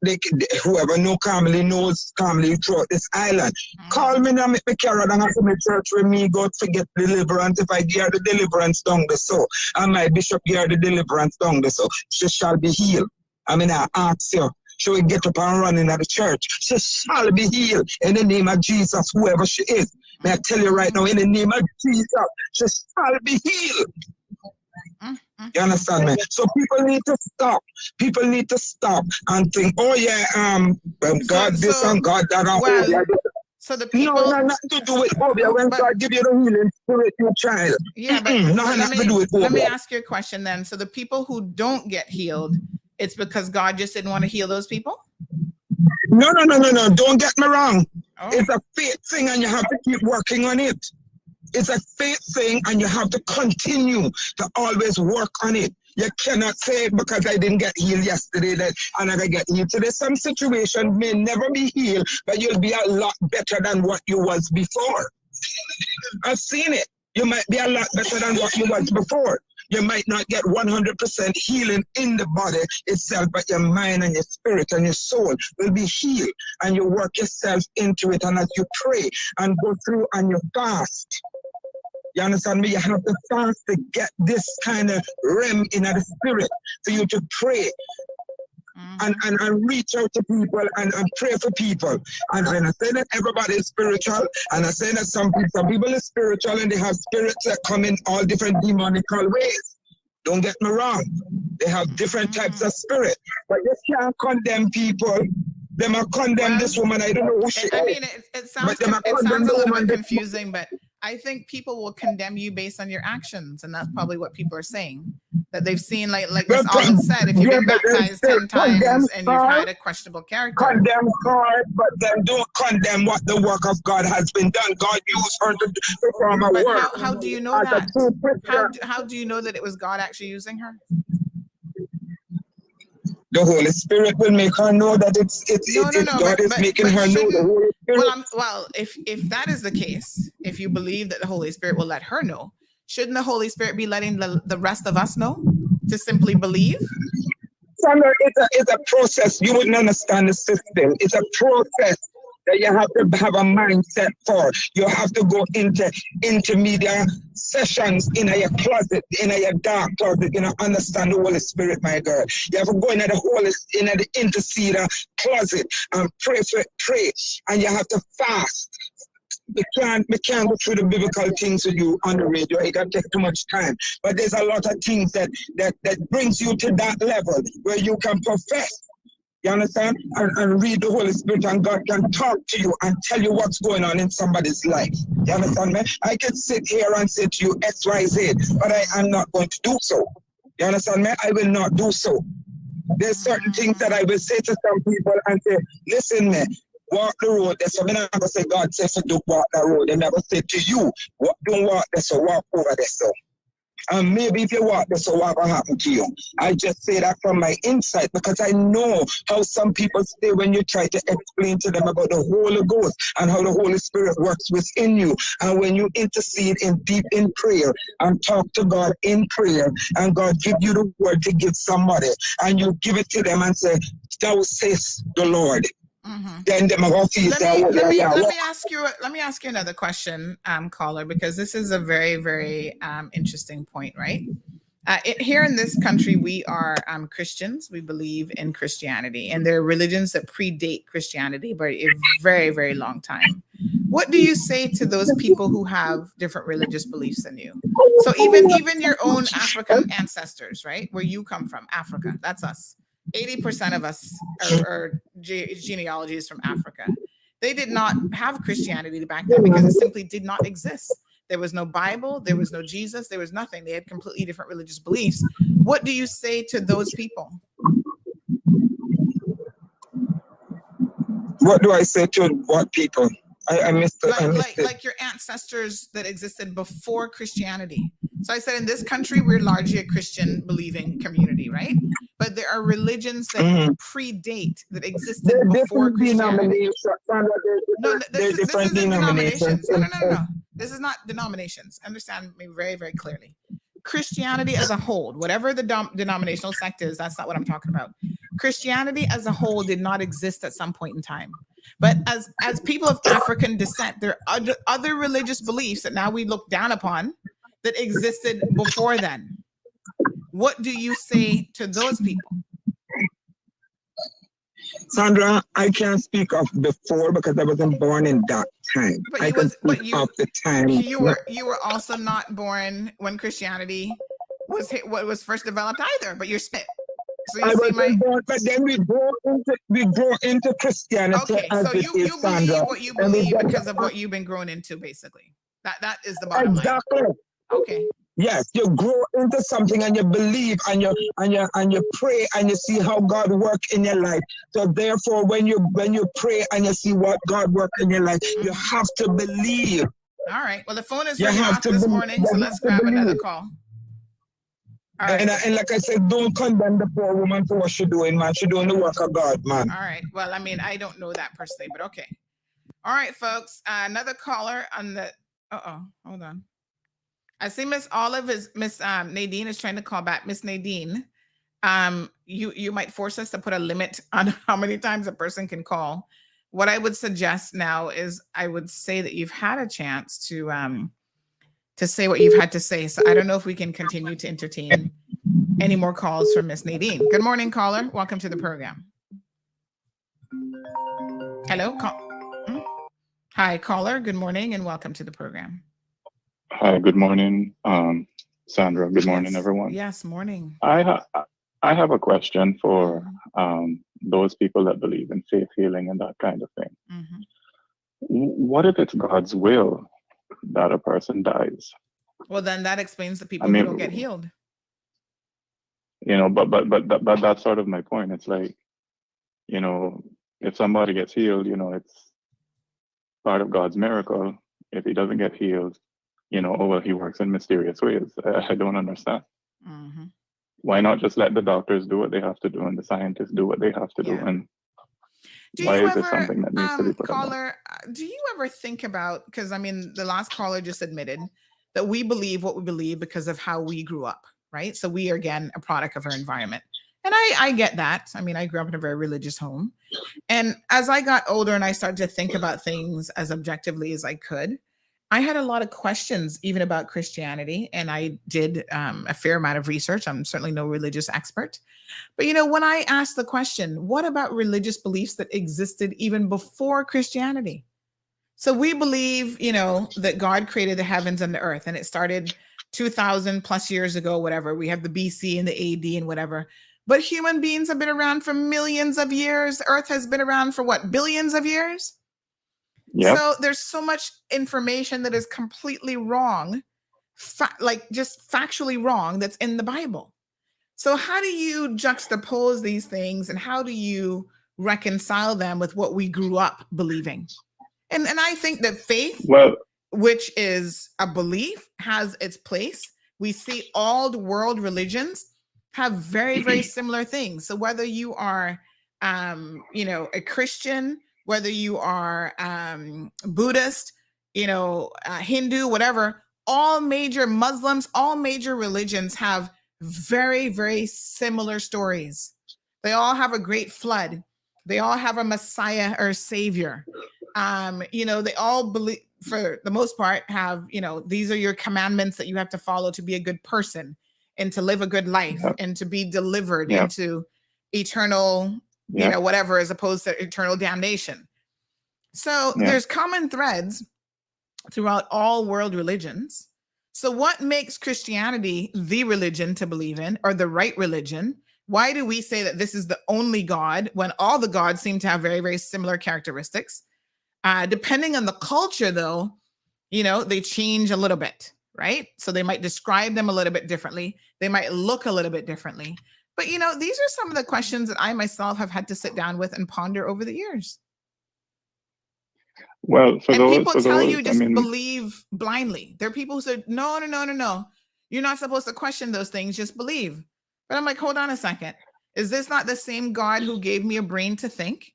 whoever know Carmely knows Carmely throughout this island. Call me now, make me carry down to my church with me, God forget deliverance. If I give the deliverance down the so, and my bishop give the deliverance down the so, she shall be healed. I mean, I ask you, shall we get up and run in at the church? She shall be healed in the name of Jesus, whoever she is. May I tell you right now, in the name of Jesus, she shall be healed. You understand me? So people need to stop. People need to stop and think, oh yeah, God this and God that and well, so the people... No, nothing to do with phobia. When God give you the healing spirit, you child. Yeah, but nothing to do with phobia. Let me ask you a question then. So the people who don't get healed, it's because God just didn't want to heal those people? No. Don't get me wrong. Oh. It's a faith thing and you have to keep working on it. It's a faith thing and you have to continue to always work on it. You cannot say because I didn't get healed yesterday that I'm not going to get healed today. Some situation may never be healed, but you'll be a lot better than what you was before. I've seen it. You might be a lot better than what you was before. You might not get 100% healing in the body itself, but your mind and your spirit and your soul will be healed. And you work yourself into it. And as you pray and go through and you fast, you understand me? You have to fast to get this kind of realm in the spirit for you to pray. And reach out to people and pray for people. And I say that everybody is spiritual, and I say that some people are spiritual and they have spirits that come in all different demonical ways. Don't get me wrong. They have different types of spirit. But you can't condemn people. They might condemn this woman. I don't know who she is. I mean, it sounds a little bit confusing, but I think people will condemn you based on your actions. And that's probably what people are saying. That they've seen, like Miss Alden said, if you've been baptized 10 times and you've had a questionable character. Condemn God, but then don't condemn what the work of God has been done. God used her to perform a work. How do you know that? How do you know that it was God actually using her? The Holy Spirit will make her know that God is making her know the Holy Spirit. Well, if that is the case, if you believe that the Holy Spirit will let her know, shouldn't the Holy Spirit be letting the rest of us know to simply believe? Sandra, it's a process. You wouldn't understand the system. It's a process that you have to have a mindset for. You have to go into intermediate sessions in your closet, in your dark closet, understand the Holy Spirit, my girl. You have to go into the interceder closet and pray, and you have to fast. We can't go through the biblical things with you on the radio. It can take too much time. But there's a lot of things that brings you to that level where you can profess. You understand? And read the Holy Spirit, and God can talk to you and tell you what's going on in somebody's life. You understand me? I can sit here and say to you X, Y, Z, but I am not going to do so. You understand me? I will not do so. There's certain things that I will say to some people and say, listen, man, walk the road. That's what I'm not going to say. God says to do walk that road. They never say to you, don't walk there, so walk over there, so. And maybe if you walk this, so what will happen to you? I just say that from my insight because I know how some people stay when you try to explain to them about the Holy Ghost and how the Holy Spirit works within you. And when you intercede deep in prayer and talk to God in prayer, and God give you the word to give somebody, and you give it to them and say, thou says the Lord. Then them go feel Let me ask you another question, caller, because this is a very, very interesting point, right? Here in this country, we are Christians. We believe in Christianity, and there are religions that predate Christianity by a very, very long time. What do you say to those people who have different religious beliefs than you? So even your own African ancestors, right, where you come from, Africa, that's us. 80% of us are genealogy is from Africa. They did not have Christianity back then because it simply did not exist. There was no Bible, there was no Jesus, there was nothing. They had completely different religious beliefs. What do you say to those people? What do I say to what people? I missed it. Like your ancestors that existed before Christianity. So I said in this country, we're largely a Christian believing community, right? But there are religions that predate, that existed before Christianity. No, this isn't denominations. No. This is not denominations. Understand me very, very clearly. Christianity as a whole, whatever the denominational sect is, that's not what I'm talking about. Christianity as a whole did not exist at some point in time. But as people of African descent, there are other religious beliefs that now we look down upon that existed before then. What do you say to those people? Sandra, I can't speak of before because I wasn't born in that time. But I can speak of the time. You were also not born when Christianity was first developed either. But you're spit. So you see born, but then we grow into Christianity. Okay, so you believe what you believe because of what you've been grown into, basically. That is the bottom line. Okay. Yes, you grow into something and you believe and you pray and you see how God works in your life. So therefore, when you pray and you see what God works in your life, you have to believe. All right. Well, the phone is ringing off this morning, so let's grab another call. All right. And like I said, don't condemn the poor woman for what she's doing, man. She's doing the work of God, man. All right. Well, I mean, I don't know that personally, but okay. All right, folks. Another caller on the. Hold on. I see Miss Nadine is trying to call back. Miss Nadine, you might force us to put a limit on how many times a person can call. What I would suggest now is I would say that you've had a chance to say what you've had to say. So I don't know if we can continue to entertain any more calls from Miss Nadine. Good morning, caller. Welcome to the program. Hello. Hi, caller. Good morning and welcome to the program. Hi, good morning, Sandra. Good morning, everyone. Yes, morning. I have a question for those people that believe in faith healing and that kind of thing. Mm-hmm. What if it's God's will that a person dies? Well, then that explains the people who don't get healed. You know, but that's sort of my point. It's like, you know, if somebody gets healed, you know, it's part of God's miracle. If he doesn't get healed, you know, well, he works in mysterious ways. I don't understand. Mm-hmm. Why not just let the doctors do what they have to do and the scientists do what they have to do? And why is this something that needs to be put on? Caller, do you ever think about, because I mean, the last caller just admitted that we believe what we believe because of how we grew up, right? So we are, again, a product of our environment. And I get that. I mean, I grew up in a very religious home. And as I got older and I started to think about things as objectively as I could, I had a lot of questions even about Christianity, and I did a fair amount of research. I'm certainly no religious expert. But, you know, when I asked the question, what about religious beliefs that existed even before Christianity? So we believe, you know, that God created the heavens and the earth, and it started 2,000 plus years ago, whatever. We have the BC and the AD and whatever. But human beings have been around for millions of years. The earth has been around for what, billions of years? Yep. So there's so much information that is completely wrong, like just factually wrong, that's in the Bible. So how do you juxtapose these things and how do you reconcile them with what we grew up believing? And I think that faith, which is a belief, has its place. We see all the world religions have very, very similar things. So whether you are, you know, a Christian, whether you are Buddhist, you know, Hindu, whatever, all major Muslims, all major religions have very, very similar stories. They all have a great flood. They all have a Messiah or Savior. They all believe, for the most part, have, these are your commandments that you have to follow to be a good person and to live a good life and to be delivered into eternal, whatever, as opposed to eternal damnation. So there's common threads throughout all world religions. So what makes Christianity the religion to believe in, or the right religion? Why do we say that this is the only God when all the gods seem to have very, very similar characteristics? Depending on the culture, though, they change a little bit, right? So they might describe them a little bit differently. They might look a little bit differently. But, these are some of the questions that I myself have had to sit down with and ponder over the years. Well, People tell you just believe blindly. There are people who say, no. You're not supposed to question those things, just believe. But I'm like, hold on a second. Is this not the same God who gave me a brain to think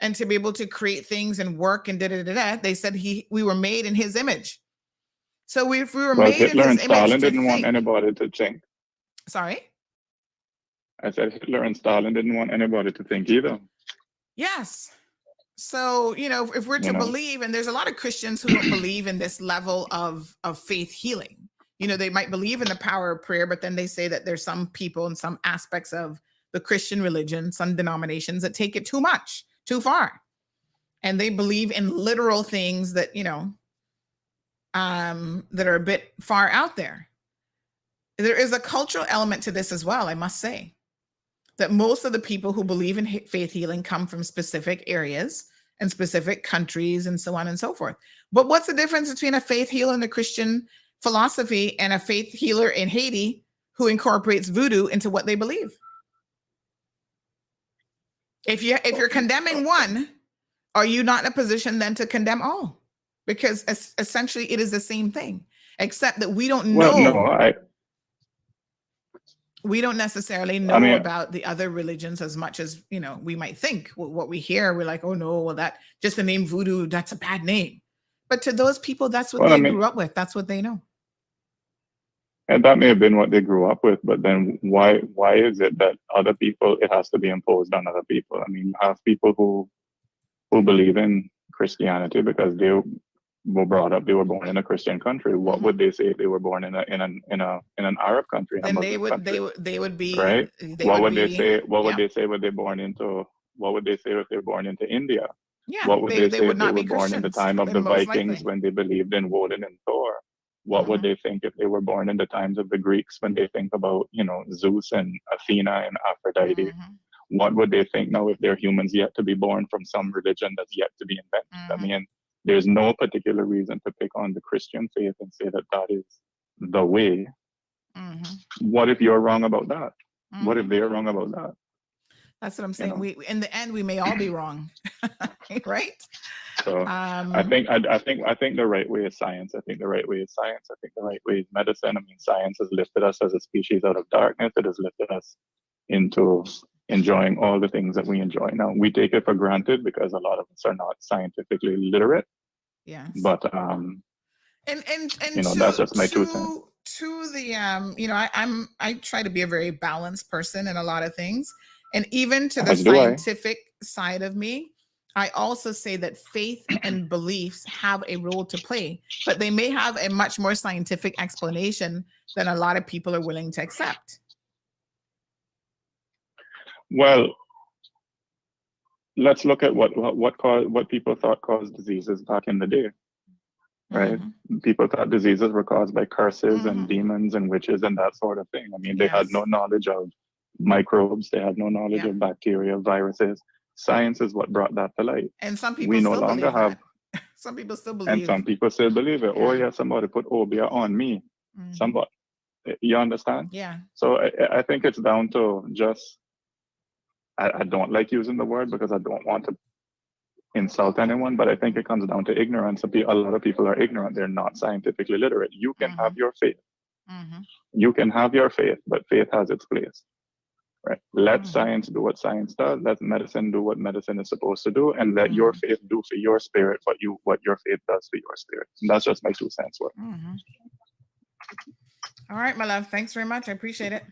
and to be able to create things and work and da-da-da-da? They said we were made in his image. So if we were made Hitler in and his image Stalin to didn't want think. anybody to think. Sorry? I said Hitler and Stalin didn't want anybody to think either. Yes. So, if we're to believe, and there's a lot of Christians who don't believe in this level of faith healing. They might believe in the power of prayer, but then they say that there's some people and some aspects of the Christian religion, some denominations that take it too much, too far. And they believe in literal things that, that are a bit far out there. There is a cultural element to this as well, I must say. That most of the people who believe in faith healing come from specific areas and specific countries and so on and so forth. But what's the difference between a faith healer in the Christian philosophy and a faith healer in Haiti who incorporates voodoo into what they believe? If you're condemning one, are you not in a position then to condemn all? Because essentially it is the same thing, except that we don't know. Well, no, we don't necessarily know about the other religions as much as, we might think. What we hear, we're like, oh no, well, that just the name voodoo, that's a bad name. But to those people, that's what they grew up with. That's what they know. And that may have been what they grew up with, but then why is it that other people, it has to be imposed on other people? I mean, you have people who believe in Christianity because they were brought up, they were born in a Christian country. What would they say if they were born in an Arab country? And they would be right. What would they say? What would yeah. they say? Were they born into? What would they say if they're born into India? Yeah, what would they say would if they not were be born in the Christians, time of the most Vikings likely. when they believed in Woden and Thor? What would they think if they were born in the times of the Greeks when they think about, Zeus and Athena and Aphrodite? What would they think now if they're humans yet to be born from some religion that's yet to be invented? I mean, there's no particular reason to pick on the Christian faith and say that that is the way. What if you're wrong about that? What if they're wrong about that? That's what I'm saying. We in the end, we may all be wrong, right? So I think the right way is science. I think the right way is science. I think the right way is medicine. I mean, science has lifted us as a species out of darkness. It has lifted us into enjoying all the things that we enjoy now. We take it for granted because a lot of us are not scientifically literate. Yeah. But and that's just my 2 cents. To the I try to be a very balanced person in a lot of things, and even to the scientific side of me, I also say that faith and beliefs have a role to play, but they may have a much more scientific explanation than a lot of people are willing to accept. Well, let's look at what people thought caused diseases back in the day. Right? People thought diseases were caused by curses and demons and witches and that sort of thing. I mean, they had no knowledge of microbes. They had no knowledge of bacteria, viruses. Science is what brought that to light. And some people we no still longer believe have. That. Some people still believe. And some people still believe it. Oh yeah, somebody put obia on me. Somebody, you understand? Yeah. So I think it's down to just. I don't like using the word because I don't want to insult anyone, but I think it comes down to ignorance. A lot of people are ignorant. They're not scientifically literate. You can have your faith. You can have your faith, but faith has its place. Right? Let science do what science does. Let medicine do what medicine is supposed to do, and let your faith do for your spirit what your faith does for your spirit. And that's just my 2 cents worth. All right, my love. Thanks very much. I appreciate it.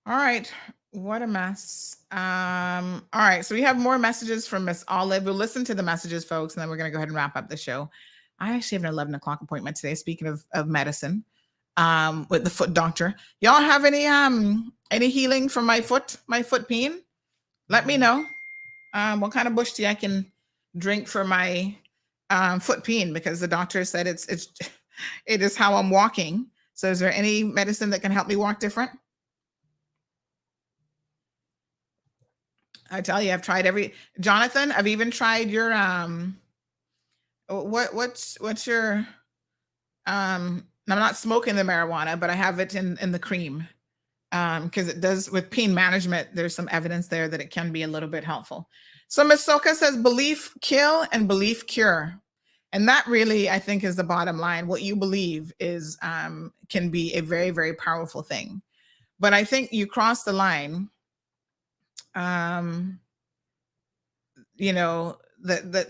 All right. What a mess. All right. So we have more messages from Miss Olive. We'll listen to the messages, folks, and then we're going to go ahead and wrap up the show. I actually have an 11 o'clock appointment today, speaking of medicine, with the foot doctor. Y'all have any healing from my foot pain? Let me know. What kind of bush tea I can drink for my foot pain, because the doctor said it is how I'm walking. So is there any medicine that can help me walk different? I tell you, I've tried Jonathan, I've even tried your what's your I'm not smoking the marijuana, but I have it in the cream. Because it does, with pain management, there's some evidence there that it can be a little bit helpful. So Ms. Soka says belief kill and belief cure. And that really, I think, is the bottom line. What you believe is can be a very, very powerful thing. But I think you cross the line, that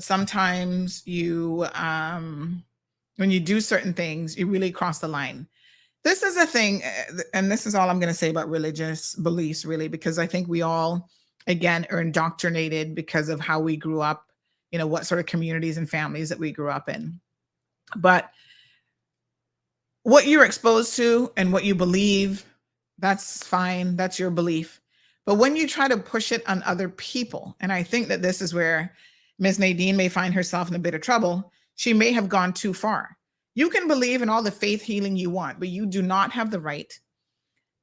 sometimes you, when you do certain things, you really cross the line. This is a thing, and this is all I'm going to say about religious beliefs, really, because I think we all, again, are indoctrinated because of how we grew up, what sort of communities and families that we grew up in. But what you're exposed to and what you believe, that's fine. That's your belief. But when you try to push it on other people, and I think that this is where Ms. Nadine may find herself in a bit of trouble, she may have gone too far. You can believe in all the faith healing you want, but you do not have the right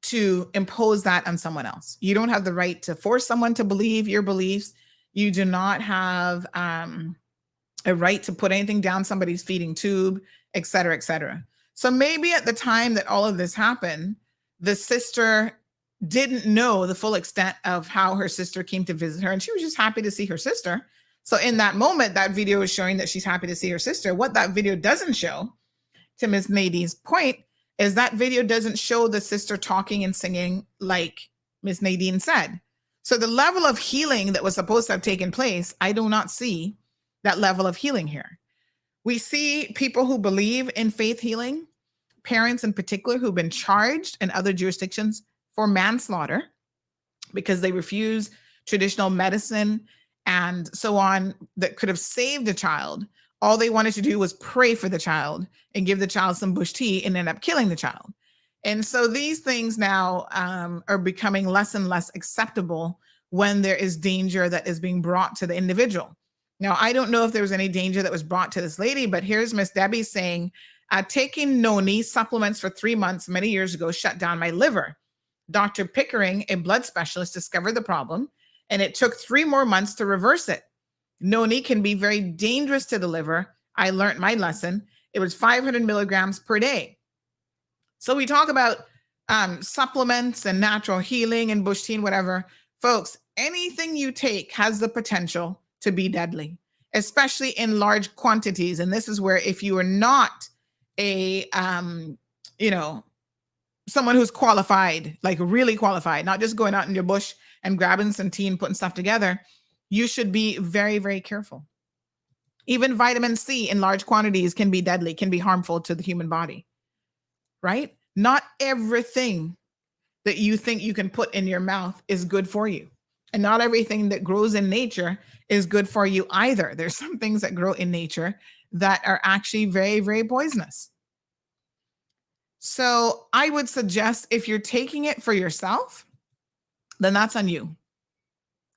to impose that on someone else. You don't have the right to force someone to believe your beliefs. You do not have a right to put anything down somebody's feeding tube, et cetera, et cetera. So maybe at the time that all of this happened, the sister didn't know the full extent of how her sister came to visit her, and she was just happy to see her sister. So in that moment, that video is showing that she's happy to see her sister. What that video doesn't show, to Ms. Nadine's point, is that video doesn't show the sister talking and singing like Ms. Nadine said. So the level of healing that was supposed to have taken place, I do not see that level of healing here. We see people who believe in faith healing, parents in particular who've been charged in other jurisdictions for manslaughter because they refuse traditional medicine and so on that could have saved a child. All they wanted to do was pray for the child and give the child some bush tea and end up killing the child. And so these things now are becoming less and less acceptable when there is danger that is being brought to the individual. Now, I don't know if there was any danger that was brought to this lady, but here's Miss Debbie saying, taking noni supplements for 3 months many years ago shut down my liver. Dr. Pickering, a blood specialist, discovered the problem, and it took 3 more months to reverse it. Noni can be very dangerous to the liver. I learned my lesson. It was 500 milligrams per day. So we talk about supplements and natural healing and bush tea and whatever. Folks, anything you take has the potential to be deadly, especially in large quantities. And this is where if you are not a, someone who's qualified, like really qualified, not just going out in your bush and grabbing some tea and putting stuff together, you should be very, very careful. Even vitamin C in large quantities can be deadly, can be harmful to the human body, right? Not everything that you think you can put in your mouth is good for you. And not everything that grows in nature is good for you either. There's some things that grow in nature that are actually very, very poisonous. So I would suggest if you're taking it for yourself, then that's on you.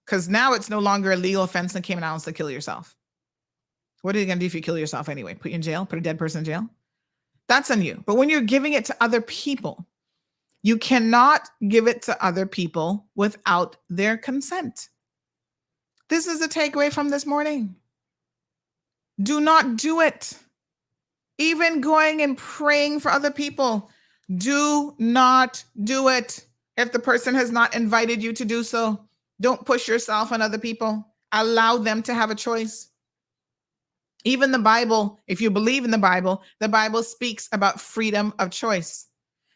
Because now it's no longer a legal offense in Cayman Islands to kill yourself. What are you going to do if you kill yourself anyway? Put you in jail? Put a dead person in jail? That's on you. But when you're giving it to other people, you cannot give it to other people without their consent. This is the takeaway from this morning. Do not do it. Even going and praying for other people, do not do it. If the person has not invited you to do so, don't push yourself on other people. Allow them to have a choice. Even the Bible, if you believe in the Bible speaks about freedom of choice.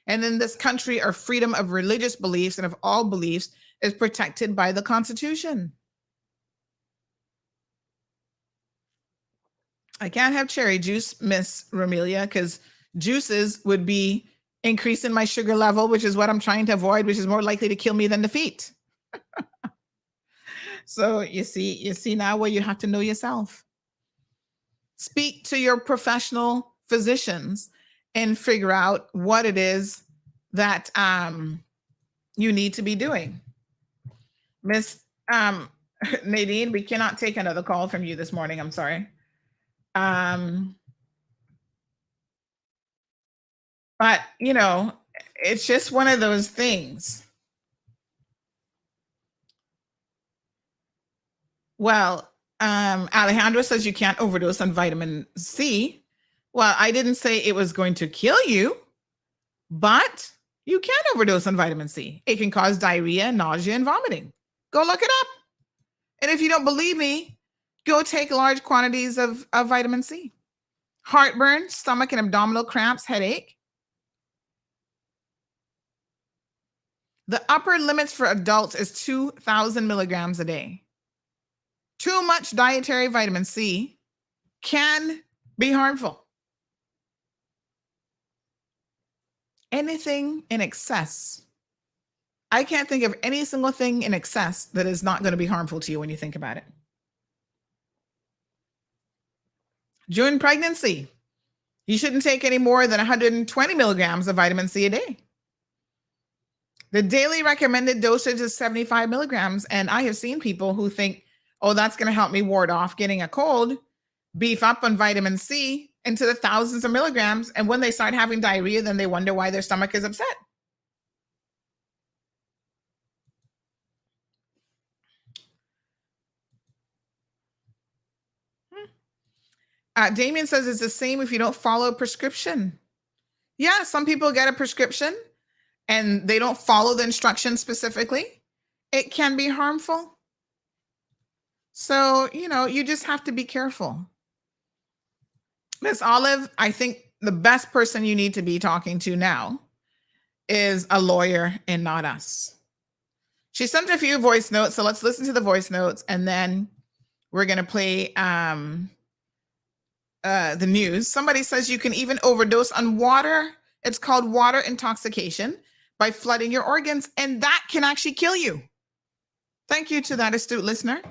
And in this country, our freedom of religious beliefs and of all beliefs is protected by the Constitution. I can't have cherry juice, Miss Romelia, because juices would be increase in my sugar level, which is what I'm trying to avoid, which is more likely to kill me than defeat. So you see now where you have to know yourself. Speak to your professional physicians and figure out what it is that you need to be doing. Miss Nadine, we cannot take another call from you this morning. I'm sorry. But, you know, it's just one of those things. Well, Alejandro says you can't overdose on vitamin C. Well, I didn't say it was going to kill you, but you can overdose on vitamin C. It can cause diarrhea, nausea, and vomiting. Go look it up. And if you don't believe me, go take large quantities of vitamin C. Heartburn, stomach and abdominal cramps, headache. The upper limits for adults is 2,000 milligrams a day. Too much dietary vitamin C can be harmful. Anything in excess. I can't think of any single thing in excess that is not going to be harmful to you when you think about it. During pregnancy, you shouldn't take any more than 120 milligrams of vitamin C a day. The daily recommended dosage is 75 milligrams. And I have seen people who think, oh, that's going to help me ward off getting a cold, beef up on vitamin C into the thousands of milligrams. And when they start having diarrhea, then they wonder why their stomach is upset. Damien says it's the same if you don't follow a prescription. Yeah, some people get a prescription and they don't follow the instructions specifically. It can be harmful. So, you know, you just have to be careful. Miss Olive, I think the best person you need to be talking to now is a lawyer and not us. She sent a few voice notes, so let's listen to the voice notes and then we're going to play the news. Somebody says you can even overdose on water. It's called water intoxication by flooding your organs, and that can actually kill you. Thank you to that astute listener.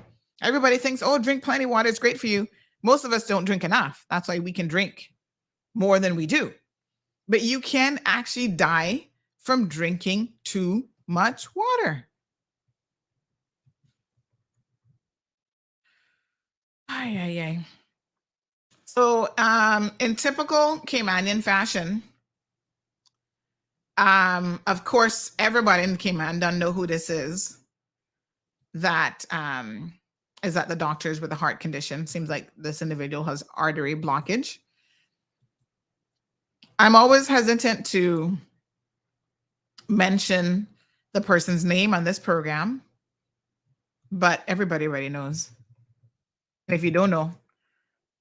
Everybody thinks, oh, drink plenty of water. It's great for you. Most of us don't drink enough. That's why we can drink more than we do. But you can actually die from drinking too much water. Ay, ay, ay. So in typical Caymanian fashion, of course, everybody in Cayman doesn't know who this is. That is at the doctors with a heart condition. Seems like this individual has artery blockage. I'm always hesitant to mention the person's name on this program, but everybody already knows. And if you don't know,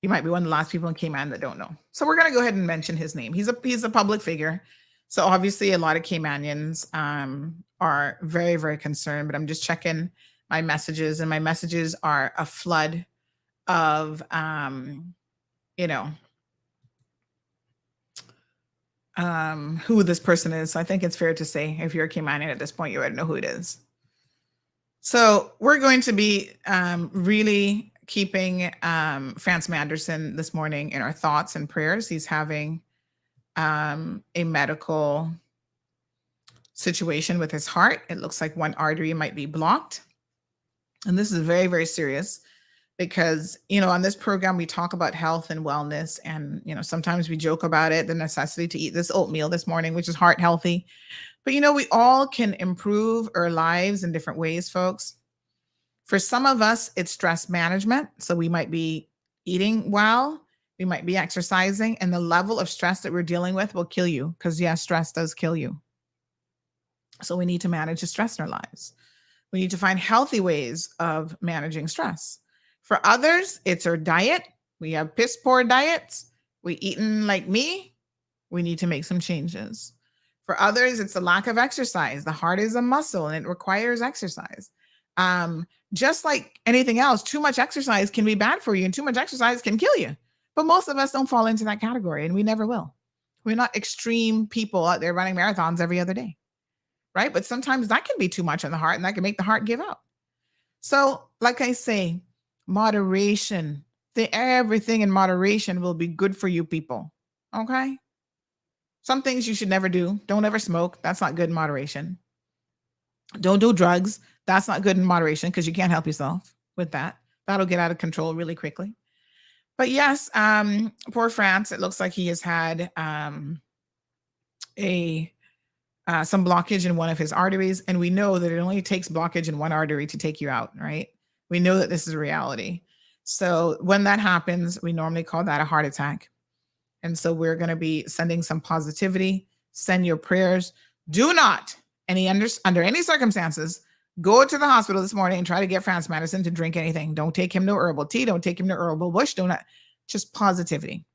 you might be one of the last people in Cayman that don't know. So we're going to go ahead and mention his name. He's a public figure. So obviously a lot of Caymanians are very, very concerned, but I'm just checking my messages, and my messages are a flood of, who this person is. So I think it's fair to say if you're a Caymanian at this point, you already know who it is. So we're going to be really keeping Franz Manderson this morning in our thoughts and prayers. He's having a medical situation with his heart. It looks like one artery might be blocked. And this is very, very serious because, on this program, we talk about health and wellness. And, sometimes we joke about it, the necessity to eat this oatmeal this morning, which is heart healthy. But, we all can improve our lives in different ways, folks. For some of us, it's stress management. So we might be eating well, we might be exercising, and the level of stress that we're dealing with will kill you because, yes, stress does kill you. So we need to manage the stress in our lives. We need to find healthy ways of managing stress. For others, it's our diet. We have piss poor diets. We eating like me. We need to make some changes. For others, it's a lack of exercise. The heart is a muscle and it requires exercise. Just like anything else, too much exercise can be bad for you and too much exercise can kill you. But most of us don't fall into that category and we never will. We're not extreme people out there running marathons every other day, right? But sometimes that can be too much on the heart and that can make the heart give up. So, like I say, moderation, everything in moderation will be good for you people. Okay? Some things you should never do. Don't ever smoke. That's not good in moderation. Don't do drugs. That's not good in moderation because you can't help yourself with that. That'll get out of control really quickly. But yes, poor France, it looks like he has had some blockage in one of his arteries. And we know that it only takes blockage in one artery to take you out, right? We know that this is a reality. So when that happens, we normally call that a heart attack. And so we're going to be sending some positivity. Send your prayers. Do not, under any circumstances, go to the hospital this morning and try to get France Madison to drink anything. Don't take him no herbal tea. Don't take him no herbal bush. Just positivity.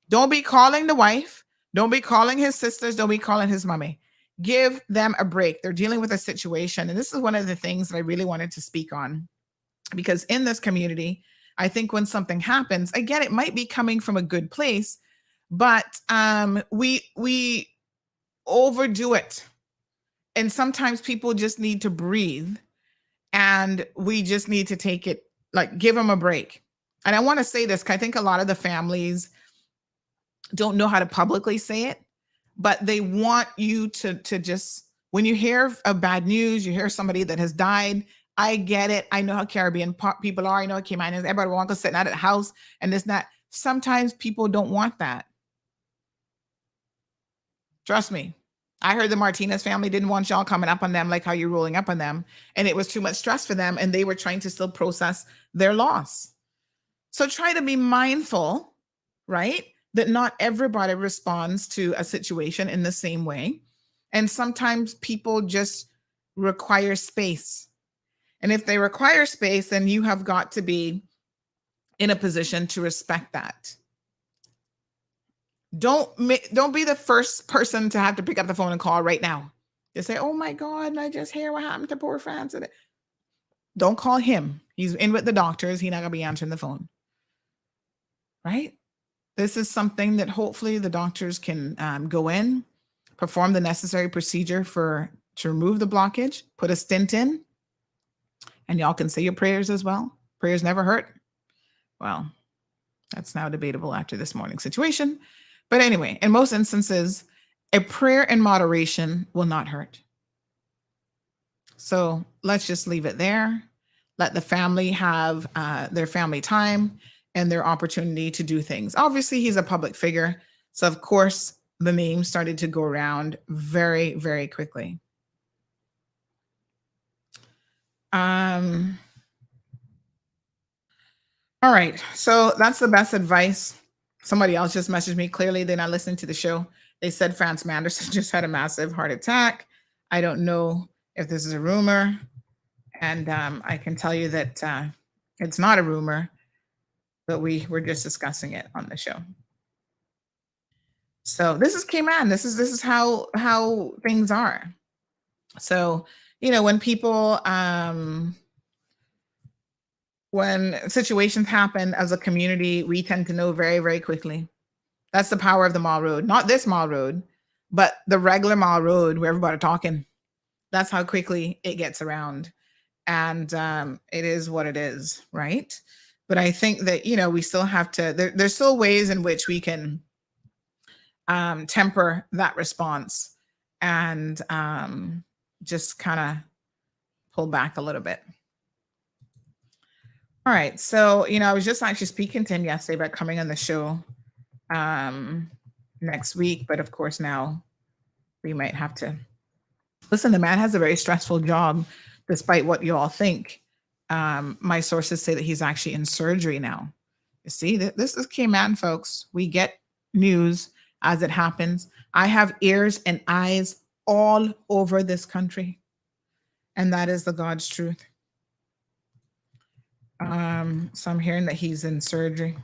Don't be calling the wife. Don't be calling his sisters. Don't be calling his mommy. Give them a break. They're dealing with a situation. And this is one of the things that I really wanted to speak on. Because in this community, I think when something happens, again, it might be coming from a good place, but we overdo it. And sometimes people just need to breathe and we just need to take it, like give them a break. And I want to say this, because I think a lot of the families don't know how to publicly say it, but they want you to just, when you hear of bad news, you hear somebody that has died, I get it. I know how Caribbean people are. I know how Caymanians, everybody wants to sit out at the house and this and that. Sometimes people don't want that. Trust me. I heard the Martinez family didn't want y'all coming up on them like how you're rolling up on them. And it was too much stress for them. And they were trying to still process their loss. So try to be mindful, right? That not everybody responds to a situation in the same way. And sometimes people just require space. And if they require space, then you have got to be in a position to respect that. Don't be the first person to have to pick up the phone and call right now. Just say, oh my God, I just hear what happened to poor France. Don't call him. He's in with the doctors. He's not going to be answering the phone. Right? This is something that hopefully the doctors can go in, perform the necessary procedure to remove the blockage, put a stent in, and y'all can say your prayers as well. Prayers never hurt. Well, that's now debatable after this morning's situation. But anyway, in most instances, a prayer in moderation will not hurt. So let's just leave it there. Let the family have their family time and their opportunity to do things. Obviously, he's a public figure. So of course, the name started to go around very, very quickly. All right, so that's the best advice. Somebody else just messaged me. Clearly, they're not listening to the show. They said France Manderson just had a massive heart attack. I don't know if this is a rumor. And I can tell you that it's not a rumor, but we were just discussing it on the show. So this is Cayman. This is how things are. So, when people, when situations happen as a community, we tend to know very, very quickly. That's the power of the mall road. Not this mall road, but the regular mall road where everybody talking. That's how quickly it gets around. And it is what it is, right? But I think that, we still have to, there's still ways in which we can temper that response and just kind of pull back a little bit. All right. So, I was just actually speaking to him yesterday about coming on the show next week. But of course, now we might have to listen. The man has a very stressful job, despite what you all think. My sources say that he's actually in surgery now. You see, this is Cayman, folks. We get news as it happens. I have ears and eyes all over this country. And that is the God's truth. So I'm hearing that he's in surgery.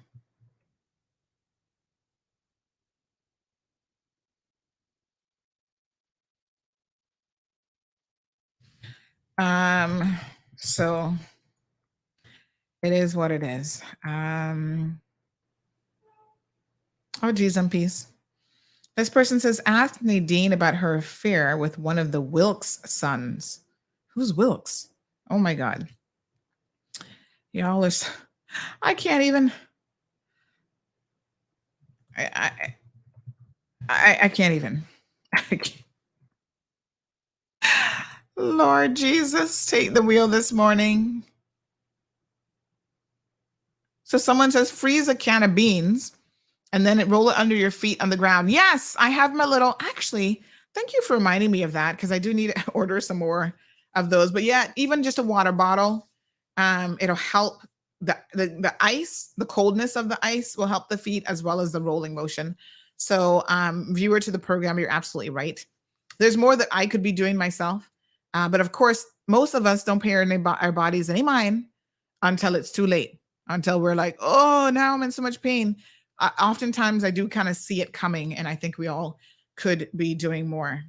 So it is what it is. Oh, geez, and peace. This person says, ask Nadine about her affair with one of the Wilkes sons. Who's Wilkes? Oh my God. Y'all are, I can't even, I can't even. Lord Jesus, take the wheel this morning. So someone says, freeze a can of beans and then roll it under your feet on the ground. Yes, I have my little, actually, thank you for reminding me of that because I do need to order some more of those. But yeah, even just a water bottle, it'll help the ice, the coldness of the ice will help the feet as well as the rolling motion. So viewer to the program, you're absolutely right. There's more that I could be doing myself. But of course, most of us don't pay our bodies any mind until it's too late, until we're like, oh, now I'm in so much pain. Oftentimes I do kind of see it coming, and I think we all could be doing more.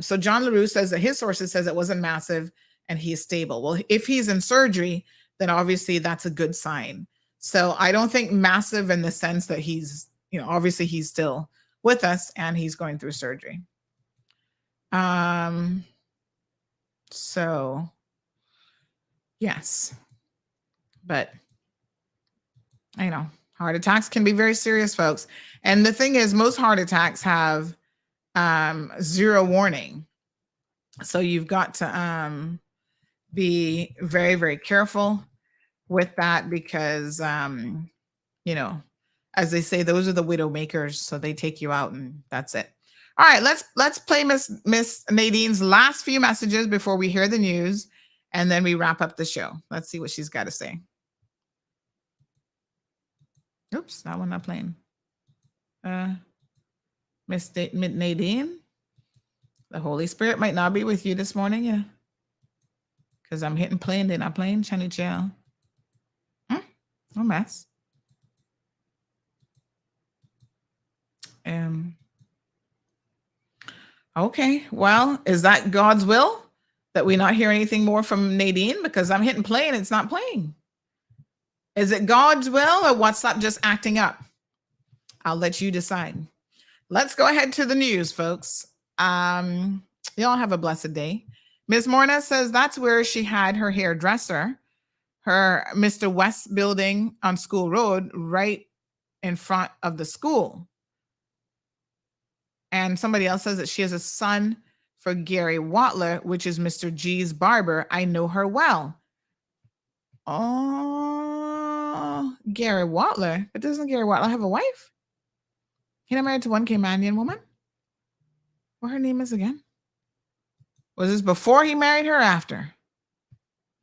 So John LaRue says that his sources says it wasn't massive and he's stable. Well, if he's in surgery, then obviously that's a good sign. So I don't think massive in the sense that he's, obviously he's still with us and he's going through surgery. So yes, but heart attacks can be very serious, folks. And the thing is, most heart attacks have zero warning. So you've got to be very, very careful with that because, as they say, those are the widow makers. So they take you out and that's it. All right, let's play Miss Nadine's last few messages before we hear the news, and then we wrap up the show. Let's see what she's got to say. Oops, that one not playing. Miss Nadine, the Holy Spirit might not be with you this morning, because I'm hitting play and they're not playing. Chani Chell. No mess. Okay, well, is that God's will that we not hear anything more from Nadine? Because I'm hitting play and it's not playing. Is it God's will or WhatsApp just acting up? I'll let you decide. Let's go ahead to the news, folks. Y'all have a blessed day. Ms. Morna says that's where she had her hairdresser, her Mr. West building on School Road, right in front of the school. And somebody else says that she has a son for Gary Watler, which is Mr. G's barber. I know her well. Oh, Gary Watler. But doesn't Gary Watler have a wife? He's not married to one Caymanian woman? What her name is again? Was this before he married her or after?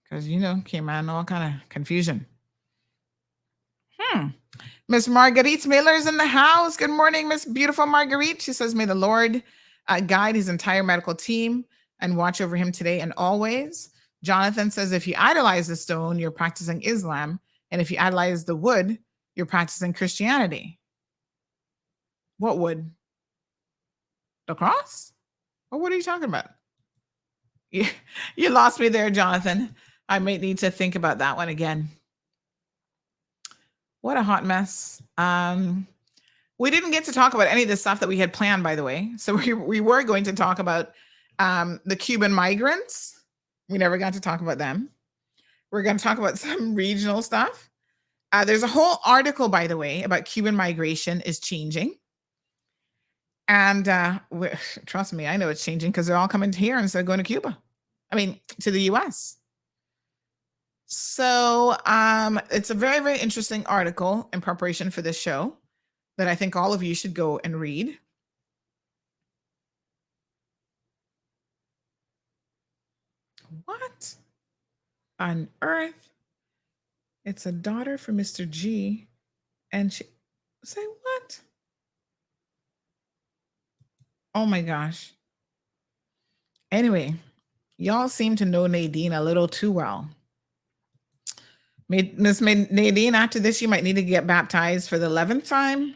Because, Cayman, all kind of confusion. Miss Marguerite Miller's in the house. Good morning, Miss Beautiful Marguerite. She says, may the Lord guide his entire medical team and watch over him today and always. Jonathan says, if you idolize the stone, you're practicing Islam. And if you idolize the wood, you're practicing Christianity. What wood? The cross? Or what are you talking about? You lost me there, Jonathan. I might need to think about that one again. What a hot mess. We didn't get to talk about any of the stuff that we had planned, by the way. So we were going to talk about the Cuban migrants. We never got to talk about them. We're going to talk about some regional stuff. There's a whole article, by the way, about Cuban migration is changing. And trust me, I know it's changing because they're all coming here instead of going to Cuba. To the US. So it's a very, very interesting article in preparation for this show that I think all of you should go and read. What on earth? It's a daughter for Mr. G. And she say what? Oh my gosh. Anyway, y'all seem to know Nadine a little too well. Miss Nadine, after this, you might need to get baptized for the 11th time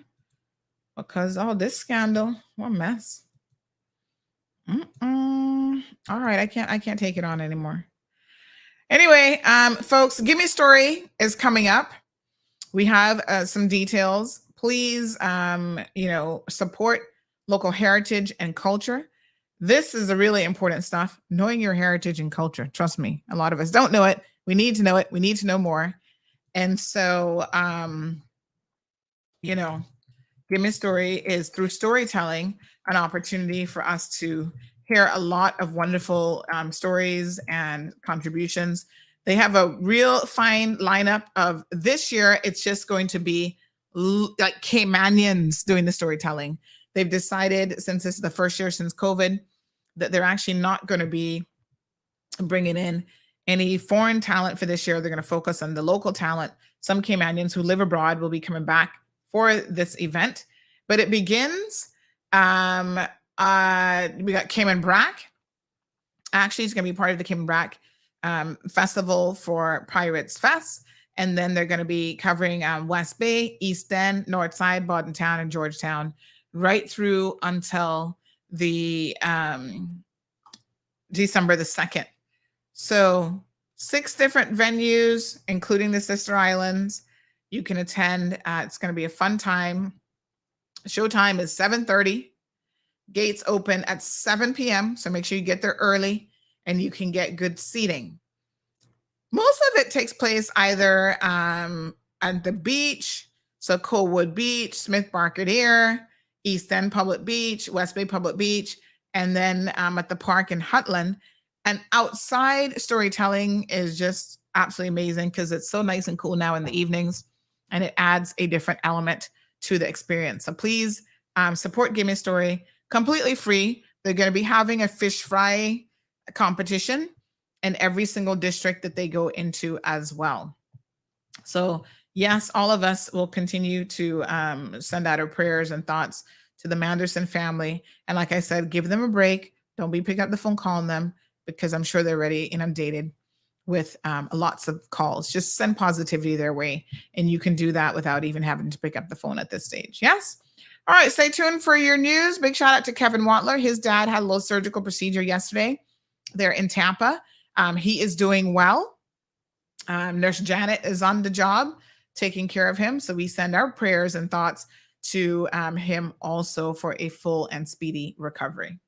because all this scandal, what a mess. All right, I can't take it on anymore. Anyway, folks, Give Me Story is coming up. We have some details please, support local heritage and culture. This is a really important stuff. Knowing your heritage and culture. Trust me, a lot of us don't know it. We need to know it. We need to know more. And so, Give Me a Story is, through storytelling, an opportunity for us to hear a lot of wonderful stories and contributions. They have a real fine lineup of this year. It's just going to be like Caymanians doing the storytelling. They've decided, since this is the first year since COVID, that they're actually not going to be bringing in any foreign talent for this year. They're going to focus on the local talent. Some Caymanians who live abroad will be coming back for this event, but it begins. We got Cayman Brack. Actually, it's going to be part of the Cayman Brack Festival for Pirates Fest. And then they're going to be covering West Bay, East End, North Side, Bordentown, and Georgetown, right through until the December the 2nd. So 6 different venues, including the Sister Islands, you can attend. It's going to be a fun time. Showtime is 7:30. Gates open at 7 p.m. So make sure you get there early and you can get good seating. Most of it takes place either at the beach, so Coalwood Beach, Smith Barcadier, East End Public Beach, West Bay Public Beach, and then at the park in Hutland. And outside storytelling is just absolutely amazing because it's so nice and cool now in the evenings, and it adds a different element to the experience. So please support Give Me a Story, completely free. They're going to be having a fish fry competition in every single district that they go into as well. So yes, all of us will continue to send out our prayers and thoughts to the Manderson family. And like I said, give them a break. Don't be picking up the phone calling them, because I'm sure they're already inundated with lots of calls. Just send positivity their way. And you can do that without even having to pick up the phone at this stage. Yes? All right, stay tuned for your news. Big shout out to Kevin Watler. His dad had a little surgical procedure yesterday. They're in Tampa. He is doing well. Nurse Janet is on the job taking care of him. So we send our prayers and thoughts to him also for a full and speedy recovery.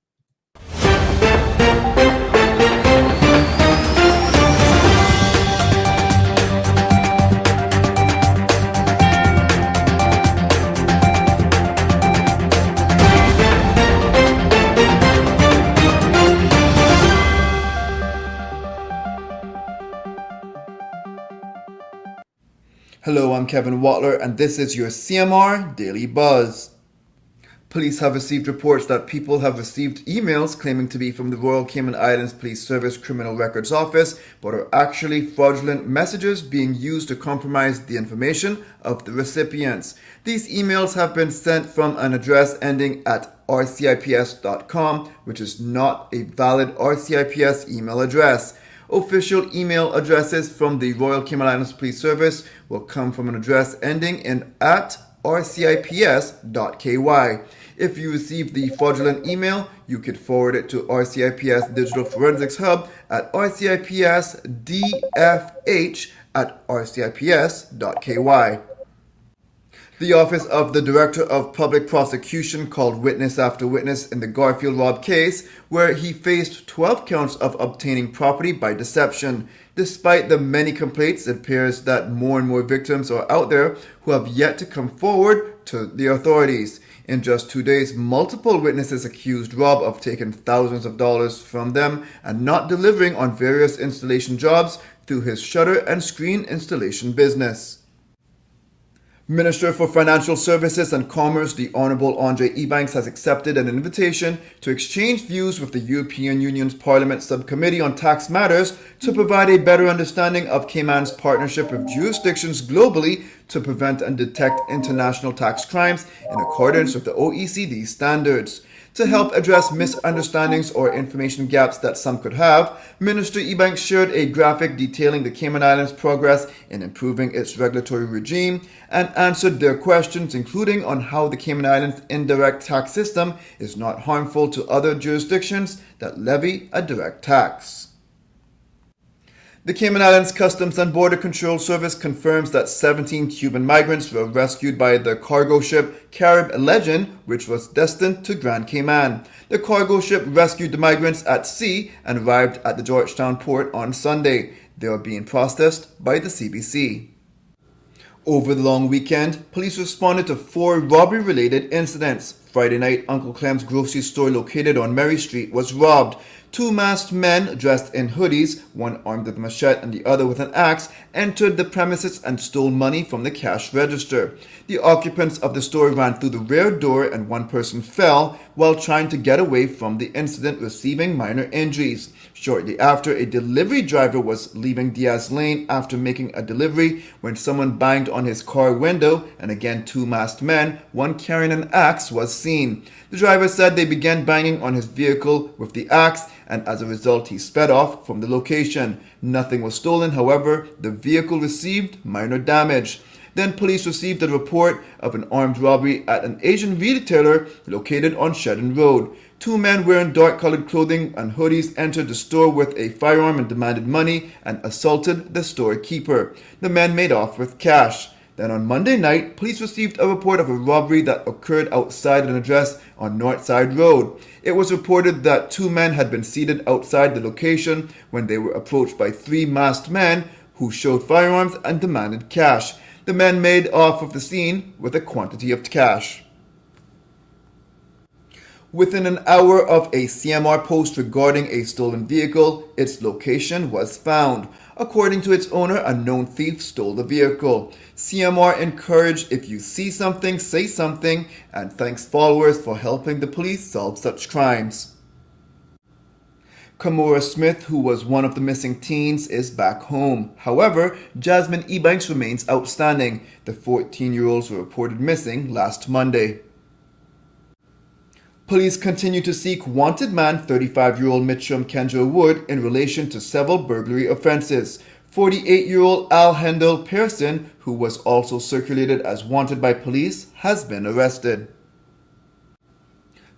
Hello, I'm Kevin Watler, and this is your CMR Daily Buzz. Police have received reports that people have received emails claiming to be from the Royal Cayman Islands Police Service Criminal Records Office, but are actually fraudulent messages being used to compromise the information of the recipients. These emails have been sent from an address ending at rcips.com, which is not a valid RCIPS email address. Official email addresses from the Royal Cayman Islands Police Service will come from an address ending in at rcips.ky. If you receive the fraudulent email, you could forward it to RCIPS Digital Forensics Hub at rcipsdfh@rcips.ky. The Office of the Director of Public Prosecution called witness after witness in the Garfield Rob case, where he faced 12 counts of obtaining property by deception. Despite the many complaints, it appears that more and more victims are out there who have yet to come forward to the authorities. In just 2 days, multiple witnesses accused Rob of taking thousands of dollars from them and not delivering on various installation jobs through his shutter and screen installation business. Minister for Financial Services and Commerce, the Honourable Andre Ebanks, has accepted an invitation to exchange views with the European Union's Parliament Subcommittee on Tax Matters to provide a better understanding of Cayman's partnership with jurisdictions globally to prevent and detect international tax crimes in accordance with the OECD standards. To help address misunderstandings or information gaps that some could have, Minister Ebanks shared a graphic detailing the Cayman Islands' progress in improving its regulatory regime and answered their questions, including on how the Cayman Islands' indirect tax system is not harmful to other jurisdictions that levy a direct tax. The Cayman Islands Customs and Border Control Service confirms that 17 Cuban migrants were rescued by the cargo ship Carib Legend, which was destined to Grand Cayman. The cargo ship rescued the migrants at sea and arrived at the Georgetown port on Sunday. They are being processed by the CBC. Over the long weekend, police responded to 4 robbery-related incidents. Friday night, Uncle Clem's grocery store located on Mary Street was robbed. 2 masked men dressed in hoodies, one armed with a machete and the other with an axe, entered the premises and stole money from the cash register. The occupants of the store ran through the rear door and one person fell while trying to get away from the incident, receiving minor injuries. Shortly after, a delivery driver was leaving Diaz Lane after making a delivery when someone banged on his car window, and again 2 masked men, one carrying an axe, was seen. The driver said they began banging on his vehicle with the axe, and as a result he sped off from the location. Nothing was stolen, however, the vehicle received minor damage. Then police received a report of an armed robbery at an Asian retailer located on Shedden Road. 2 men wearing dark-colored clothing and hoodies entered the store with a firearm and demanded money and assaulted the storekeeper. The men made off with cash. Then on Monday night, police received a report of a robbery that occurred outside an address on Northside Road. It was reported that 2 men had been seated outside the location when they were approached by 3 masked men who showed firearms and demanded cash. The men made off of the scene with a quantity of cash. Within an hour of a CMR post regarding a stolen vehicle, its location was found. According to its owner, a known thief stole the vehicle. CMR encouraged if you see something, say something, and thanks followers for helping the police solve such crimes. Kamora Smith, who was one of the missing teens, is back home. However, Jasmine Ebanks remains outstanding. The 14-year-olds were reported missing last Monday. Police continue to seek wanted man 35-year-old Mitchum Kendra Wood in relation to several burglary offenses. 48-year-old Al Hendel Pearson, who was also circulated as wanted by police, has been arrested.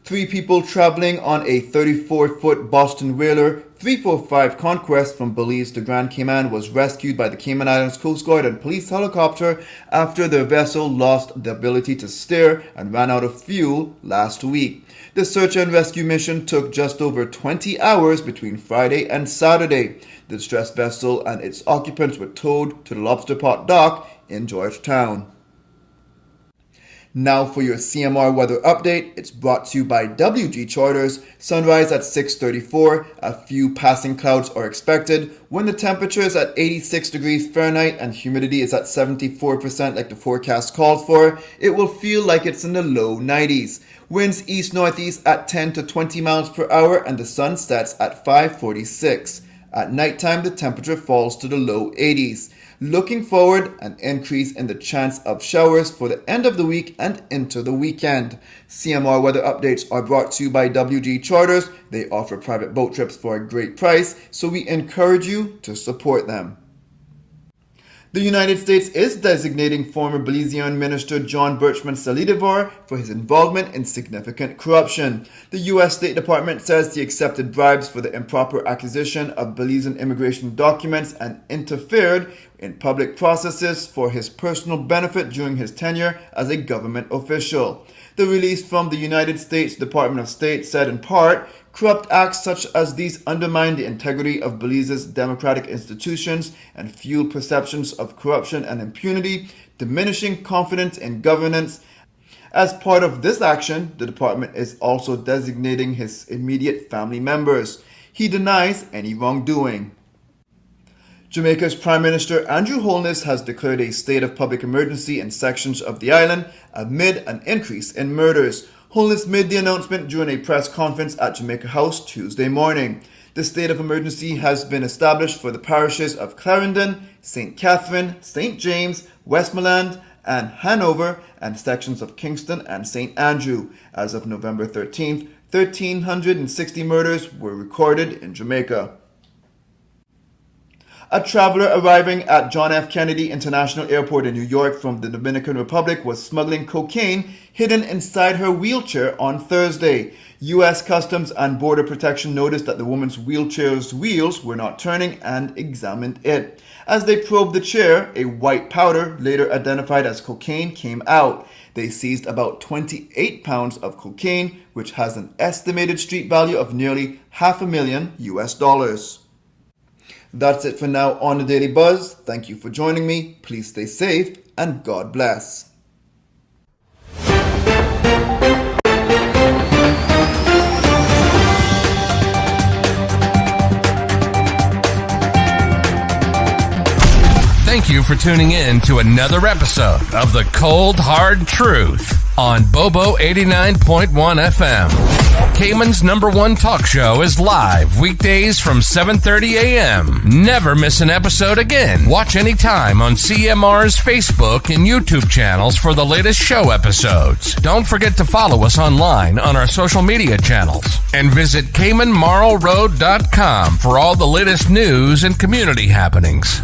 3 people traveling on a 34-foot Boston Whaler 345 Conquest from Belize to Grand Cayman was rescued by the Cayman Islands Coast Guard and police helicopter after their vessel lost the ability to steer and ran out of fuel last week. The search and rescue mission took just over 20 hours between Friday and Saturday. The distressed vessel and its occupants were towed to the Lobster Pot dock in Georgetown. Now for your CMR weather update. It's brought to you by WG Charters. Sunrise at 6:34. A few passing clouds are expected. When the temperature is at 86 degrees Fahrenheit and humidity is at 74% like the forecast calls for, it will feel like it's in the low 90s. Winds east-northeast at 10 to 20 miles per hour and the sun sets at 5:46. At nighttime, the temperature falls to the low 80s. Looking forward, an increase in the chance of showers for the end of the week and into the weekend. CMR weather updates are brought to you by WG Charters. They offer private boat trips for a great price, so we encourage you to support them. The United States is designating former Belizean Minister John Birchman Salidivar for his involvement in significant corruption. The U.S. State Department says he accepted bribes for the improper acquisition of Belizean immigration documents and interfered in public processes for his personal benefit during his tenure as a government official. The release from the United States Department of State said in part, corrupt acts such as these undermine the integrity of Belize's democratic institutions and fuel perceptions of corruption and impunity, diminishing confidence in governance. As part of this action, the department is also designating his immediate family members. He denies any wrongdoing. Jamaica's Prime Minister Andrew Holness has declared a state of public emergency in sections of the island amid an increase in murders. Holness made the announcement during a press conference at Jamaica House Tuesday morning. The state of emergency has been established for the parishes of Clarendon, St. Catherine, St. James, Westmoreland, and Hanover, and sections of Kingston and St. Andrew. As of November 13th, 1,360 murders were recorded in Jamaica. A traveler arriving at John F. Kennedy International Airport in New York from the Dominican Republic was smuggling cocaine hidden inside her wheelchair on Thursday. U.S. Customs and Border Protection noticed that the woman's wheelchair's wheels were not turning and examined it. As they probed the chair, a white powder, later identified as cocaine, came out. They seized about 28 pounds of cocaine, which has an estimated street value of nearly $500,000. That's it for now on the Daily Buzz. Thank you for joining me. Please stay safe and God bless. Thank you for tuning in to another episode of The Cold Hard Truth on Bobo 89.1 FM. Cayman's #1 talk show is live weekdays from 7:30 a.m. Never miss an episode again. Watch anytime on CMR's Facebook and YouTube channels for the latest show episodes. Don't forget to follow us online on our social media channels. And visit CaymanMarlRoad.com for all the latest news and community happenings.